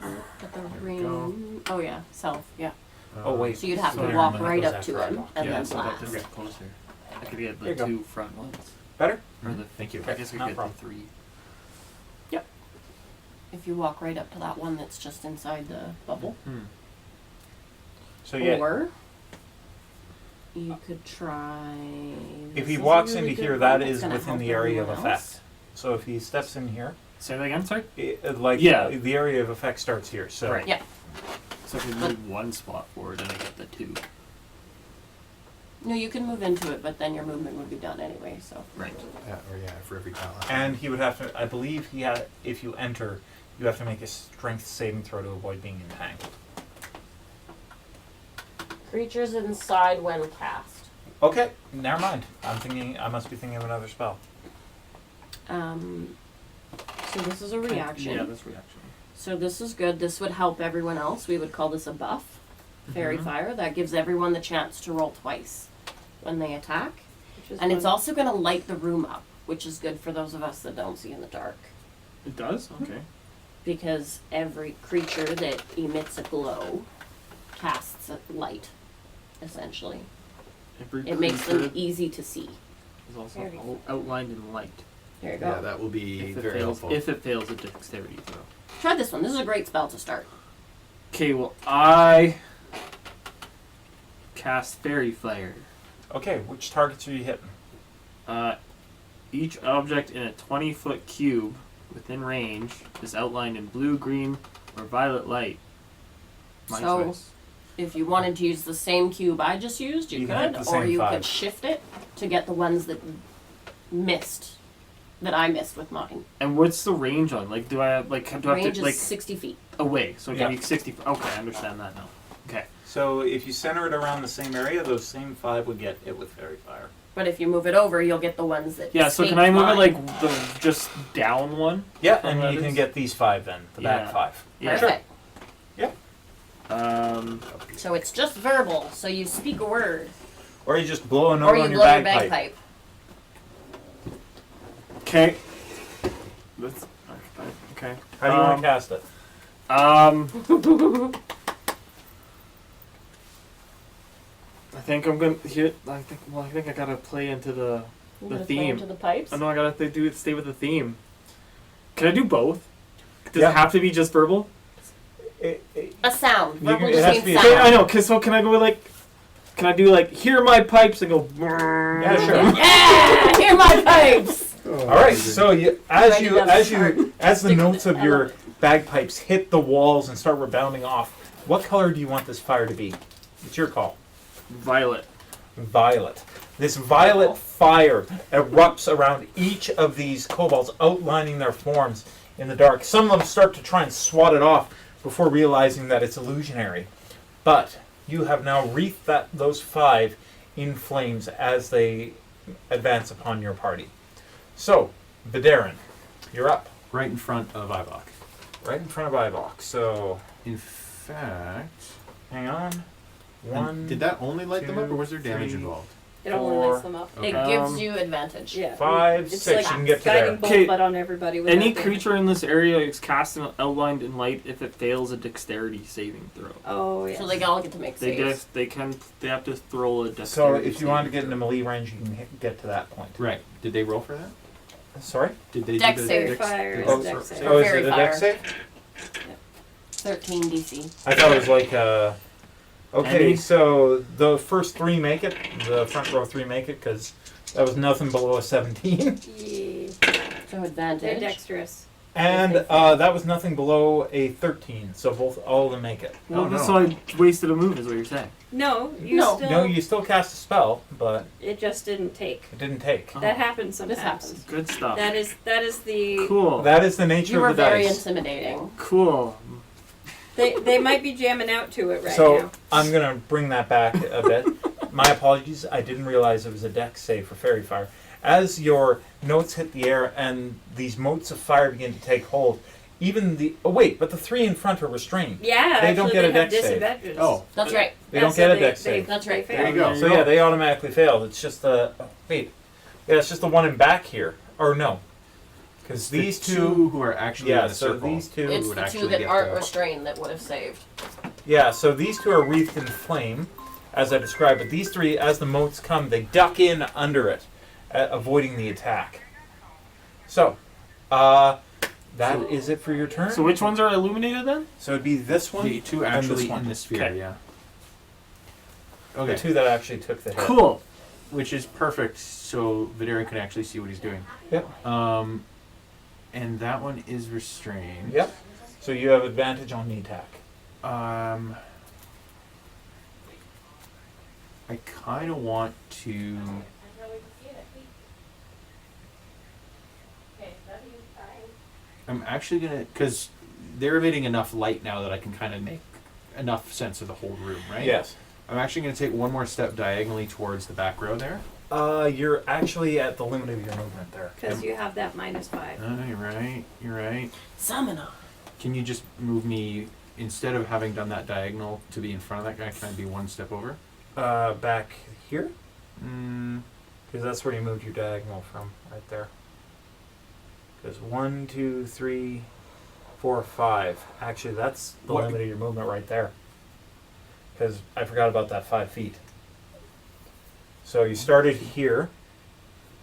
But the There we go. ring. Oh, yeah, self, yeah. Oh, wait. So you'd have So to yeah, walk and then it right goes up after to I him walk. and Yeah, then so that blast. didn't get closer. I could get There the you go. 2 front ones. Better? Or the. Thank you. I guess we No could get problem. the 3. If you walk right up to that one that's just inside the bubble. So yeah, Or you could try. if this he is a walks really into good here, one that that's is gonna within help the area of everyone else. effect. So if he steps in here, Say that again, sorry? like Yeah. the area of effect starts here. So Right. Yeah. So I could move 1 spot forward and I get the 2. No, you can move into it, but then your movement would be done anyway. So Right. Yeah, or yeah, for every tile. and he would have to. I believe he had. If you enter, you have to make a strength saving throw to avoid being entangled. creatures inside when cast. Okay, never mind. I'm thinking. I must be thinking of another spell. So this is a reaction. Yeah, this reaction. So this is good. This would help everyone else. We would call this a buff. Fairy Mhm. fire. That gives everyone the chance to roll twice when they attack. Which is And it's fun. also going to light the room up, which is good for those of us that don't see in the dark. It does? Okay. Because every creature that emits a glow casts a light, essentially. Every It makes them creature easy to see. is also Very outlined in light. There you go. Yeah, that will be If it very fails, helpful. if it fails a dexterity throw. Try this one. This is a great spell to start. Okay, well I cast fairy fire. Okay, which targets are you hitting? Each object in a 20-foot cube within range is outlined in blue, green, or violet light. My So- choice. If you wanted to use the same cube I just used, you You can hit could, the or same you 5. could shift it to get the ones that missed, that I missed with mine. And what's the range on? Like, do I have, like, do I have Range to, is like, 60 feet. away? So it Yeah. can be 60. Okay, I understand that now. Okay. So if you center it around the same area, those same 5 would get hit with fairy fire. But if you move it over, you'll get the ones that Yeah, so stay can I move it, flying. like, the just down one? Yeah, Oh, and that you can is- get these 5 then, the back Yeah. 5. Yeah. Perfect. Sure. So it's just verbal, so you speak a word. Or you just blow a note Or you on your blow your bagpipe. bagpipe. Okay. That's okay. How do you want to cast it? I think I'm gonna here. I think I gotta play into the You The gonna play theme. into the pipes? I know I gotta stay with the theme. Can I do both? Does Yeah. it have to be just verbal? A sound. You Verbal can- it just has means to be a sound. Okay, I know. So can I go like? Can I do like hear my pipes and go? Yeah, sure. Yeah! Hear my pipes! All right. So you, as Ready you, to as start. you, as the Stick with notes it. of I your love bagpipes hit the walls and start rebounding off, what color do you want this fire to be? It's your call. Violet. Violet. This violet fire erupts around each of these kobolds, outlining their forms in the dark. Some of them start to try and swat it off before realizing that it's illusionary. But you have now wreathed those 5 in flames as they advance upon your party. So, Vaderin, you're up. Right in front of Ivoc. Right in front of Ivoc. So, In fact, hang on. and One. did that only light them up, or was there damage 3, involved? It only Four. lights them up. Okay. It gives you advantage. Yeah. 5, It's 6. like You can get to guiding there. bolt, Okay. but on everybody. With Any that thing. creature in this area is cast and outlined in light if it fails a dexterity saving throw. Oh yeah. So they all get to make They saves. they have to throw a dexterity. So if you saving wanted to get throw. into melee range, you can get to that point. Right. Did they roll for that? Sorry? Did they Dex do the save. dex- Fire dex- is Oh, dex save? save. Oh, is Fairy it a fire. dex save? 13 DC. I thought it was like okay, Any- so the first 3 make it. The front row 3 make it because that was nothing below a 17. Yeah. So They're advantage. dexterous. And that was nothing below a 13. So all of them make it. Well, Oh, no. so I wasted a move, is what you're saying. No, you No. still. No, you still cast a spell, but It just didn't take. it didn't take. Oh. That happens sometimes. This happens. Good stuff. That is the. Cool. That is the nature You were of the very dice. intimidating. Cool. They might be jamming out to it right So now. I'm gonna bring that back a bit. My apologies. I didn't realize it was a dex save for fairy fire. As your notes hit the air and these motes of fire begin to take hold, even the but the 3 in front are restrained. Yeah, They don't actually, get a they have dex save. disadvantages. Oh, That's right. They Yeah, don't so get a they- dex they- save. That's right. they there you fail. go. So yeah, they automatically fail. It's just the it's just the one in back here, or no, because the these two who are actually in yeah. the So circle. these two, It's would the two actually that get aren't the- restrained that would have saved. yeah. So these 2 are wreathed in flame, as I described. But these 3, as the motes come, they duck in under it, avoiding the attack. So, that is it for your turn. So which ones are illuminated then? So it'd be this one, The 2 and actually this one. in the sphere, Okay. yeah. the Okay. 2 that actually took the hit. Cool. Which is perfect, so Vaderin can actually see what he's doing. Yep. And that one is restrained. Yep. So you have advantage on the attack. I kind of want to. I'm actually gonna, because they're emitting enough light now that I can kind of make enough sense of the whole room, right? Yes. I'm actually gonna take one more step diagonally towards the back row there. You're actually at the limit of your movement there. Because you have that -5. You're right. You're right. Summoner. Can you just move me instead of having done that diagonal to be in front of that guy? Can I be one step over? Back here, Mm, because that's where you moved your diagonal from, right there. Because 1, 2, 3, 4, 5. Actually, that's the What? limit of your movement right there. Because I forgot about that 5 feet. So you started here.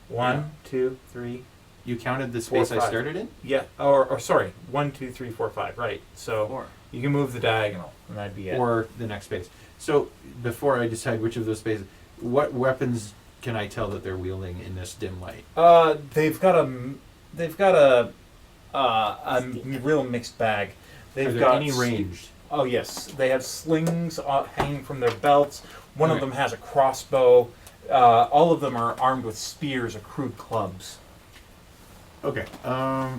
1, 2, 3. you counted the 4, space I 5. started in. Yeah. Or sorry. 1, 2, 3, 4, 5. Right. So Four. you can move the diagonal, and that'd be it. Or the next space. So before I decide which of those spaces, what weapons can I tell that they're wielding in this dim light? They've got a real mixed bag. They've Are there got any ranged? Oh yes, they have slings hanging from their belts. One of Okay. them has a crossbow. All of them are armed with spears or crude clubs. Okay. Yeah,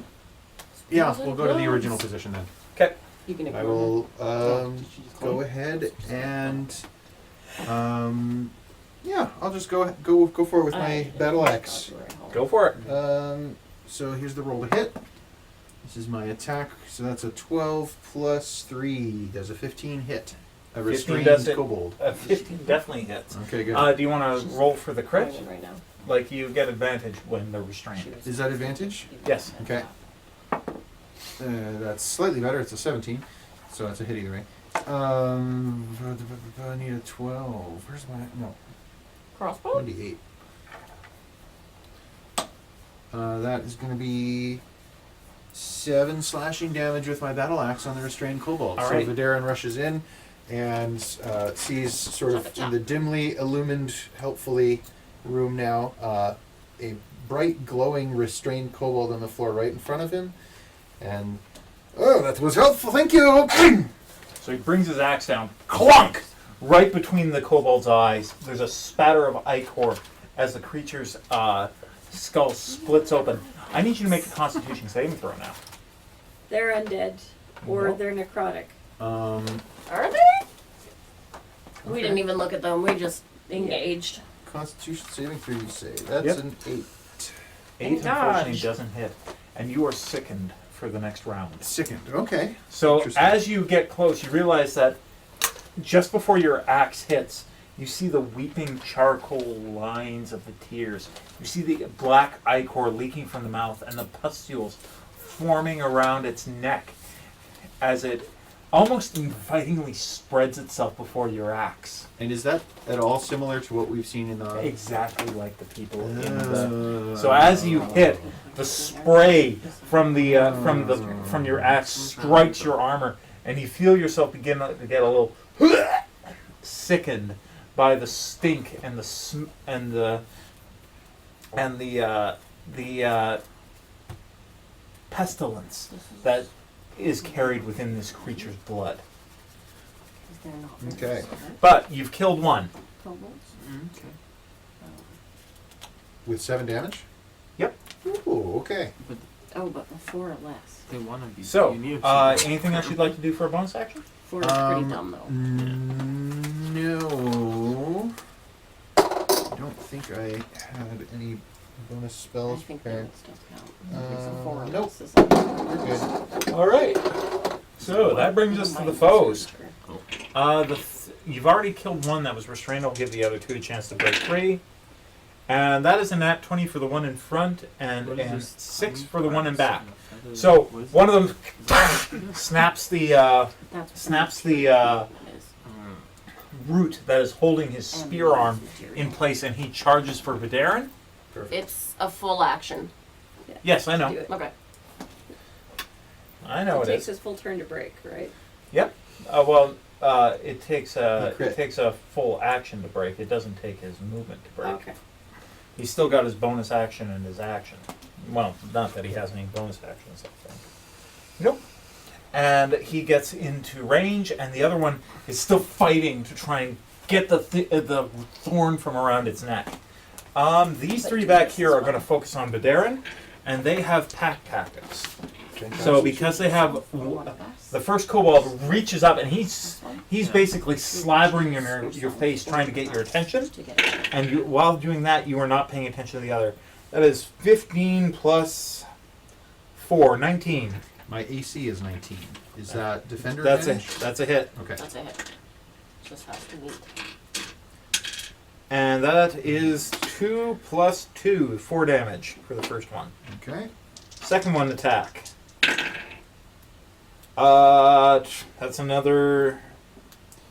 Spears we'll and go to the clubs. original position then. Okay. You can I ignore will Did she just go call? ahead and yeah, I'll just go for it with my battle axe. Go for it. So here's the roll to hit. This is my attack. So that's a 12 plus 3. Does a 15 hit. A 15 restrained does hit. kobold. 15 definitely hits. Okay, good. Do you want to roll for the crit? right now. Like you get advantage when they're restrained. Is that advantage? Yes. Okay. That's slightly better. It's a 17. So that's a hit either way. I need a 12. Where's my... No. Crossbow? 28. That is going to be 7 slashing damage with my battle axe on the restrained kobold. All So right. Vaderin rushes in and sees sort of in the dimly illumined, helpfully room now, a bright, glowing, restrained kobold on the floor right in front of him. And, oh, that was helpful, thank you! So he brings his axe down, clunk, right between the kobold's eyes. There's a spatter of ichor as the creature's skull splits open. I need you to make a Constitution saving throw now. They're undead, or Nope. they're necrotic. Are they? We didn't even look at them. We just engaged. Constitution saving throw, you say. That's Yep. an 8. 8 Thank unfortunately gosh. doesn't hit, and you are sickened for the next round. Sickened. Okay. So Interesting. as you get close, you realize that just before your axe hits, You see the weeping charcoal lines of the tears. You see the black ichor leaking from the mouth and the pustules forming around its neck as it almost invitingly spreads itself before your axe. And is that at all similar to what we've seen in the... Exactly like the people in the... So as you hit, the spray from your axe strikes your armor, and you feel yourself begin to get a little sickened by the stink and the pestilence that is carried within this creature's blood. Okay. But you've killed one. With 7 damage? Yep. Ooh, okay. Oh, but 4 or less. They want to be. So, you need anything else you'd like to do for a bonus action? 4 is pretty dumb though. No. I don't think I had any bonus I spells think prepared. that does count. So 4 or nope. less is We're good. All right. So that brings us to the foes. You've already killed one that was restrained. I'll give the other 2 a chance to break free. And that is a nat 20 for the one in front and 6 for the one in back. So one of them snaps the root that is holding his spear arm in place, and he charges for Vaderin. It's a full action. Yes, I know. Do it. Okay. I know It it takes is. his full turn to break, right? Yep. It takes a full action to break. It doesn't take his movement to break. Okay. He's still got his bonus action and his action. Well, not that he has any bonus actions, I think. Nope. And he gets into range, and the other one is still fighting to try and get the thorn from around its neck. These 3 back here are going to focus on Vaderin, and they have pack tactics. So because they have the first kobold reaches up, and he's basically slabbering your face, trying to get your attention. And while doing that, you are not paying attention to the other. That is 15 plus 4, 19. My AC is 19. Is that defender That's advantage? a hit. Okay. That's a hit. Just has to meet. And that is 2 plus 2, 4 damage for the first one. Okay. Second one attack. That's another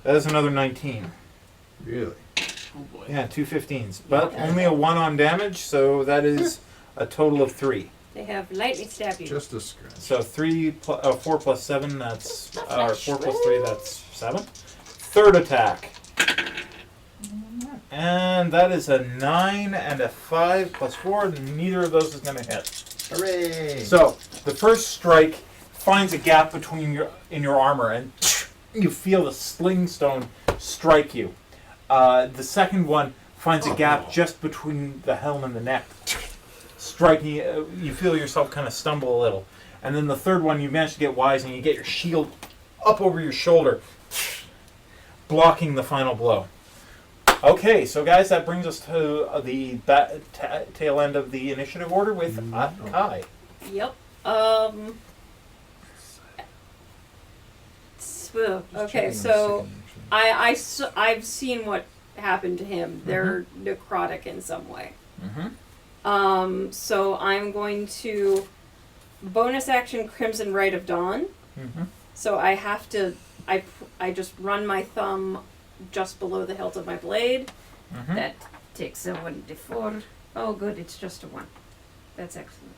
19. Really? Oh boy. Yeah, 2 15s. But only a 1 on damage, so that is a total of 3. They have lightning stab you. Just a scratch. So 4 plus 7, that's 4 plus 3, that's 7. Third attack. And that is a 9 and a 5 plus 4. Neither of those is going to hit. Hooray! So the first strike finds a gap between your armor, and you feel the sling stone strike you. The second one finds a gap just between the helm and the neck, striking you. You feel yourself kind of stumble a little, and then the third one you manage to get wise, and you get your shield up over your shoulder, blocking the final blow. Okay, so guys, that brings us to the tail end of the initiative order with Kyie. Yep. Okay, so I've seen what happened to him. They're necrotic in some way. Mm-hmm. So I'm going to bonus action Crimson Rite of Dawn. Mm-hmm. So I have to, I just run my thumb just below the hilt of my blade. Mm-hmm. That takes a 1d4. Oh, good, it's just a 1. That's excellent.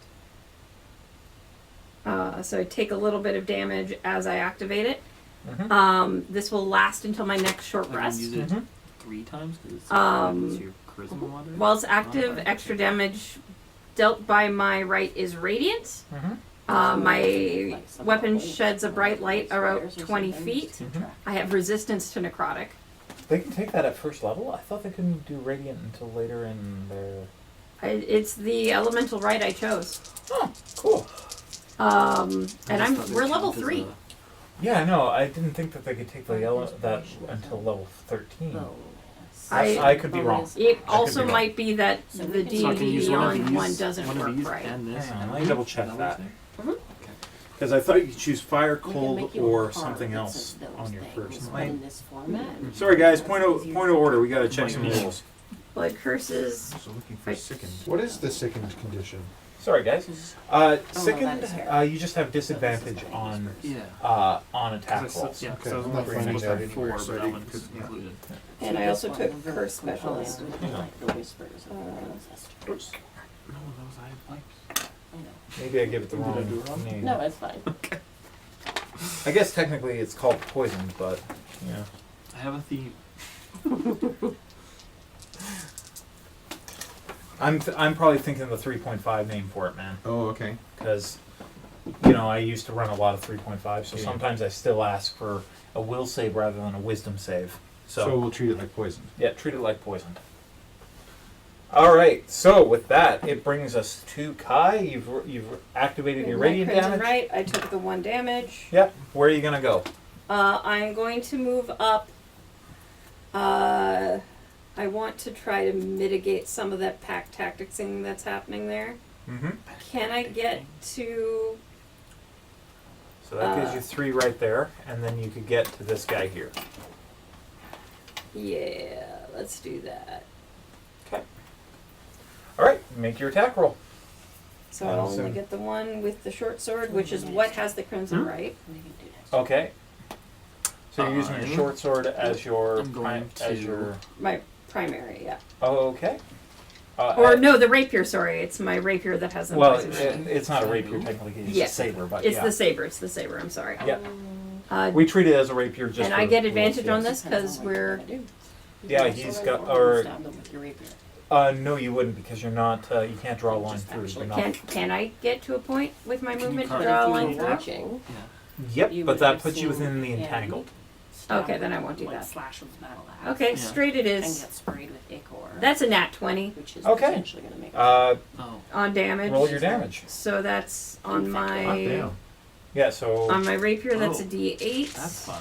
So I take a little bit of damage as I activate it. Mm-hmm. This will last until my next short I can rest. use it Mhm. 3 times because it's your charisma modifier. While it's active, modifier. extra damage dealt by my right is radiant. Mm-hmm. My weapon sheds a bright light about 20 feet. Mhm. I have resistance to necrotic. They can take that at first level? I thought they couldn't do radiant until later in their... It's the elemental right I chose. Oh, cool. And I just thought we're they level count as 3. Yeah, no, I didn't think that they could take that until level 13. I could be wrong. It I also could be wrong. might be that So the we can- So I can D&D use one of Beyond these, one doesn't one of work these right. and this. Hang on, and let me double check is that. what you're saying? Because I thought you could choose fire, We can cold, make you a or card something that else says those on your things, first but in name. this format. Sorry, guys. Point of order. We gotta check some rules. Blood curses. So looking for sickened. What is the sickened condition? Sorry, guys. that Sickened. is here. You just have disadvantage on Yeah. attack 'Cause I rolls. said- yeah, Okay, so I was I'm only not bringing finding it that up anywhere, 4, so but I that one didn't- could yeah. include it. And I also took curse specialist. specialist. Like the whispers of the ancestors. No, those I have pipes. I know. Maybe I give it the Did I wrong do it wrong? name. No, it's fine. I guess technically it's called poisoned, but yeah. I have a theme. I'm probably thinking the 3.5 name for it, man. Oh, okay. Because I used to run a lot of 3.5, so Yeah. sometimes I still ask for a will save rather than a wisdom save. So we'll treat it like poison. Yeah, treat it like poisoned. All right. So with that, it brings us to Kyie. You've activated your My radiant crimson damage. right, I took the 1 damage. Yep. Where are you gonna go? I'm going to move up. I want to try to mitigate some of that pack tactics thing that's happening there. Mm-hmm. Can I get to? So that gives you 3 right there, and then you could get to this guy here. Yeah, let's do that. Okay. All right. Make your attack roll. So I'll only Awesome. get the one with the short sword, which is what has the crimson right. Okay. So you're using your I'm- short sword as your I'm going as to- your. My primary, yeah. Oh, okay. Or no, the rapier. Sorry, it's my rapier that has the Well, poison. it's not a rapier technically. It's Yes. a saber, but It's yeah. the saber. It's the saber. I'm sorry. Yeah. We treat it as a rapier just. and for I get rules, advantage on yes. this because we're. Yeah, he's got- or- No, you wouldn't because you're not. You can't draw a line through. You're not. Can I get to a point with my Can you movement to carve draw a it line through? through? Watching. Yep, You but would that have puts you seen within the him entangled. Okay, then I won't do that. Slash with battle axe. Okay, Yeah. straight it And is. get sprayed with ichor. That's a nat 20 which is Okay. potentially going to make Oh. on damage. Roll your damage. So that's on Infected. my Hot damn. Yeah. So. on my rapier. That's a Oh. D8. That's fun.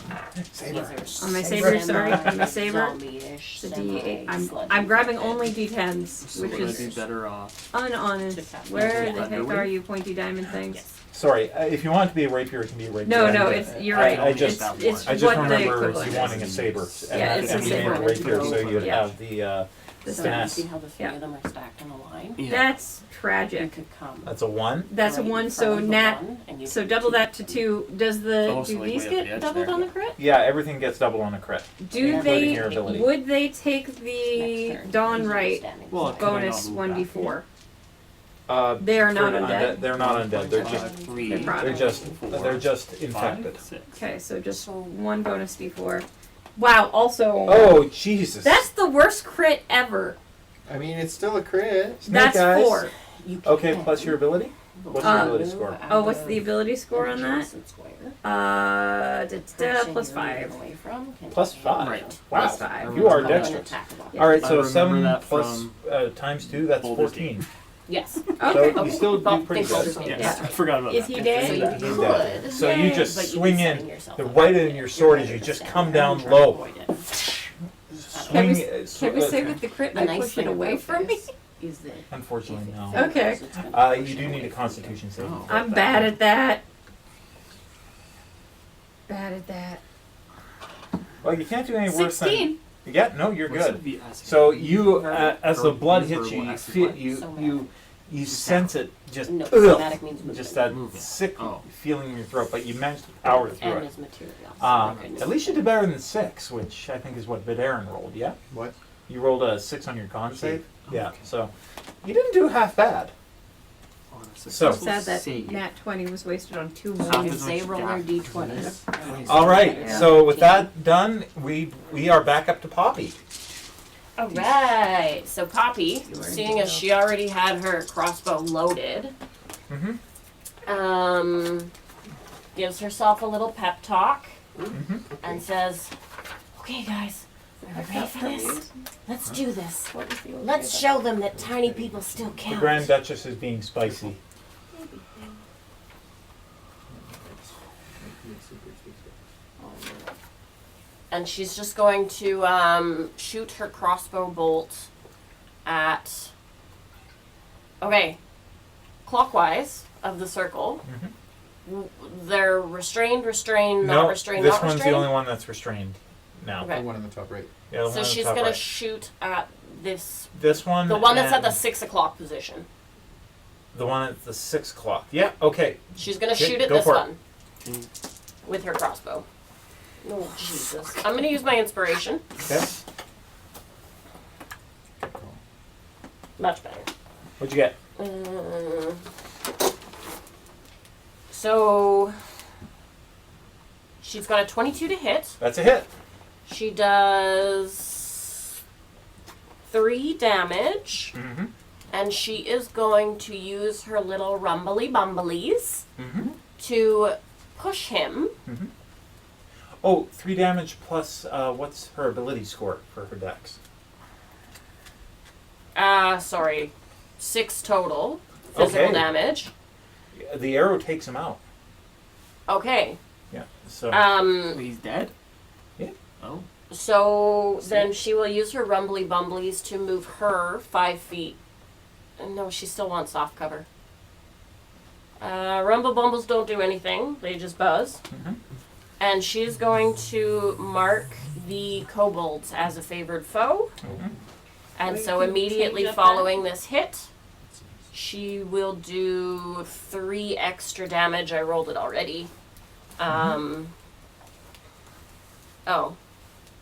On my saber, sorry, on my saber, It's a D8. I'm grabbing only D10s, So which would I be is better off? unhonest. Where the heck are you, pointy diamond things? Sorry, if you want it to be a rapier, it can be a rapier. No, I- no, it's you're I- right. I just- it's I just what the remember equivalent you wanting a is. saber. And Yeah, that- it's and a you made saber. a rapier, so you'd Yeah. have the The So you finesse. see how the 3 Yeah. of them are stacked on a line? Yeah. That's You tragic. could come. That's a 1. That's a right in 1. front So of the nat. one, and you So could double keep that to 2. Does the Oh, so do like these way up the get edge doubled there. on the crit? Yeah, everything gets double on a crit. Do Yeah. they? Including your ability. Would they take next the turn. dawn He's right standing. Well, could I not bonus move 1d4? Uh, They are for not the undead. They're not undead. They're Okay. just 3. They're prone. they're just 5, infected. 6. Okay, so just 1 bonus d4. Wow. Also. Oh Jesus! That's the worst crit ever. I mean, it's still a crit. Snake That's eyes. 4. You Okay, can plus your ability. What's your ability score? Oh, what's the ability score on that? Adjacent square. Plus Person 5. you're away from can Plus take 5. Right. Wow, Plus 5. you are Remember an dexterous. attack of Yeah. All right, I so remember 7 that plus from times 2. That's Boulder's 14. Yes. Okay. So you still do pretty Well, good. think Yes, Yeah. I forgot about If that. you So did, you Yeah. could. So you just but you'd be swing setting in yourself the up right for end of it. your sword as You're you just standing come there down and trying to low. avoid it. Can Swing. we, can we say with the crit The I nice push it thing away about from me? this is that Unfortunately, no. Okay. it's gonna You push do it need away a from Constitution save. Oh. I'm bad at that. Bad at that. Well, you can't do any worse 16. than. Yeah, no, you're What's good. the VS? So you, as the Or blood miserable hits you, you acid feel what? you sense it just No, ugh, somatic means movement. just that Movement. sick Oh. feeling in your throat, but you managed to power through And it. his materials. Oh, At least you did better than 6, which I think is what Vaderin rolled. Yeah, What? you rolled a 6 on your con save. Yeah, so you didn't do half bad. On a So- successful Sad that save. nat 20 was wasted on 2 So more. you say roll their d20s. All right, Yeah. so with that done, we are back up to Poppy. All right. So Poppy, You are seeing as indeed. she already had her crossbow loaded, Mm-hmm. gives herself a little pep talk Mm-hmm. and says, "Okay, guys, are you ready for this? Let's do this. Let's show them that tiny people still The count." Grand Duchess is being spicy. And she's just going to shoot her crossbow bolt at, okay, clockwise of the circle, Mhm. They're restrained, not No, restrained, this not one's restrained. the only one that's restrained now. Okay. The one on the top right. Yeah, the one So on the she's top gonna right. shoot at this, This one. the one that's at the and 6 o'clock position. The one at the 6 o'clock. Yeah. Okay. She's gonna Okay, shoot at go this for it. one with her crossbow. Oh Jesus! I'm gonna use my inspiration. Okay. Much better. What'd you get? So she's got a 22 to hit. That's a hit. She does 3 damage, Mm-hmm. and she is going to use her little rumbly bumblies Mm-hmm. to push him. Mm-hmm. Oh, 3 damage plus what's her ability score for her dex? Sorry, 6 total physical Okay. damage. The arrow takes him out. Okay. Yeah. So. He's dead? Yeah. Oh. So then she will use her rumbly bumblies to move her 5 feet. No, she still wants soft cover. Rumble bumbles don't do anything; they just buzz. Mhm. And she's going to mark the kobolds as a favored foe. Mhm. And We so can immediately change up following this hit, she will do 3 extra damage. I rolled it already. Oh,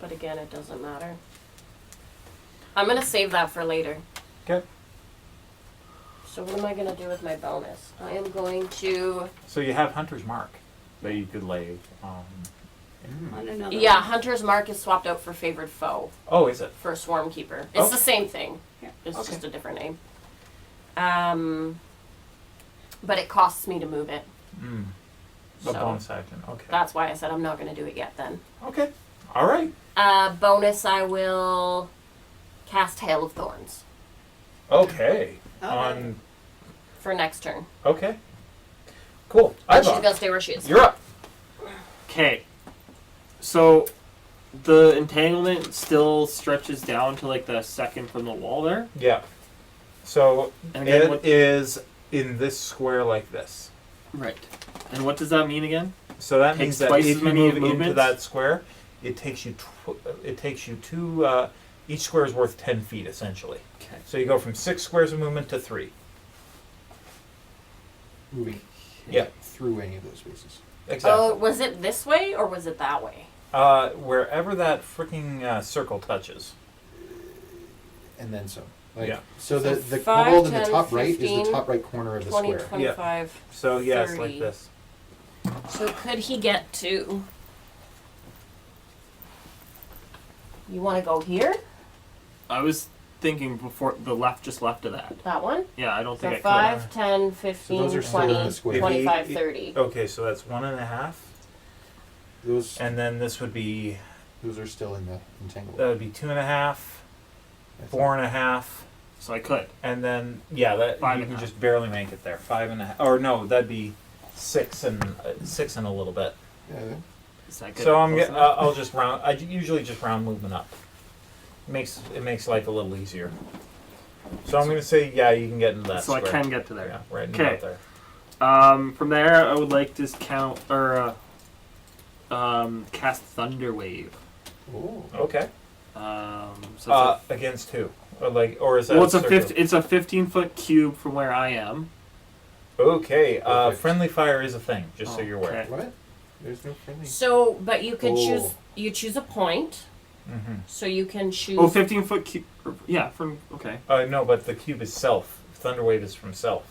but again, it doesn't matter. I'm gonna save that for later. Okay. So what am I gonna do with my bonus? I am going to, So you have Hunter's Mark that you could lay. On another yeah, one. Hunter's Mark is swapped out for favored foe Oh, is it? for Swarm Keeper. It's Oh. the same thing. Yeah. It's Okay. just a different name. But it costs me to move it. Mm. A So bonus action. Okay. that's why I said I'm not gonna do it yet then. Okay. All right. Bonus, I will cast Hail of Thorns Okay. Okay. On. for next turn. Okay. Cool. And she's Ivoc, gonna stay where she is. you're up. Okay. So the entanglement still stretches down to like the second from the wall there. Yeah. So And again, it is in this square like this. Right. And what does that mean again? So that Takes means that twice if as you many move into movements? that square, it takes you. It takes you two. Each square is worth 10 feet essentially. Okay. So you go from 6 squares of movement to 3. Moving. Yeah. Through any of those spaces. Exactly. Oh, was it this way or was it that way? Wherever that freaking circle touches. And then some. Like, Yeah. So So the 5, kobold in the 10, top right is 15, the top right corner of the 20, square. 25. So yeah, it's 30. like this. So could he get to... You want to go here? I was thinking before the left, just left of that. That one? Yeah, I don't So think I could. 5, 10, 15, those are still in 20, the square. 25, If he- 30. Okay, so that's 1.5, Those and then this would be those are still in the entanglement. that would be 2.5, 4.5, So I could. and then yeah, that Five you and a can half. just barely make it there. 5.5, or no, that'd be 6 and a little bit. Yeah. Is that good? So I'm Close get, enough? I'll just round. I usually just round movement up. It makes life a little easier. So I'm gonna say yeah, you can get into that. So I square. can get to there. Yeah, right in Okay. about there. From there, I would like to count or cast Thunder Wave. Oh. Okay. So Against who? Or is that? well, it's a circle? it's a 15-foot cube from where I am. Okay. Perfect. Friendly fire is a thing. Just so you're aware. Okay. What? There's no friendly. So, but you could Oh. choose a point. Mm-hmm. So you can choose... Oh, 15-foot cube. Yeah, from okay. No, but the cube is self. Thunderwave is from self.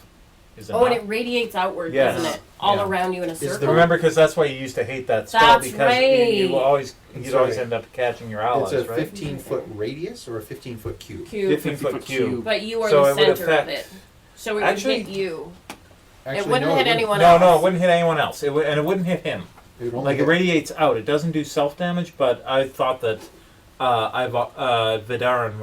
Is it Oh, not? and it radiates outward, Yes. doesn't it? All Yeah. around you in a Is circle. the- Remember, because that's why you used to hate that spell That's because right. you'd always Sorry. end up catching your allies, It's a right? 15-foot radius or a 15-foot cube. Cube. 15-foot cube. But you are So the it would center of affect- it. So it Actually- would hit you. Actually, it wouldn't no, hit anyone No, else. no, it wouldn't hit anyone else. It would, and it wouldn't hit him. It would only Like it hit- radiates out. It doesn't do self damage, but I thought that Vaderin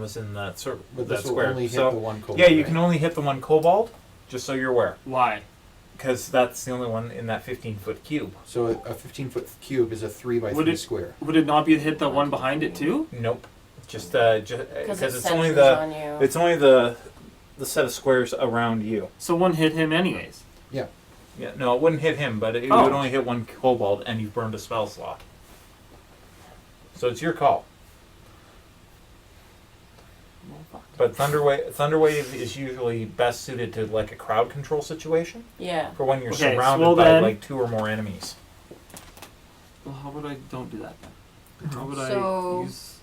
was in that circle, But that this will square. only hit So the one kobold. yeah, you right? can only hit the one kobold. Just so you're aware, Why? because that's the only one in that 15-foot cube. So a 15-foot cube is a 3 by Would 3 it- square. Would it not be hit the one behind it too? Nope. Just because Because it's only on you. it's only the set of squares around you. So one hit him anyways. Yeah, no, it wouldn't hit him, but it Oh. would only hit one kobold, and you've burned a spell slot. So it's your call. But Thunderwave is usually best suited to like a crowd control situation Yeah. for when you're Okay, surrounded well by then- like 2 or more enemies. Well, how would I don't do that then? How would So- I use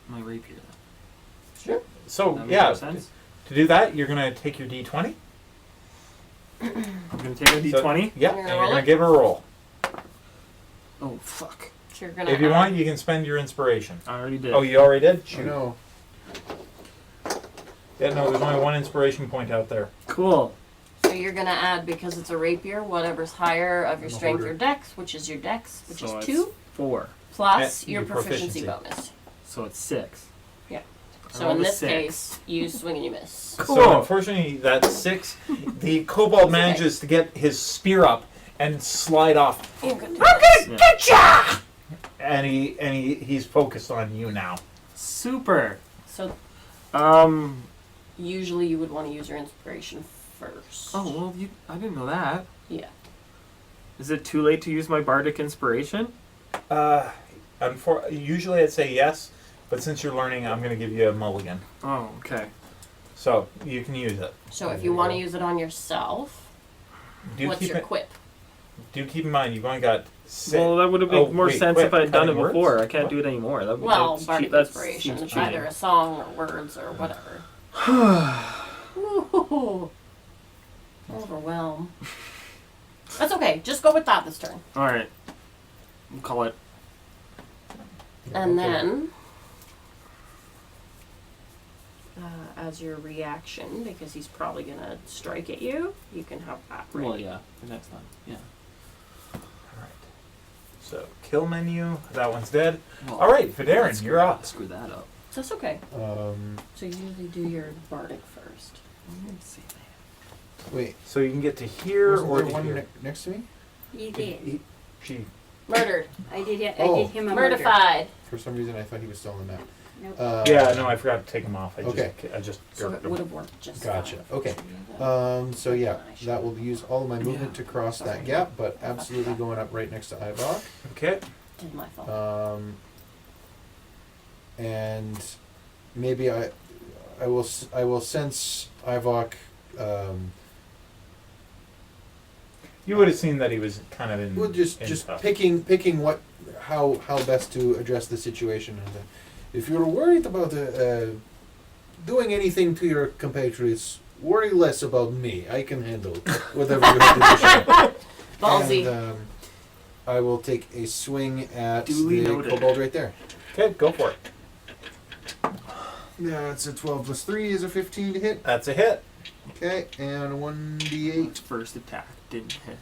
my rapier then? Sure. So That makes yeah, more sense. to do that, you're gonna take your D20. I'm gonna take a D20. Yeah, You're and gonna you're roll gonna it? give her a roll. Oh fuck! So you're gonna. If you add- want, you can spend your inspiration. I already did. Oh, you already did? Oh, Shoot. no. Yeah, no, there's only one inspiration point out there. Cool. So you're gonna add, because it's a rapier, whatever's higher of your I'm a strength hoarder. or dex, which is your dex, which So is it's 2, 4. plus And your your proficiency proficiency. bonus. So it's 6. Yeah. I So rolled in a this 6. case, you swing and you miss. Cool. So unfortunately, that's 6. The kobold okay. manages to get his spear up and slide off. You're gonna do this. Yeah. And he's focused on you now. Super. So Usually you would want to use your inspiration first. Oh well, I didn't know that. Yeah. Is it too late to use my bardic inspiration? Usually I'd say yes, but since you're learning, I'm going to give you a mulligan. Oh, okay. So you can use it. So if you want to use it on yourself, Do what's keep your it, quip? do keep in mind you've only got 6. Well, that would have made more wait, sense quit if I had done it cutting words? before. I can't What? do it anymore. That, Well, that's bardic that inspiration. seems It's either cheating. a song or words or whatever. Ooh. Overwhelm. That's okay. Just go with that this turn. All right. We'll call it. And then, as your reaction, because he's probably going to strike at you, you can have that ready. Well, yeah. The next time. Yeah. Alright. So kill menu, that one's dead. Well, Alright, Vaderin, you're up. Screw that up. So that's okay. Um, So you usually do your bardic first. Let's see. wait. So you can get to here Wasn't or there to one here. next to me? You did. She Murdered. I did Oh. him a murder. Murdified. For some reason, I thought he was still on the map. Nope. Yeah, no, I forgot to take him off. Okay. I just So gurked it him. would have worked just Gotcha. fine. Okay. So yeah, that will use all of my movement to cross that gap, but absolutely going up right next to Ivoc. Okay. Did my fault. And maybe I will sense Ivoc. You would have seen that he was kind of in. We'll just in tough. picking how best to address the situation. And if you're worried about doing anything to your compatriots, worry less about me. I can handle whatever you have to do. Ballsy. And, I will take a swing at Duly the noted. kobold right there. Okay, go for it. Yeah, it's a 12 plus 3 is a 15 to hit. That's a hit. Okay, and 1d8. First attack didn't hit.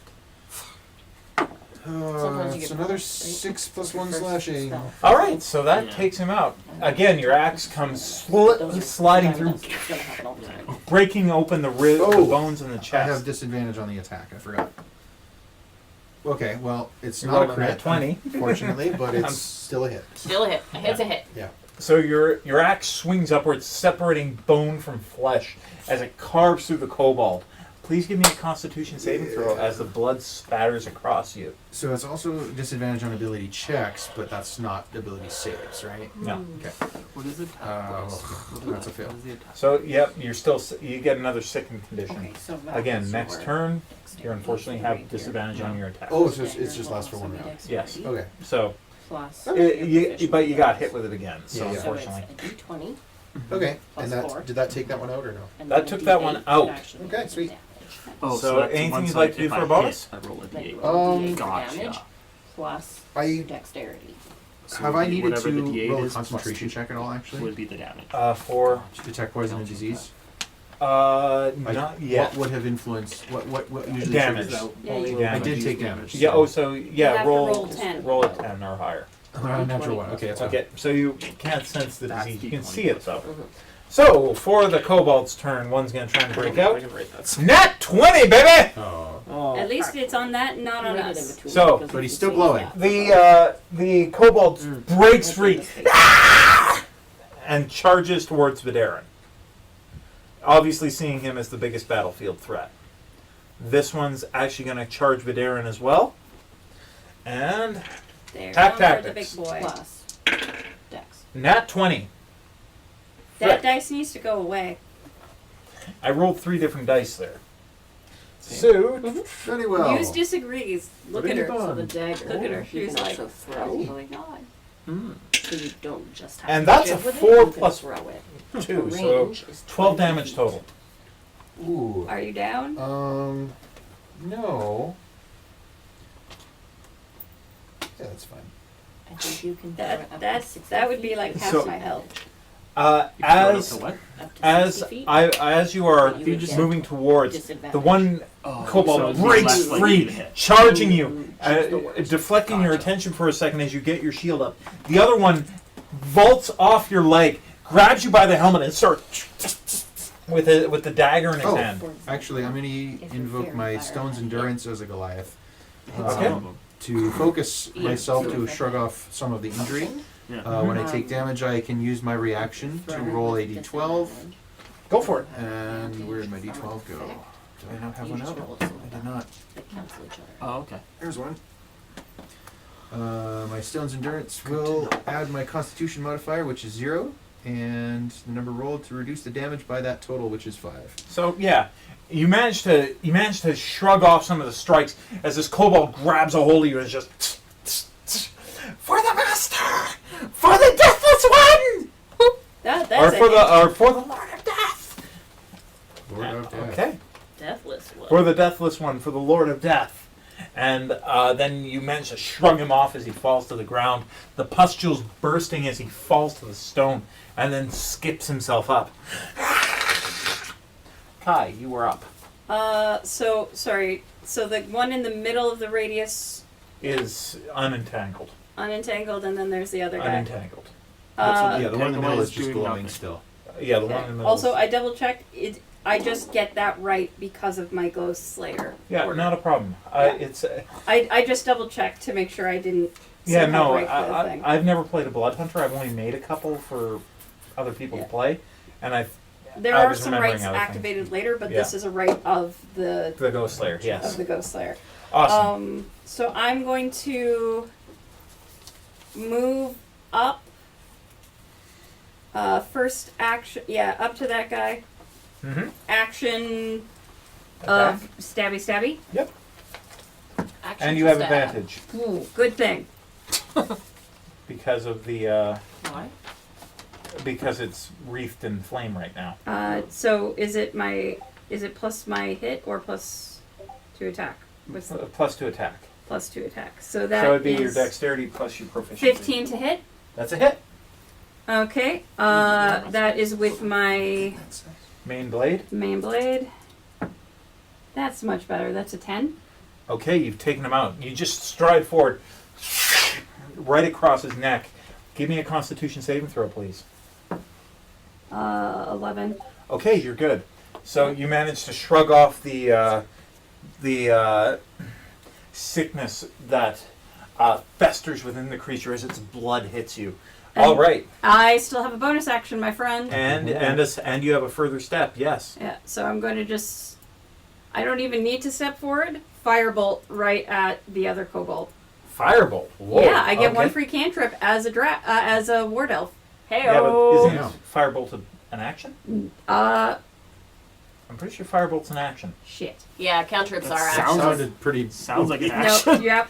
Sometimes you It's get another bonus, right? 6 plus 1 First slashing. spell. All right, so that Yeah. takes him out. Again, your axe comes Those are- sliding through, It's gonna happen all the time. breaking open the the Oh, bones in the I have chest. disadvantage on the attack. I forgot. Okay, well, it's You not got a a crit crit, 20. fortunately, but it's still a hit. Still a hit. A hit's a hit. Yeah. So your axe swings upwards, separating bone from flesh as it carves through the kobold. Please give me a Constitution saving throw as the blood spatters across you. So it's also disadvantage on ability checks, but that's not ability saves, right? No. Okay. What is it? That's a fail. What is the attack? So yep, you get another sickened condition. Okay, so that Again, was next your turn, dexterity you unfortunately right have here. disadvantage on your attack. Oh, so it's just lasts for one So round. Yes. dexterity Okay. So, Plus but your you got hit with it again. So Yeah, yeah. unfortunately, So it's a d20. Okay. Plus And four. did that take that one out or no? And That then a took that D8 one that out. actually Okay, does sweet. damage. Oh, So that's anything one you'd side. like to do If for I a bonus? hit, I roll a Then you d8. roll D8 Gotcha. damage plus I dexterity. So have I needed whatever to the D8 roll a is, plus concentration 2 check at all, actually? would be the damage. for Detect poison and disease. not yet. What would have influenced? What usually Damage. triggers? Yeah, you- Damage. I did take damage. Yeah. Oh, so You yeah. have to Roll roll 10. roll a 10 or higher. Natural one. Okay, that's fine. Okay. So you can't sense the That's disease. You can D20 see it though. Mhm. So for the kobold's turn, one's gonna try and break out. I can write that. Nat 20, baby. Oh. Oh, At least it's on that, not on Write it in us. between So- because But if he's you still say glowing. that- The kobold breaks free and charges towards Vaderin. Obviously seeing him as the biggest battlefield threat. This one's actually going to charge Vaderin as well. And There, Attack going for the big tactics. boy. Plus Dex. nat 20. That Frick. dice needs to go away. I rolled 3 different dice there. So, Very well. Hughes disagrees. Look at Pretty her. fun. So the dagger. Look at her. You She's can like, also throw. oh my god. So you don't just have And to that's jib a with 4 it, you can plus throw it. 2, The so range is 12 20 damage feet. total. Ooh. Are you down? No. Yeah, that's fine. I think you can throw it up to 60 That would be feet. like half So- my health. As what? Up to as 60 feet. as you are You would get moving towards, disadvantage. the one So kobold it'd be breaks less likely to free, hit. charging you, Choose the worst. deflecting your Gotcha. attention for a second as you get your shield up. The other one vaults off your leg, grabs you by the helmet, and starts with the dagger in his Oh. hand. Actually, I'm going If to you're invoke very my fire Stone's happy. Endurance as a Goliath. Okay. To focus Yeah. myself to shrug off some of the injury. Yeah. When I take damage, I can use my reaction to roll a d12. Go for it. And where did my d12 go? Did I not have You one just out? roll it I so did not. they cancel each other. Oh, okay. There's one. My Stone's Endurance will add my Constitution modifier, which is 0, and the number rolled to reduce the damage by that total, which is 5. So yeah, you managed to shrug off some of the strikes as this kobold grabs a hold of you and is just for the master, for the deathless one, That's or a for hit. the Lord of Death. Lord of Death. Okay, Deathless one. for the deathless one, for the Lord of Death. And then you manage to shrug him off as he falls to the ground. The pustules bursting as he falls to the stone, and then skips himself up. Kai, you were up. Sorry. So the one in the middle of the radius Is unentangled. unentangled, and then there's the other guy. Unentangled. Yeah, the one in the Tangle middle is is just doing glowing nothing. still. Yeah, the one in the middle. Also, is- I double checked. I just get that right because of my Ghost Slayer. yeah, order. not a problem. Yeah. It's I just double checked to make sure I didn't. yeah, somehow no. break the thing. I've never played a blood hunter. I've only made a couple for other people Yeah. to play, and There I are was some remembering rights other things. activated later, but Yeah. this is a right of the Ghost Slayer. Yes, of the Ghost Slayer. awesome. So I'm going to move up. First action, yeah, up to that guy. Mm-hmm. Action Attack. of stabby. Yep. Action And you to have stab. advantage Ooh, good thing. because of the Why? because it's wreathed in flame right now. So is it plus my hit or plus 2 attack? What's the Plus 2 attack. plus 2 attack? So that So it'd be your is dexterity plus your proficiency. 15 to hit. That's a hit. Okay. That is with my Main blade. main blade. That's much better. That's a 10. Okay, you've taken him out. You just stride forward, right across his neck. Give me a Constitution saving throw, please. 11. Okay, you're good. So you manage to shrug off the sickness that festers within the creature as its blood hits you. And- All right, I still have a bonus action, my friend. and you have a further step. Yes. Yeah, so I'm going to just. I don't even need to step forward. Firebolt right at the other kobold. Firebolt. Whoa. Yeah, I get one okay. free cantrip as a ward elf. Hey, Yeah, but isn't Yeah. Firebolt an action? I'm pretty sure Firebolt's an action. Shit. Yeah, cantrips That are sounds actually. Sounded pretty. Sounds like an No, action. yep,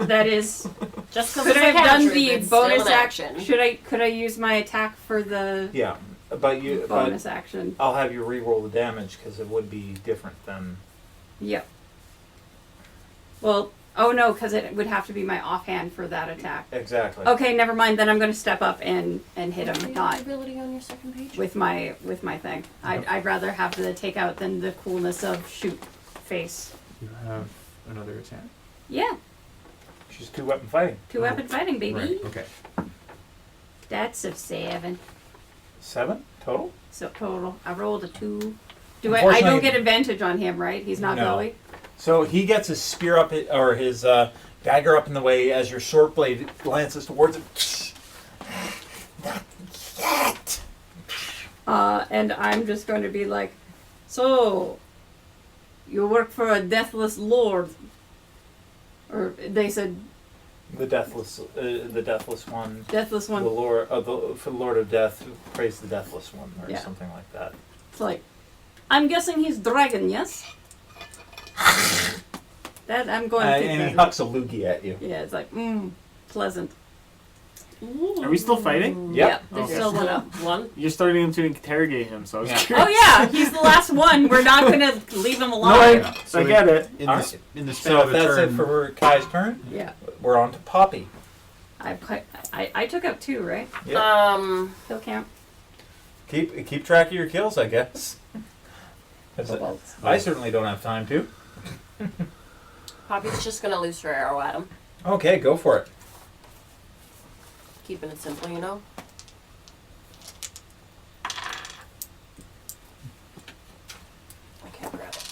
that is. Just because Could it's I a have done cantrip, the it's bonus still an action? Could I use my attack for the Yeah, but bonus action? I'll have you re-roll the damage because it would be different than. Yep. Well, oh no, because it would have to be my offhand for that attack. Exactly. Okay, never mind. Then I'm going to step up and hit Do him, you not have ability on your second page? with my thing. I'd rather have the takeout than the coolness of shoot face. You have another attack. Yeah, She's 2-weapon fighting. 2-weapon fighting, baby. Right. Okay. That's a 7. 7 total? So total, I rolled a 2. I don't Unfortunately- get advantage on him, right? He's not No. belly. So he gets his spear up, or his dagger up in the way as your sword blade glances towards him. Not yet. And I'm just going to be like, so, You work for a deathless lord. Or they said The deathless one. deathless one. The Lord, for the Lord of Death, praise the deathless one, or Yeah. something like that. It's like, I'm guessing he's dragon, yes? That I'm going to take And he that. hucks a loogie at you. Yeah, it's like, pleasant. Are we still fighting? Yep. There's Okay. still one up. One. You're starting to interrogate him, so I was Yeah. curious. Oh yeah, he's the last one. We're not gonna leave him No, alive. I get it. In All the, right. in the span So of if a that's turn, it for Kai's turn, Yeah, we're on to Poppy. I took up 2, right? Yep. Kill count. Keep track of your kills, I guess. 'Cause Kobolds. I certainly don't have time to. Poppy's just gonna loose her arrow at him. Okay, go for it. Keeping it simple, you know. I can't grab it.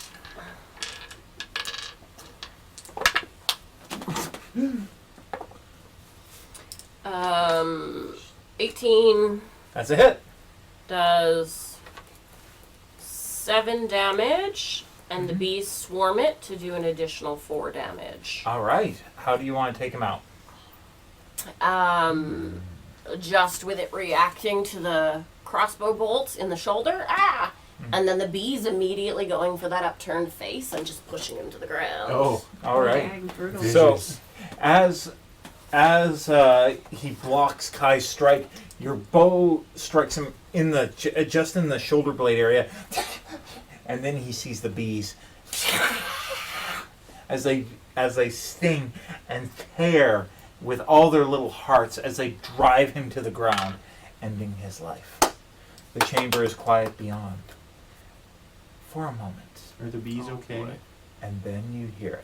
18 That's a hit. does 7 damage, and the bees swarm it to do an additional 4 damage. All right. How do you want to take him out? Just with it reacting to the crossbow bolt in the shoulder. Ah! And then the bees immediately going for that upturned face and just pushing him to the ground. Oh, all right. Dang, brutal. So, as he blocks Kai's strike, your bow strikes him in the just in the shoulder blade area, and then he sees the bees as they sting and tear with all their little hearts as they drive him to the ground, ending his life. The chamber is quiet beyond. For a moment, are the bees okay? boy. and then you hear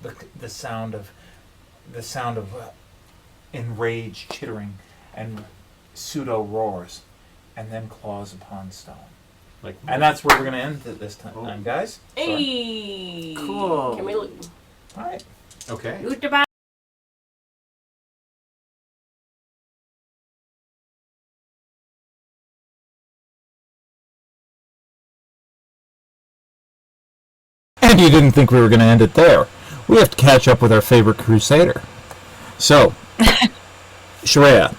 it. The sound of enraged chittering and pseudo roars, and then claws upon stone. Like, And that's where we're gonna end it this time, Oh. guys. Sorry. Hey! Cool. Can we look? All right. okay. Goodbye. And you didn't think we were going to end it there. We have to catch up with our favorite crusader. So, Sharayah,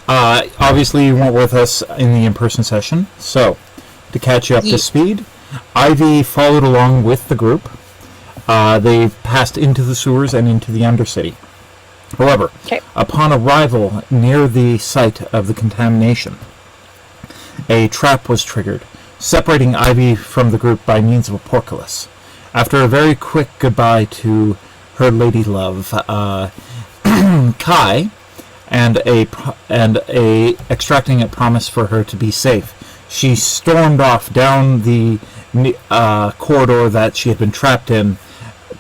obviously you weren't with us in the in-person session. So, to catch you up to speed, Ivy followed along with the group. They passed into the sewers and into the Undercity. However, upon arrival near the site of the contamination, a trap was triggered, separating Ivy from the group by means of a portcullis. After a very quick goodbye to her lady love, Kyie, and extracting a promise for her to be safe, she stormed off down the corridor that she had been trapped in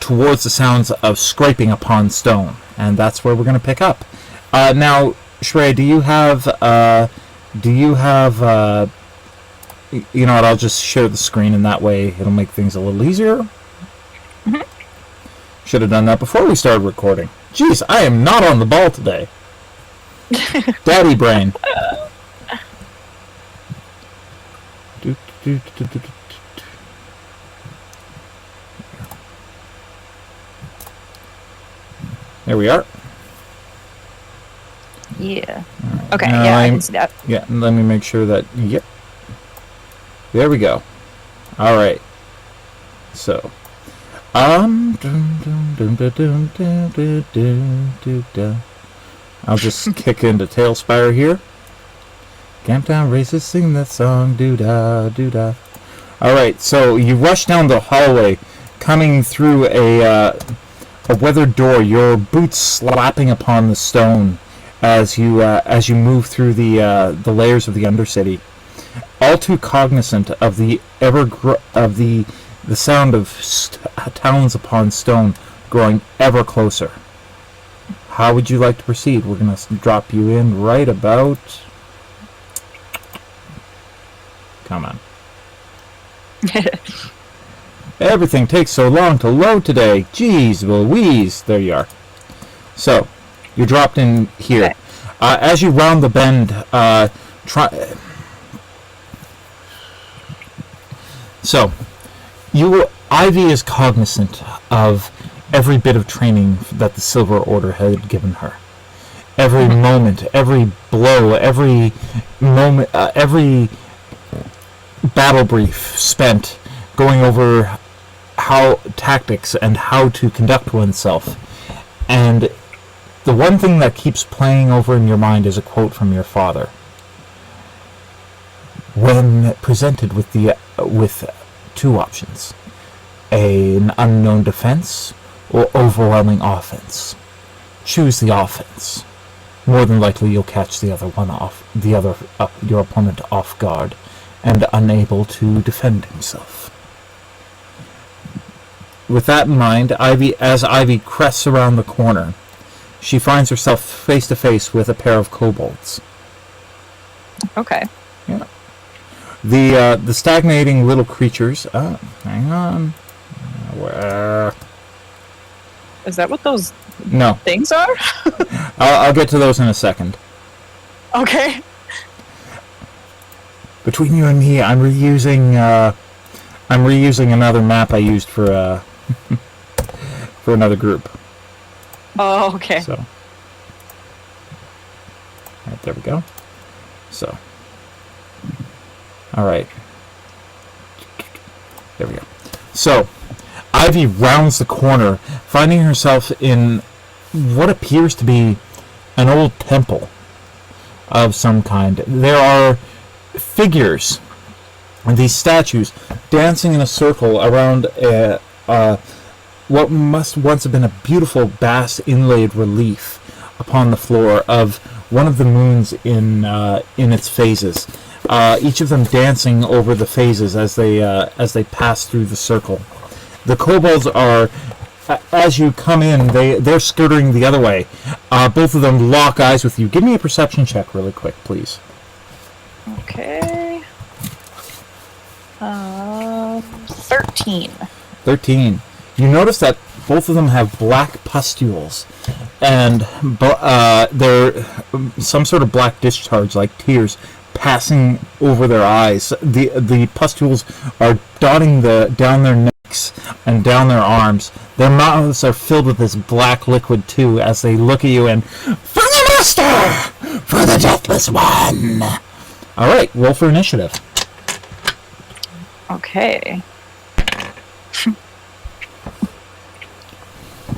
towards the sounds of scraping upon stone, and that's where we're going to pick up. Now, Sharayah, do you have? You know what? I'll just share the screen, and that way it'll make things a little easier. Should have done that before we started recording. Jeez, I am not on the ball today. Daddy brain. There we are. Yeah. Alright, Okay, now yeah, I I'm- can see that. Yeah, let me make sure that. Yep. There we go. All right. So, I'll just kick into Talespire here. Camptown Races sing that song, doo-da, doo-da. All right, so you rush down the hallway, coming through a weathered door. Your boots slapping upon the stone as you move through the layers of the Undercity. All too cognizant of the the sound of towns upon stone growing ever closer. How would you like to proceed? We're going to drop you in right about... Come on. Everything takes so long to load today. Jeez Louise. There you are. So, you're dropped in here. Okay. As you round the bend, So, Ivy is cognizant of every bit of training that the Silver Order had given her. Every moment, every blow, every moment, every battle brief spent going over how tactics and how to conduct oneself. And the one thing that keeps playing over in your mind is a quote from your father. When presented with two options, an unknown defense or overwhelming offense, choose the offense. More than likely, you'll catch your opponent off guard and unable to defend himself. With that in mind, as Ivy crests around the corner, she finds herself face to face with a pair of kobolds. Okay. Yeah. The stagnating little creatures. Hang on. Where? Is that what those No. things are? I'll get to those in a second. Okay. Between you and me, I'm reusing another map I used for for another group. Oh, okay. So, right, there we go. So, all right, there we go. So, Ivy rounds the corner, finding herself in what appears to be an old temple of some kind. There are figures, these statues, dancing in a circle around what must once have been a beautiful bass inlaid relief upon the floor of one of the moons in its phases. Each of them dancing over the phases as they pass through the circle. The kobolds are, as you come in, they're skirting the other way. Both of them lock eyes with you. Give me a perception check really quick, please. Okay. 13. 13. You notice that both of them have black pustules, and they're some sort of black discharge, like tears, passing over their eyes. The pustules are dotting down their necks and down their arms. Their mouths are filled with this black liquid too, as they look at you and, "For the master! For the deathless one!" All right, roll for initiative. Okay.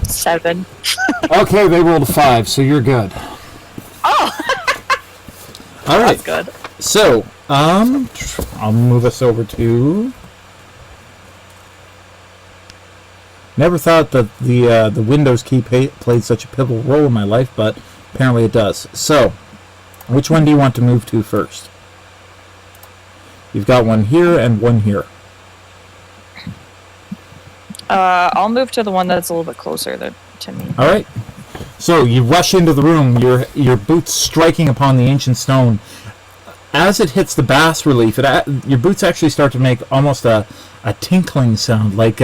7. Okay, they rolled a 5, so you're good. Oh! All right. That's good. So, I'll move us over to. Never thought that the Windows key played such a pivotal role in my life, but apparently it does. So, which one do you want to move to first? You've got one here and one here. I'll move to the one that's a little bit closer to me. All right. So you rush into the room, your boots striking upon the ancient stone. As it hits the bas relief, your boots actually start to make almost a tinkling sound, like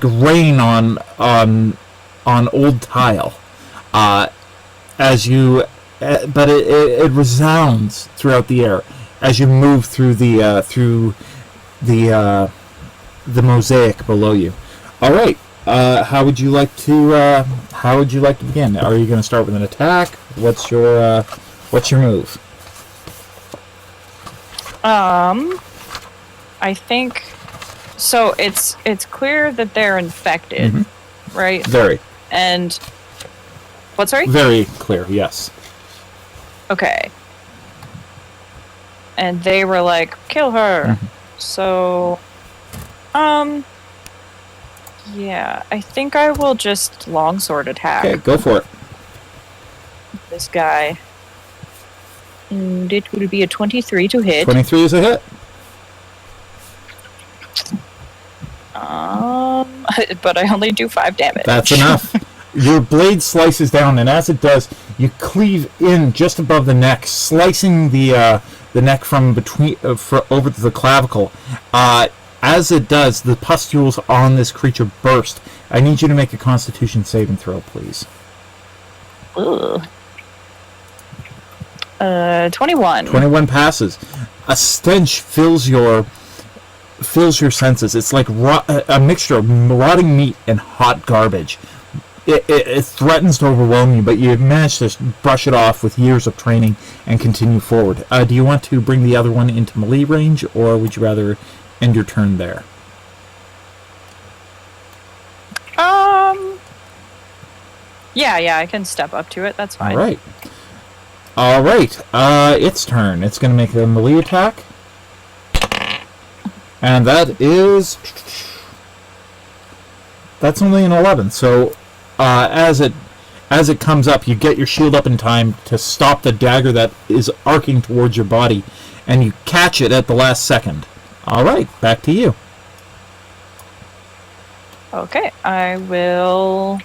rain on old tile. But it resounds throughout the air as you move through the mosaic below you. All right. How would you like to begin? Are you going to start with an attack? What's your move? I think so. It's clear that they're infected, right? Very. And what? Sorry. Very clear. Yes. Okay. And they were like, "Kill her." So, yeah, I think I will just longsword attack. Okay, go for it. This guy. And it would be a 23 to hit. 23 is a hit. But I only do 5 damage. That's enough. Your blade slices down, and as it does, you cleave in just above the neck, slicing the neck from between over to the clavicle. As it does, the pustules on this creature burst. I need you to make a Constitution saving throw, please. Ugh. 21. 21 passes. A stench fills your fills your senses. It's like a mixture of rotting meat and hot garbage. It threatens to overwhelm you, but you manage to brush it off with years of training and continue forward. Do you want to bring the other one into melee range, or would you rather end your turn there? Yeah, I can step up to it. That's fine. All right. Its turn. It's going to make a melee attack. And that's only an 11. So as it comes up, you get your shield up in time to stop the dagger that is arcing towards your body, and you catch it at the last second. All right, back to you. Okay, I will...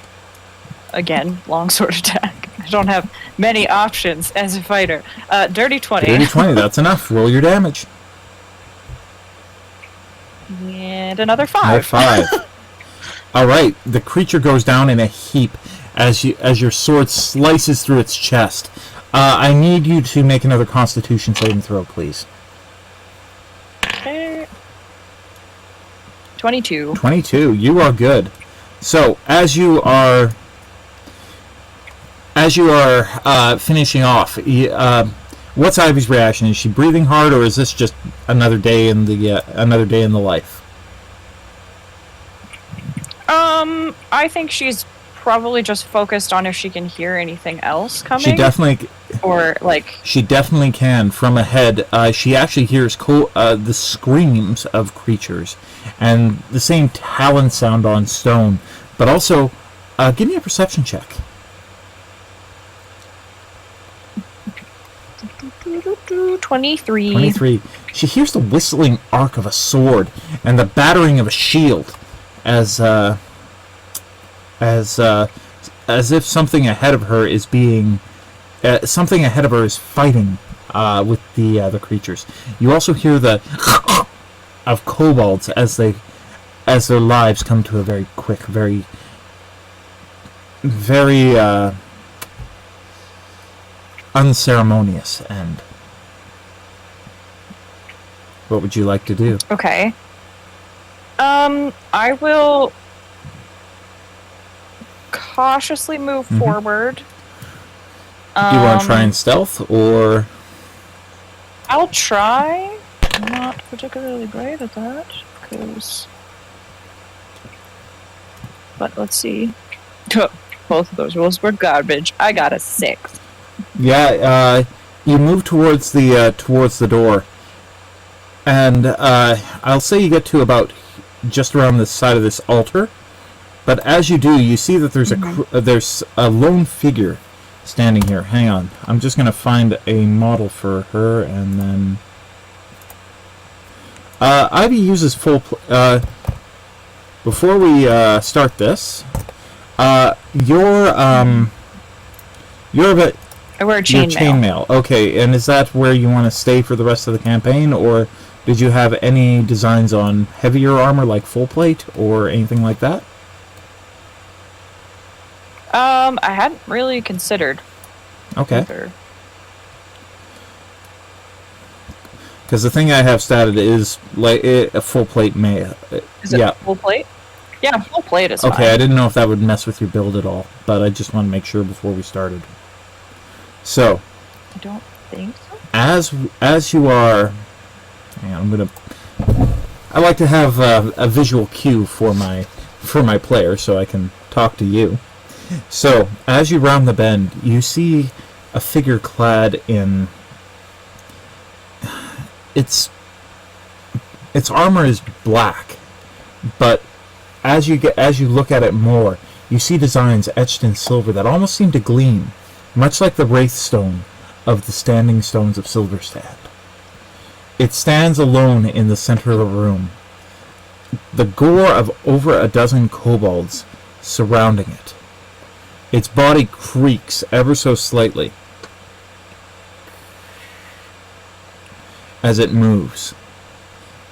Again, longsword attack. I don't have many options as a fighter. Dirty 20. Dirty 20, that's enough. Roll your damage. And another 5. Another 5. All right, the creature goes down in a heap as your sword slices through its chest. I need you to make another Constitution saving throw, please. Okay. 22. 22. You are good. So as you are finishing off, what's Ivy's reaction? Is she breathing hard, or is this just another day in the life? I think she's probably just focused on if she can hear anything else coming. She definitely, or like, she definitely can from ahead. She actually hears the screams of creatures and the same talon sound on stone. But also, give me a perception check. 23. 23. She hears the whistling arc of a sword and the battering of a shield, as if something ahead of her is fighting with the creatures. You also hear the of kobolds as their lives come to a very quick, very unceremonious end. What would you like to do? Okay. I will cautiously move forward. Do you want to try and stealth, or? I'll try. I'm not particularly great at that, but let's see. Both of those rolls were garbage. I got a 6. Yeah, you move towards the door, and I'll say you get to about just around the side of this altar. But as you do, you see that there's a lone figure standing here. Hang on, I'm just gonna find a model for her, and then Ivy uses full. Before we start this, you're I wear chainmail. Chainmail. Okay, and is that where you want to stay for the rest of the campaign, or did you have any designs on heavier armor like full plate or anything like that? I hadn't really considered. Okay. Either. Because the thing I have statted is like a full plate mail. Is it full plate? Yeah, full plate is fine. Okay, I didn't know if that would mess with your build at all, but I just want to make sure before we started. So, I don't think so. As you are, hang on, I like to have a visual cue for my player so I can talk to you. So, as you round the bend, you see a figure clad in its armor is black, but as you look at it more, you see designs etched in silver that almost seem to gleam, much like the wraith stone of the standing stones of Silverstand. It stands alone in the center of the room, the gore of over a dozen kobolds surrounding it. Its body creaks ever so slightly as it moves,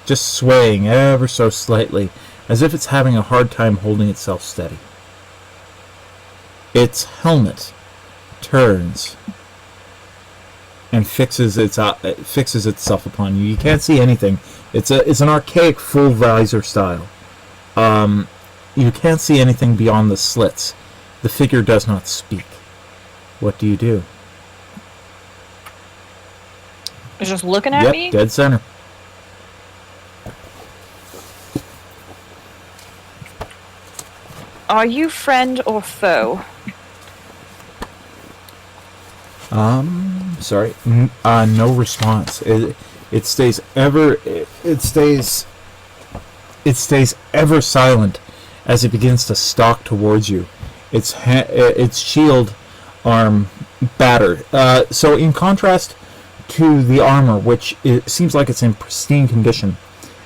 just swaying ever so slightly, as if it's having a hard time holding itself steady. Its helmet turns and fixes itself upon you. You can't see anything. It's an archaic full visor style. You can't see anything beyond the slits. The figure does not speak. What do you do? It's just looking at Yep, me? dead center. Are you friend or foe? Sorry. No response. It stays ever ever silent as it begins to stalk towards you. Its shield arm battered. So in contrast to the armor, which it seems like it's in pristine condition,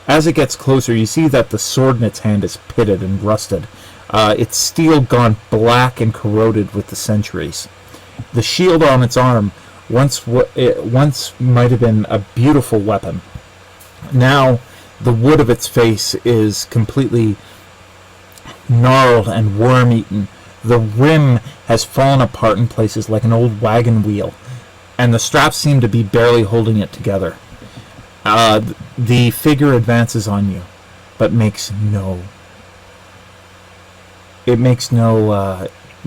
as it gets closer, you see that the sword in its hand is pitted and rusted. Its steel gone black and corroded with the centuries. The shield on its arm once might have been a beautiful weapon. Now, the wood of its face is completely gnarled and worm-eaten. The rim has fallen apart in places like an old wagon wheel, and the straps seem to be barely holding it together. The figure advances on you, but makes no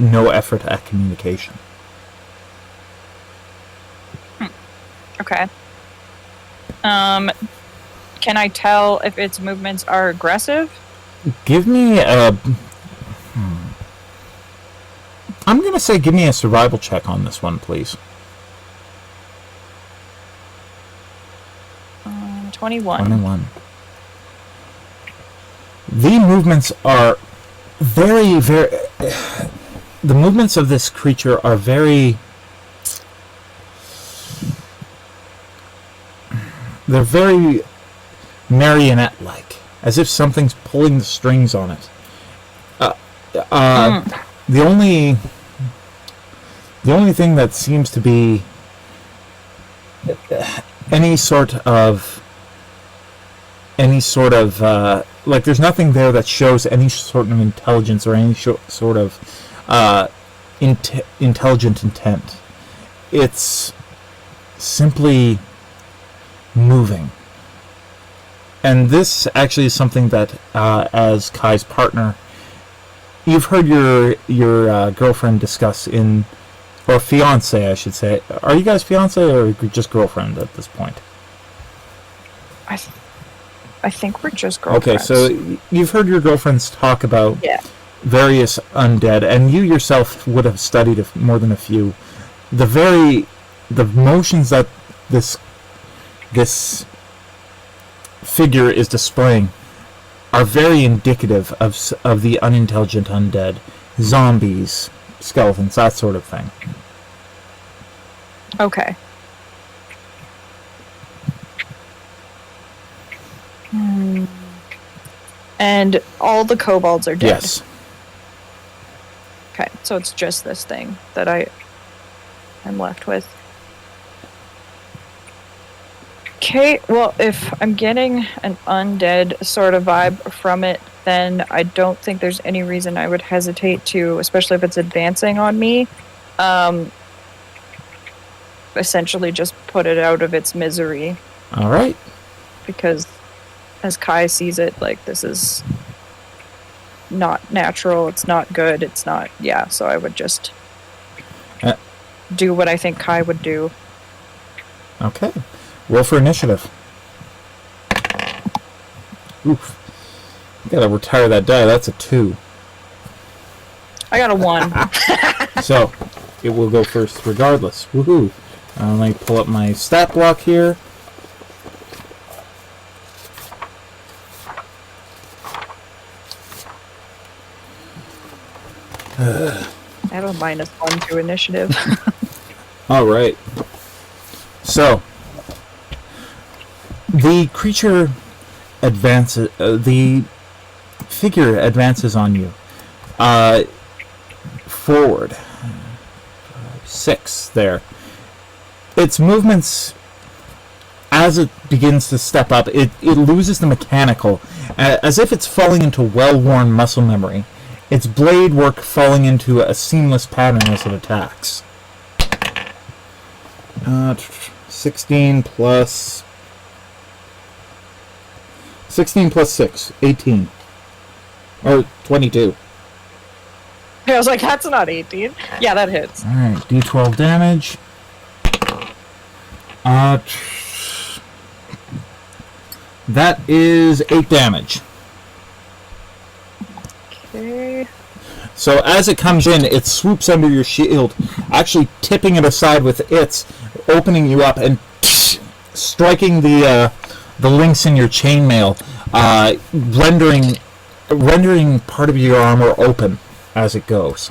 effort at communication. Okay. Can I tell if its movements are aggressive? Give me a... I'm going to say give me a survival check on this one, please. 21. 21. The movements are very, very... The movements of this creature are very... They're very marionette-like, as if something's pulling the strings on it. The only thing that seems to be any sort of like, there's nothing there that shows any sort of intelligence or any sort of intelligent intent. It's simply moving. And this actually is something that, as Kai's partner, you've heard your girlfriend discuss or fiance, I should say. Are you guys fiance or just girlfriend at this point? I think we're just girlfriends. Okay, so you've heard your girlfriends talk about various undead, and you yourself would have studied more than a few. The motions that this figure is displaying are very indicative of the unintelligent undead, zombies, skeletons, that sort of thing. Okay. And all the kobolds are dead. Yes. Okay, so it's just this thing that I'm left with. Okay, well, if I'm getting an undead sort of vibe from it, then I don't think there's any reason I would hesitate to, especially if it's advancing on me, essentially just put it out of its misery. All right. Because as Kai sees it, like, this is not natural, it's not good, it's not, so I would just do what I think Kai would do. Okay. Roll for initiative. Oof. You gotta retire that die. That's a 2. I got a 1. So, it will go first regardless. Woohoo. Let me pull up my stat block here. I have a -1 to initiative. Alright. So, the creature advances, the figure advances on you. Forward. 6 there. Its movements, as it begins to step up, it loses the mechanical, as if it's falling into well-worn muscle memory. Its blade work falling into a seamless pattern as it attacks. 16 plus 6, 18. Or 22. I was like, that's not 18. Yeah, that hits. Alright, d12 damage. That is 8 damage. Okay. So as it comes in, it swoops under your shield, actually tipping it aside with its, opening you up and striking the links in your chainmail, rendering part of your armor open as it goes.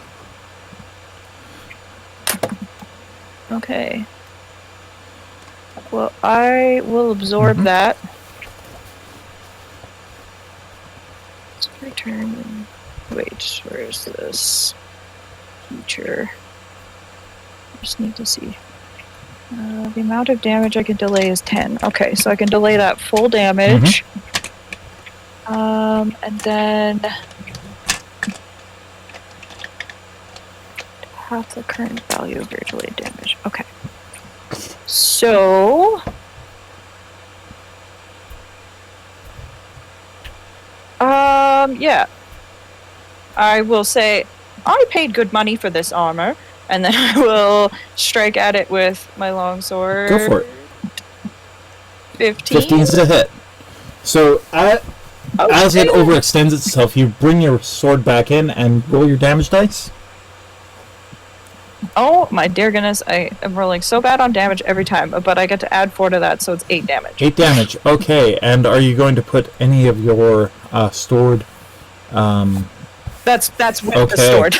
Okay. Well, I will absorb that. Let's return. Wait, where's this feature? I just need to see. The amount of damage I can delay is 10. Okay, so I can delay that full damage. And then half the current value of your delayed damage. Okay. So yeah. I will say I paid good money for this armor, and then I will strike at it with my longsword. Go for it. 15? 15's a hit. So as it overextends itself, you bring your sword back in and roll your damage dice. Oh my dear goodness, I am rolling so bad on damage every time, but I get to add 4 to that, so it's 8 damage. 8 damage, okay. And are you going to put any of your stored... That's with the sword.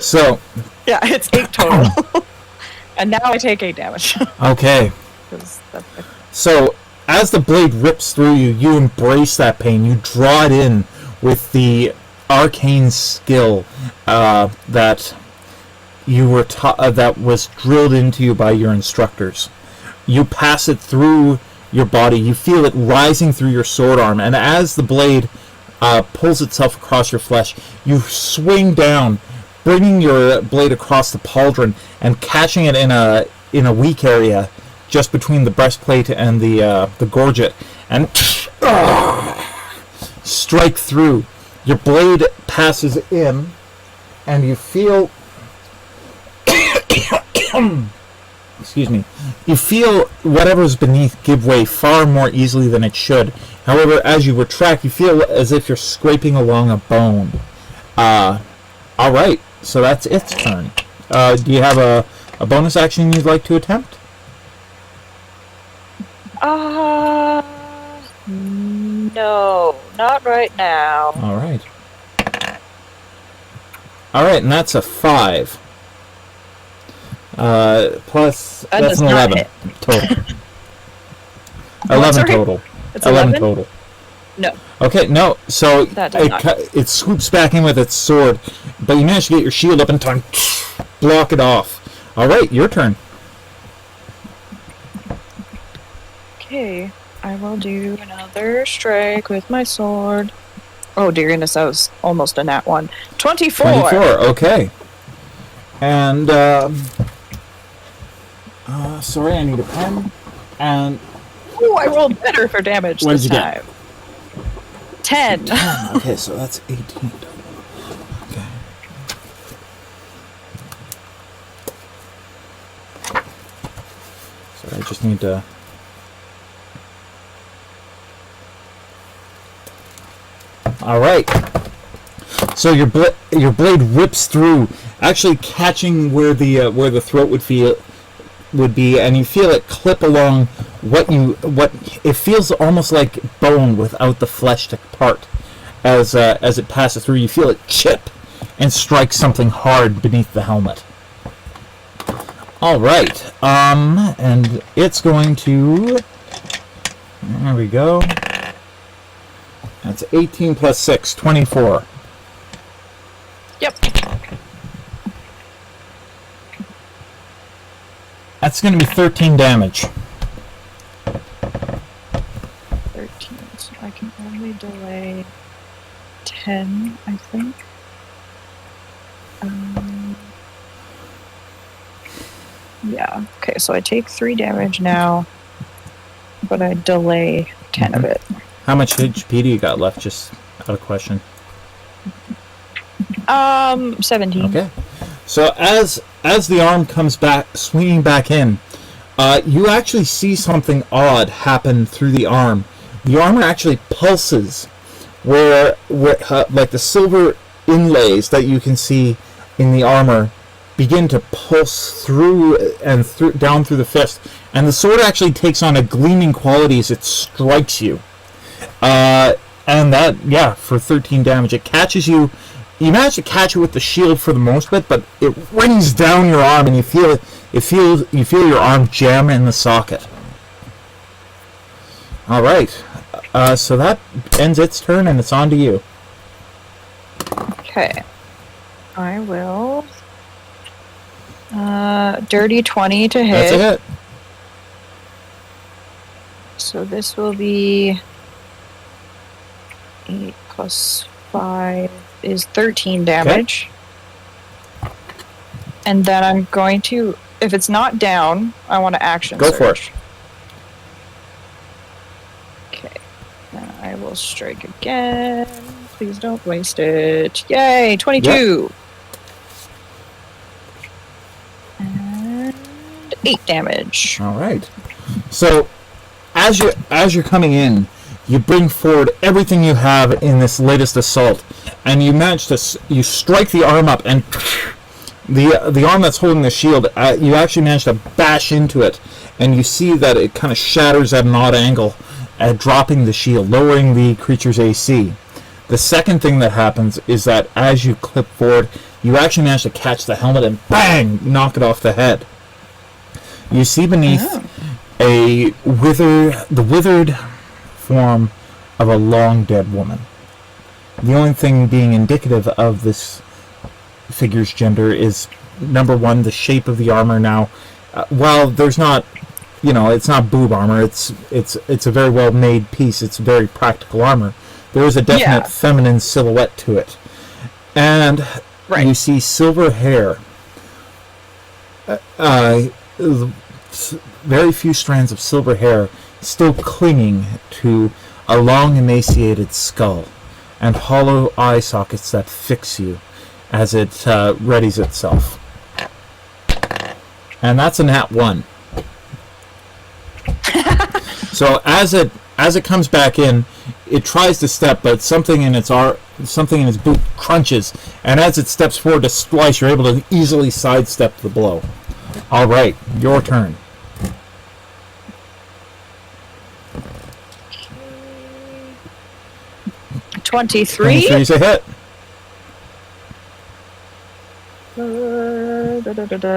So... Yeah, it's 8 total. And now I take 8 damage. Okay. So, as the blade rips through you, you embrace that pain. You draw it in with the arcane skill that you were that was drilled into you by your instructors. You pass it through your body. You feel it rising through your sword arm, and as the blade pulls itself across your flesh, you swing down, bringing your blade across the pauldron and catching it in a weak area just between the breastplate and the gorget, and strike through. Your blade passes in, and you feel excuse me. You feel whatever's beneath give way far more easily than it should. However, as you retract, you feel as if you're scraping along a bone. Alright, so that's its turn. Do you have a bonus action you'd like to attempt? No, not right now. Alright. Alright, and that's a 5. Plus, That that's does an not 11 hit. total. What, 11 sorry? total. It's 11 11? total. No. Okay, no, so That does not. it swoops back in with its sword, but you manage to get your shield up in time, block it off. Alright, your turn. Okay, I will do another strike with my sword. Oh dear goodness, that was almost a nat 1. 24! 24, okay. And, sorry, I need a pen. And... Oh, I rolled better for damage What this did you time. 10. Okay, so that's 18 total. Okay. So I just need to... Alright. So your blade rips through, actually catching where the throat would be, and you feel it clip along what it feels almost like bone without the flesh to part. As it passes through, you feel it chip and strike something hard beneath the helmet. All right, and it's going to. There we go. That's 18 plus 6, 24. Yep. That's going to be 13 damage. 13, so I can only delay 10, I think. Yeah. Okay, so I take 3 damage now, but I delay 10 of it. How much HP do you got left? Just out of question. 17. Okay. So as the arm comes back, swinging back in, you actually see something odd happen through the arm. The armor actually pulses, where like the silver inlays that you can see in the armor begin to pulse through and down through the fist, and the sword actually takes on a gleaming quality as it strikes you. And that, yeah, for 13 damage, it catches you. You manage to catch it with the shield for the most bit, but it rings down your arm, and you feel your arm jam in the socket. All right, so that ends its turn, and it's on to you. Okay. I will. Dirty 20 to hit. That's a hit. So this will be 8 plus 5 is 13 damage. Okay. And then I'm going to, if it's not down, I want to action Go surge. for it. Okay. Then I will strike again. Please don't waste it. Yay! 22! Yep. And 8 damage. All right. So, as you're coming in, you bring forward everything you have in this latest assault, and you manage to strike the arm up, and the arm that's holding the shield, you actually manage to bash into it, and you see that it kind of shatters at an odd angle, dropping the shield, lowering the creature's AC. The second thing that happens is that as you clip forward, you actually manage to catch the helmet and bang, knock it off the head. You see beneath the withered form of a long dead woman. The only thing being indicative of this figure's gender is, number one, the shape of the armor. Now, while there's not, it's not boob armor, it's a very well made piece, it's very practical armor. There is a definite feminine silhouette to it. And you see silver hair. Very few strands of silver hair still clinging to a long emaciated skull, and hollow eye sockets that fix you as it readies itself. And that's a nat 1. So as it comes back in, it tries to step, but something in its boot crunches, and as it steps forward to splice, you're able to easily sidestep the blow. All right, your turn. 23. 23 is a hit.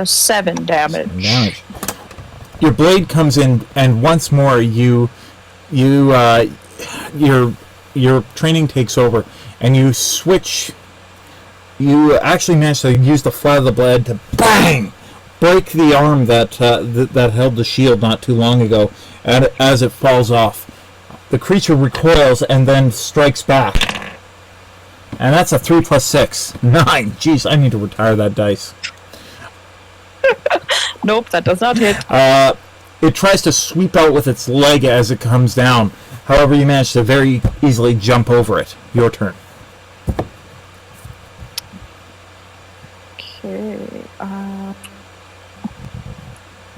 7 damage. Your blade comes in, and once more your training takes over, and you switch. You actually manage to use the flat of the blade to bang, break the arm that held the shield not too long ago, and as it falls off, the creature recoils and then strikes back. And that's a 3 plus 6. 9. Jeez, I need to retire that dice. Nope, that does not hit. It tries to sweep out with its leg as it comes down. However, you manage to very easily jump over it. Your turn. Okay.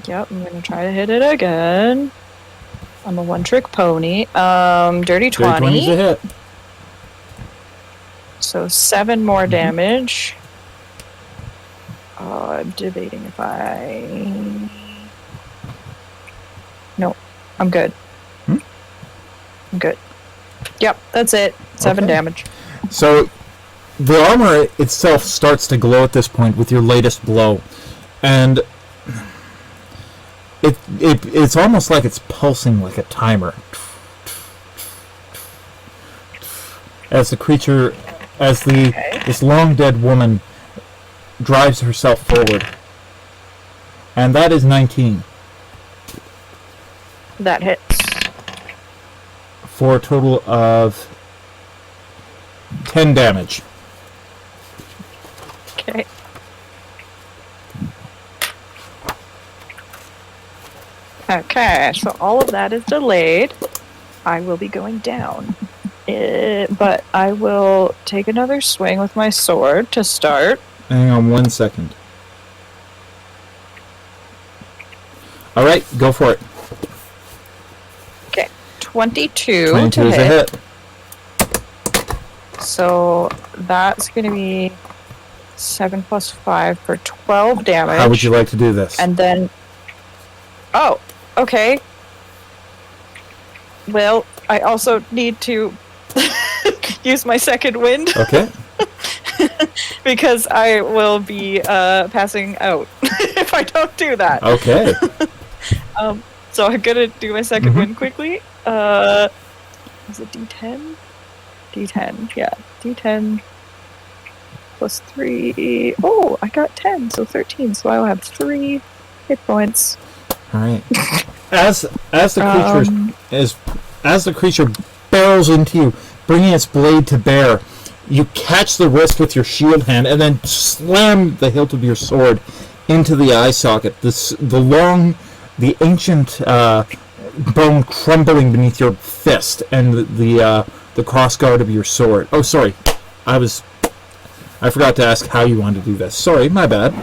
Yep, I'm going to try to hit it again. I'm a one-trick pony. Dirty 20. 20's a hit. So 7 more damage. I'm debating if I... No, I'm good. I'm good. Yep, that's it. 7 damage. So the armor itself starts to glow at this point with your latest blow. And it's almost like it's pulsing like a timer. As the creature, this long dead woman drives herself forward. And that is 19. That hits. For a total of 10 damage. Okay. Okay, so all of that is delayed. I will be going down. But I will take another swing with my sword to start. Hang on 1 second. All right, go for it. Okay, 22 22 to is a hit. hit. So that's going to be 7 plus 5 for 12 damage. How would you like to do this? And then... Oh, okay. Well, I also need to use my second wind. Okay. Because I will be passing out if I don't do that. Okay. So I'm gonna do my second wind quickly. Is it D10? D10, yeah. D10 plus 3. Oh, I got 10, so 13. So I'll have 3 hit points. All right. As the creature barrels into you, bringing its blade to bear, you catch the wrist with your shield hand and then slam the hilt of your sword into the eye socket. The ancient bone crumbling beneath your fist and the crossguard of your sword. Oh, sorry, I forgot to ask how you wanted to do this. Sorry, my bad.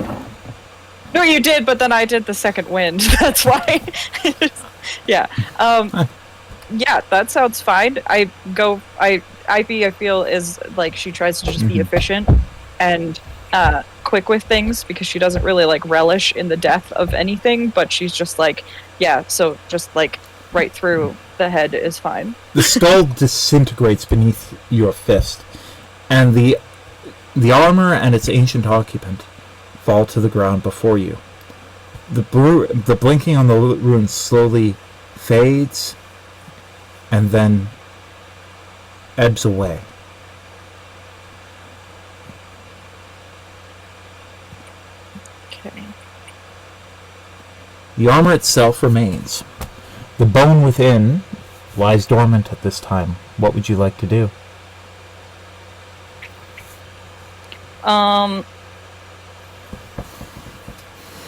No, you did, but then I did the second wind. That's why. Yeah. Yeah, that sounds fine. Ivy, I feel, is like she tries to just be efficient and quick with things because she doesn't really like relish in the death of anything, but she's just like, yeah, so just like right through the head is fine. The skull disintegrates beneath your fist, and the armor and its ancient occupant fall to the ground before you. The blinking on the runes slowly fades and then ebbs away. Okay. The armor itself remains. The bone within lies dormant at this time. What would you like to do?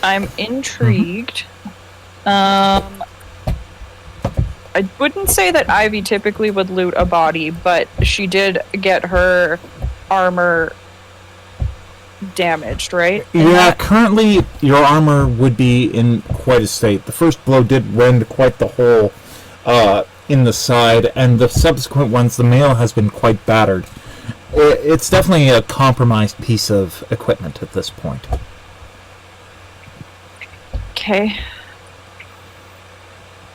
I'm intrigued. I wouldn't say that Ivy typically would loot a body, but she did get her armor damaged, right? Yeah, currently your armor would be in quite a state. The first blow did rend quite the hole in the side, and the subsequent ones, the mail has been quite battered. It's definitely a compromised piece of equipment at this point. Okay.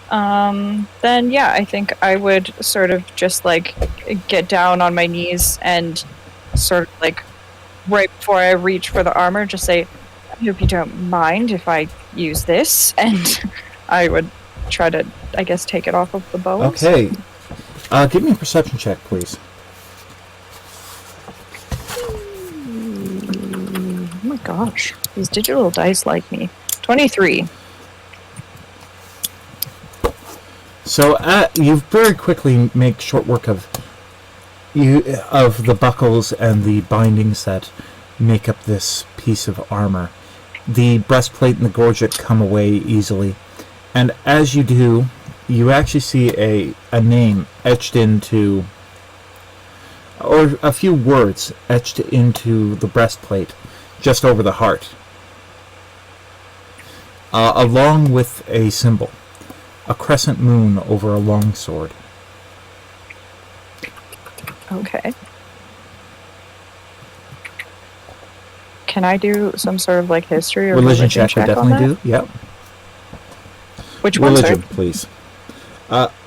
Then yeah, I think I would sort of just like get down on my knees and sort of like right before I reach for the armor, just say, I hope you don't mind if I use this, and I would try to, I guess, take it off of the bones. Okay. Give me a perception check, please. Oh my gosh, these digital dice like me. 23. So you very quickly make short work of the buckles and the bindings that make up this piece of armor. The breastplate and the gorget come away easily, and as you do, you actually see a name etched into, or a few words etched into the breastplate, just over the heart, along with a symbol. A crescent moon over a long sword. Okay. Can I do some sort of like history or religion check I on definitely that? do. Yep. Which one, Religion, sir? please.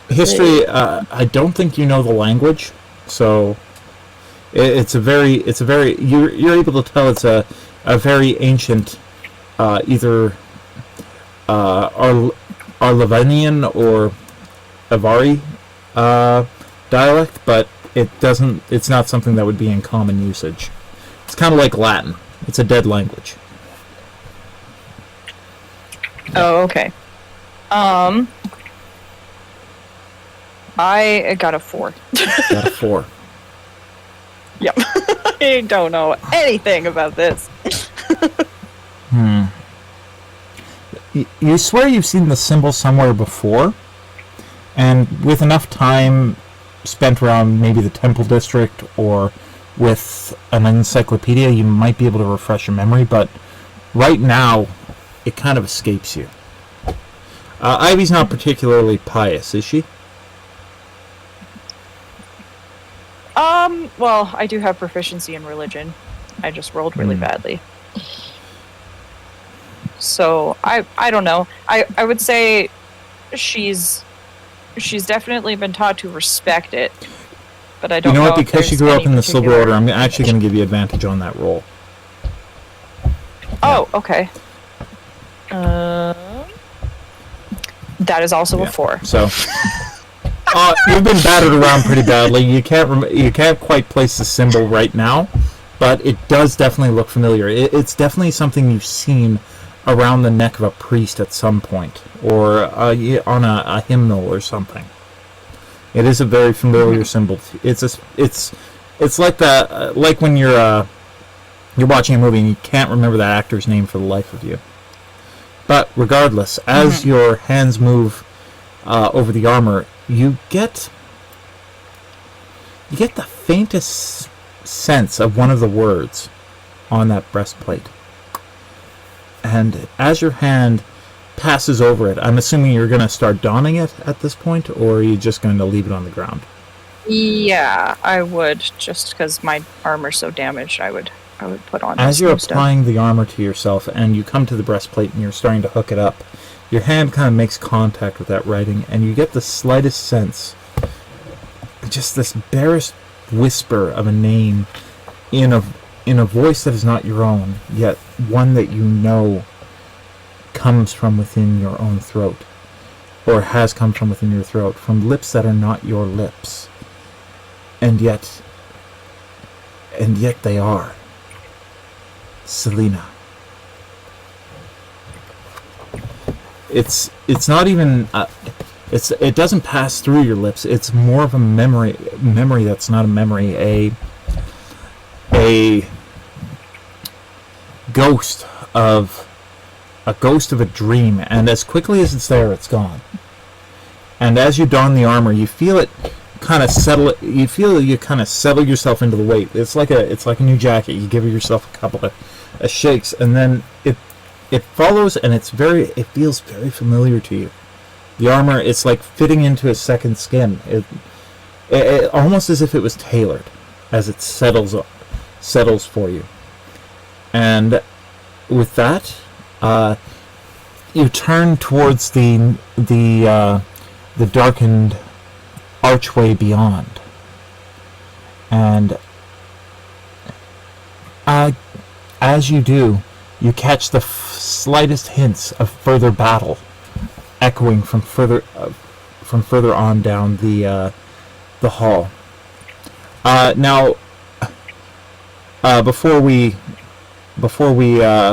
History. I don't think you know the language, so it's a very. You're able to tell it's a very ancient, either Arlavanian or Avari dialect, but it's not something that would be in common usage. It's kind of like Latin. It's a dead language. Oh, okay. I got a 4. Got a 4. Yep. I don't know anything about this. You swear you've seen the symbol somewhere before, and with enough time spent around maybe the Temple District or with an encyclopedia, you might be able to refresh your memory, but right now, it kind of escapes you. Ivy's not particularly pious, is she? Well, I do have proficiency in religion. I just rolled really badly. So, I don't know. I would say she's definitely been taught to respect it. But I don't know. You know what? Because she grew up in the Silver particular- Order, I'm actually going to give you advantage on that roll. Oh, okay. That is also a 4. So, you've been battered around pretty badly. You can't quite place the symbol right now, but it does definitely look familiar. It's definitely something you've seen around the neck of a priest at some point, or on a hymnal or something. It is a very familiar symbol. It's like that, like when you're watching a movie and you can't remember the actor's name for the life of you. But regardless, as your hands move over the armor, you get the faintest sense of one of the words on that breastplate. And as your hand passes over it, I'm assuming you're going to start donning it at this point, or are you just going to leave it on the ground? Yeah, I would, just because my armor's so damaged, I would put on. As you're stuff. applying the armor to yourself and you come to the breastplate and you're starting to hook it up, your hand kind of makes contact with that writing and you get the slightest sense, just this barest whisper of a name in a voice that is not your own, yet one that you know comes from within your own throat, or has come from within your throat, from lips that are not your lips, and yet they are. Selena. It's not even it doesn't pass through your lips. It's more of a memory that's not a memory, a ghost of a dream, and as quickly as it's there, it's gone. And as you don the armor, you feel it kind of settle. You feel you kind of settle yourself into the weight. It's like a new jacket. You give yourself a couple of shakes, and then it follows, and it feels very familiar to you. The armor, it's like fitting into a second skin. It almost as if it was tailored as it settles for you. And with that, you turn towards the darkened archway beyond, and as you do, you catch the slightest hints of further battle echoing from further on down the hall. Now, before we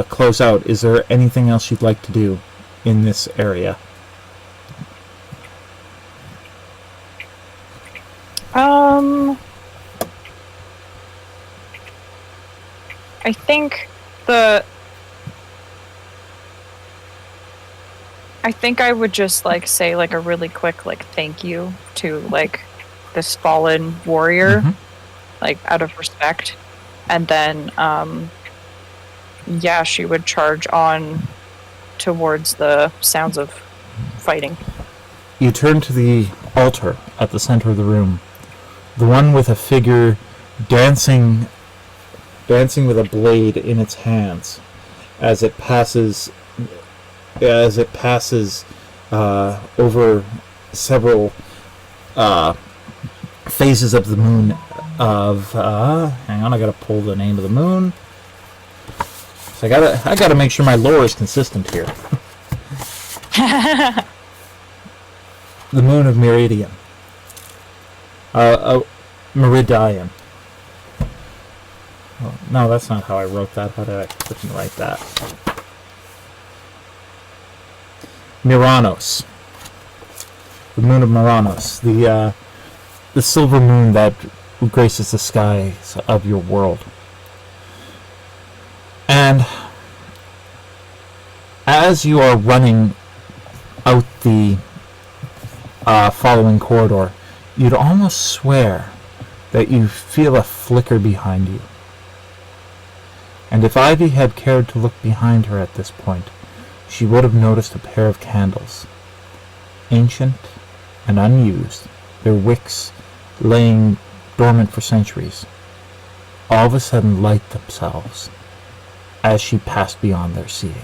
close out, is there anything else you'd like to do in this area? I think I would just say a really quick thank you to this fallen warrior, out of respect, and then she would charge on towards the sounds of fighting. You turn to the altar at the center of the room, the one with a figure dancing with a blade in its hands as it passes over several phases of the moon hang on, I gotta pull the name of the moon. So I gotta make sure my lore is consistent here. The moon of Meridian. Meridian. Oh, no, that's not how I wrote that. How did I freaking write that? Miranos. The moon of Miranos. The silver moon that graces the skies of your world. And as you are running out the following corridor, you'd almost swear that you feel a flicker behind you. And if Ivy had cared to look behind her at this point, she would have noticed a pair of candles, ancient and unused, their wicks laying dormant for centuries, all of a sudden light themselves as she passed beyond their seeing.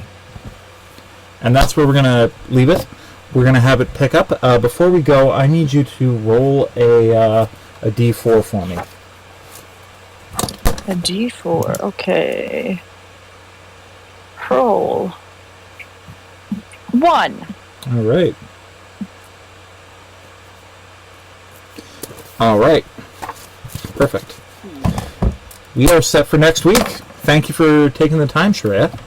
And that's where we're going to leave it. We're going to have it pick up. Before we go, I need you to roll a d4 for me. A D4, okay. Roll. 1. All right. All right. Perfect. We are set for next week. Thank you for taking the time, Sharayah.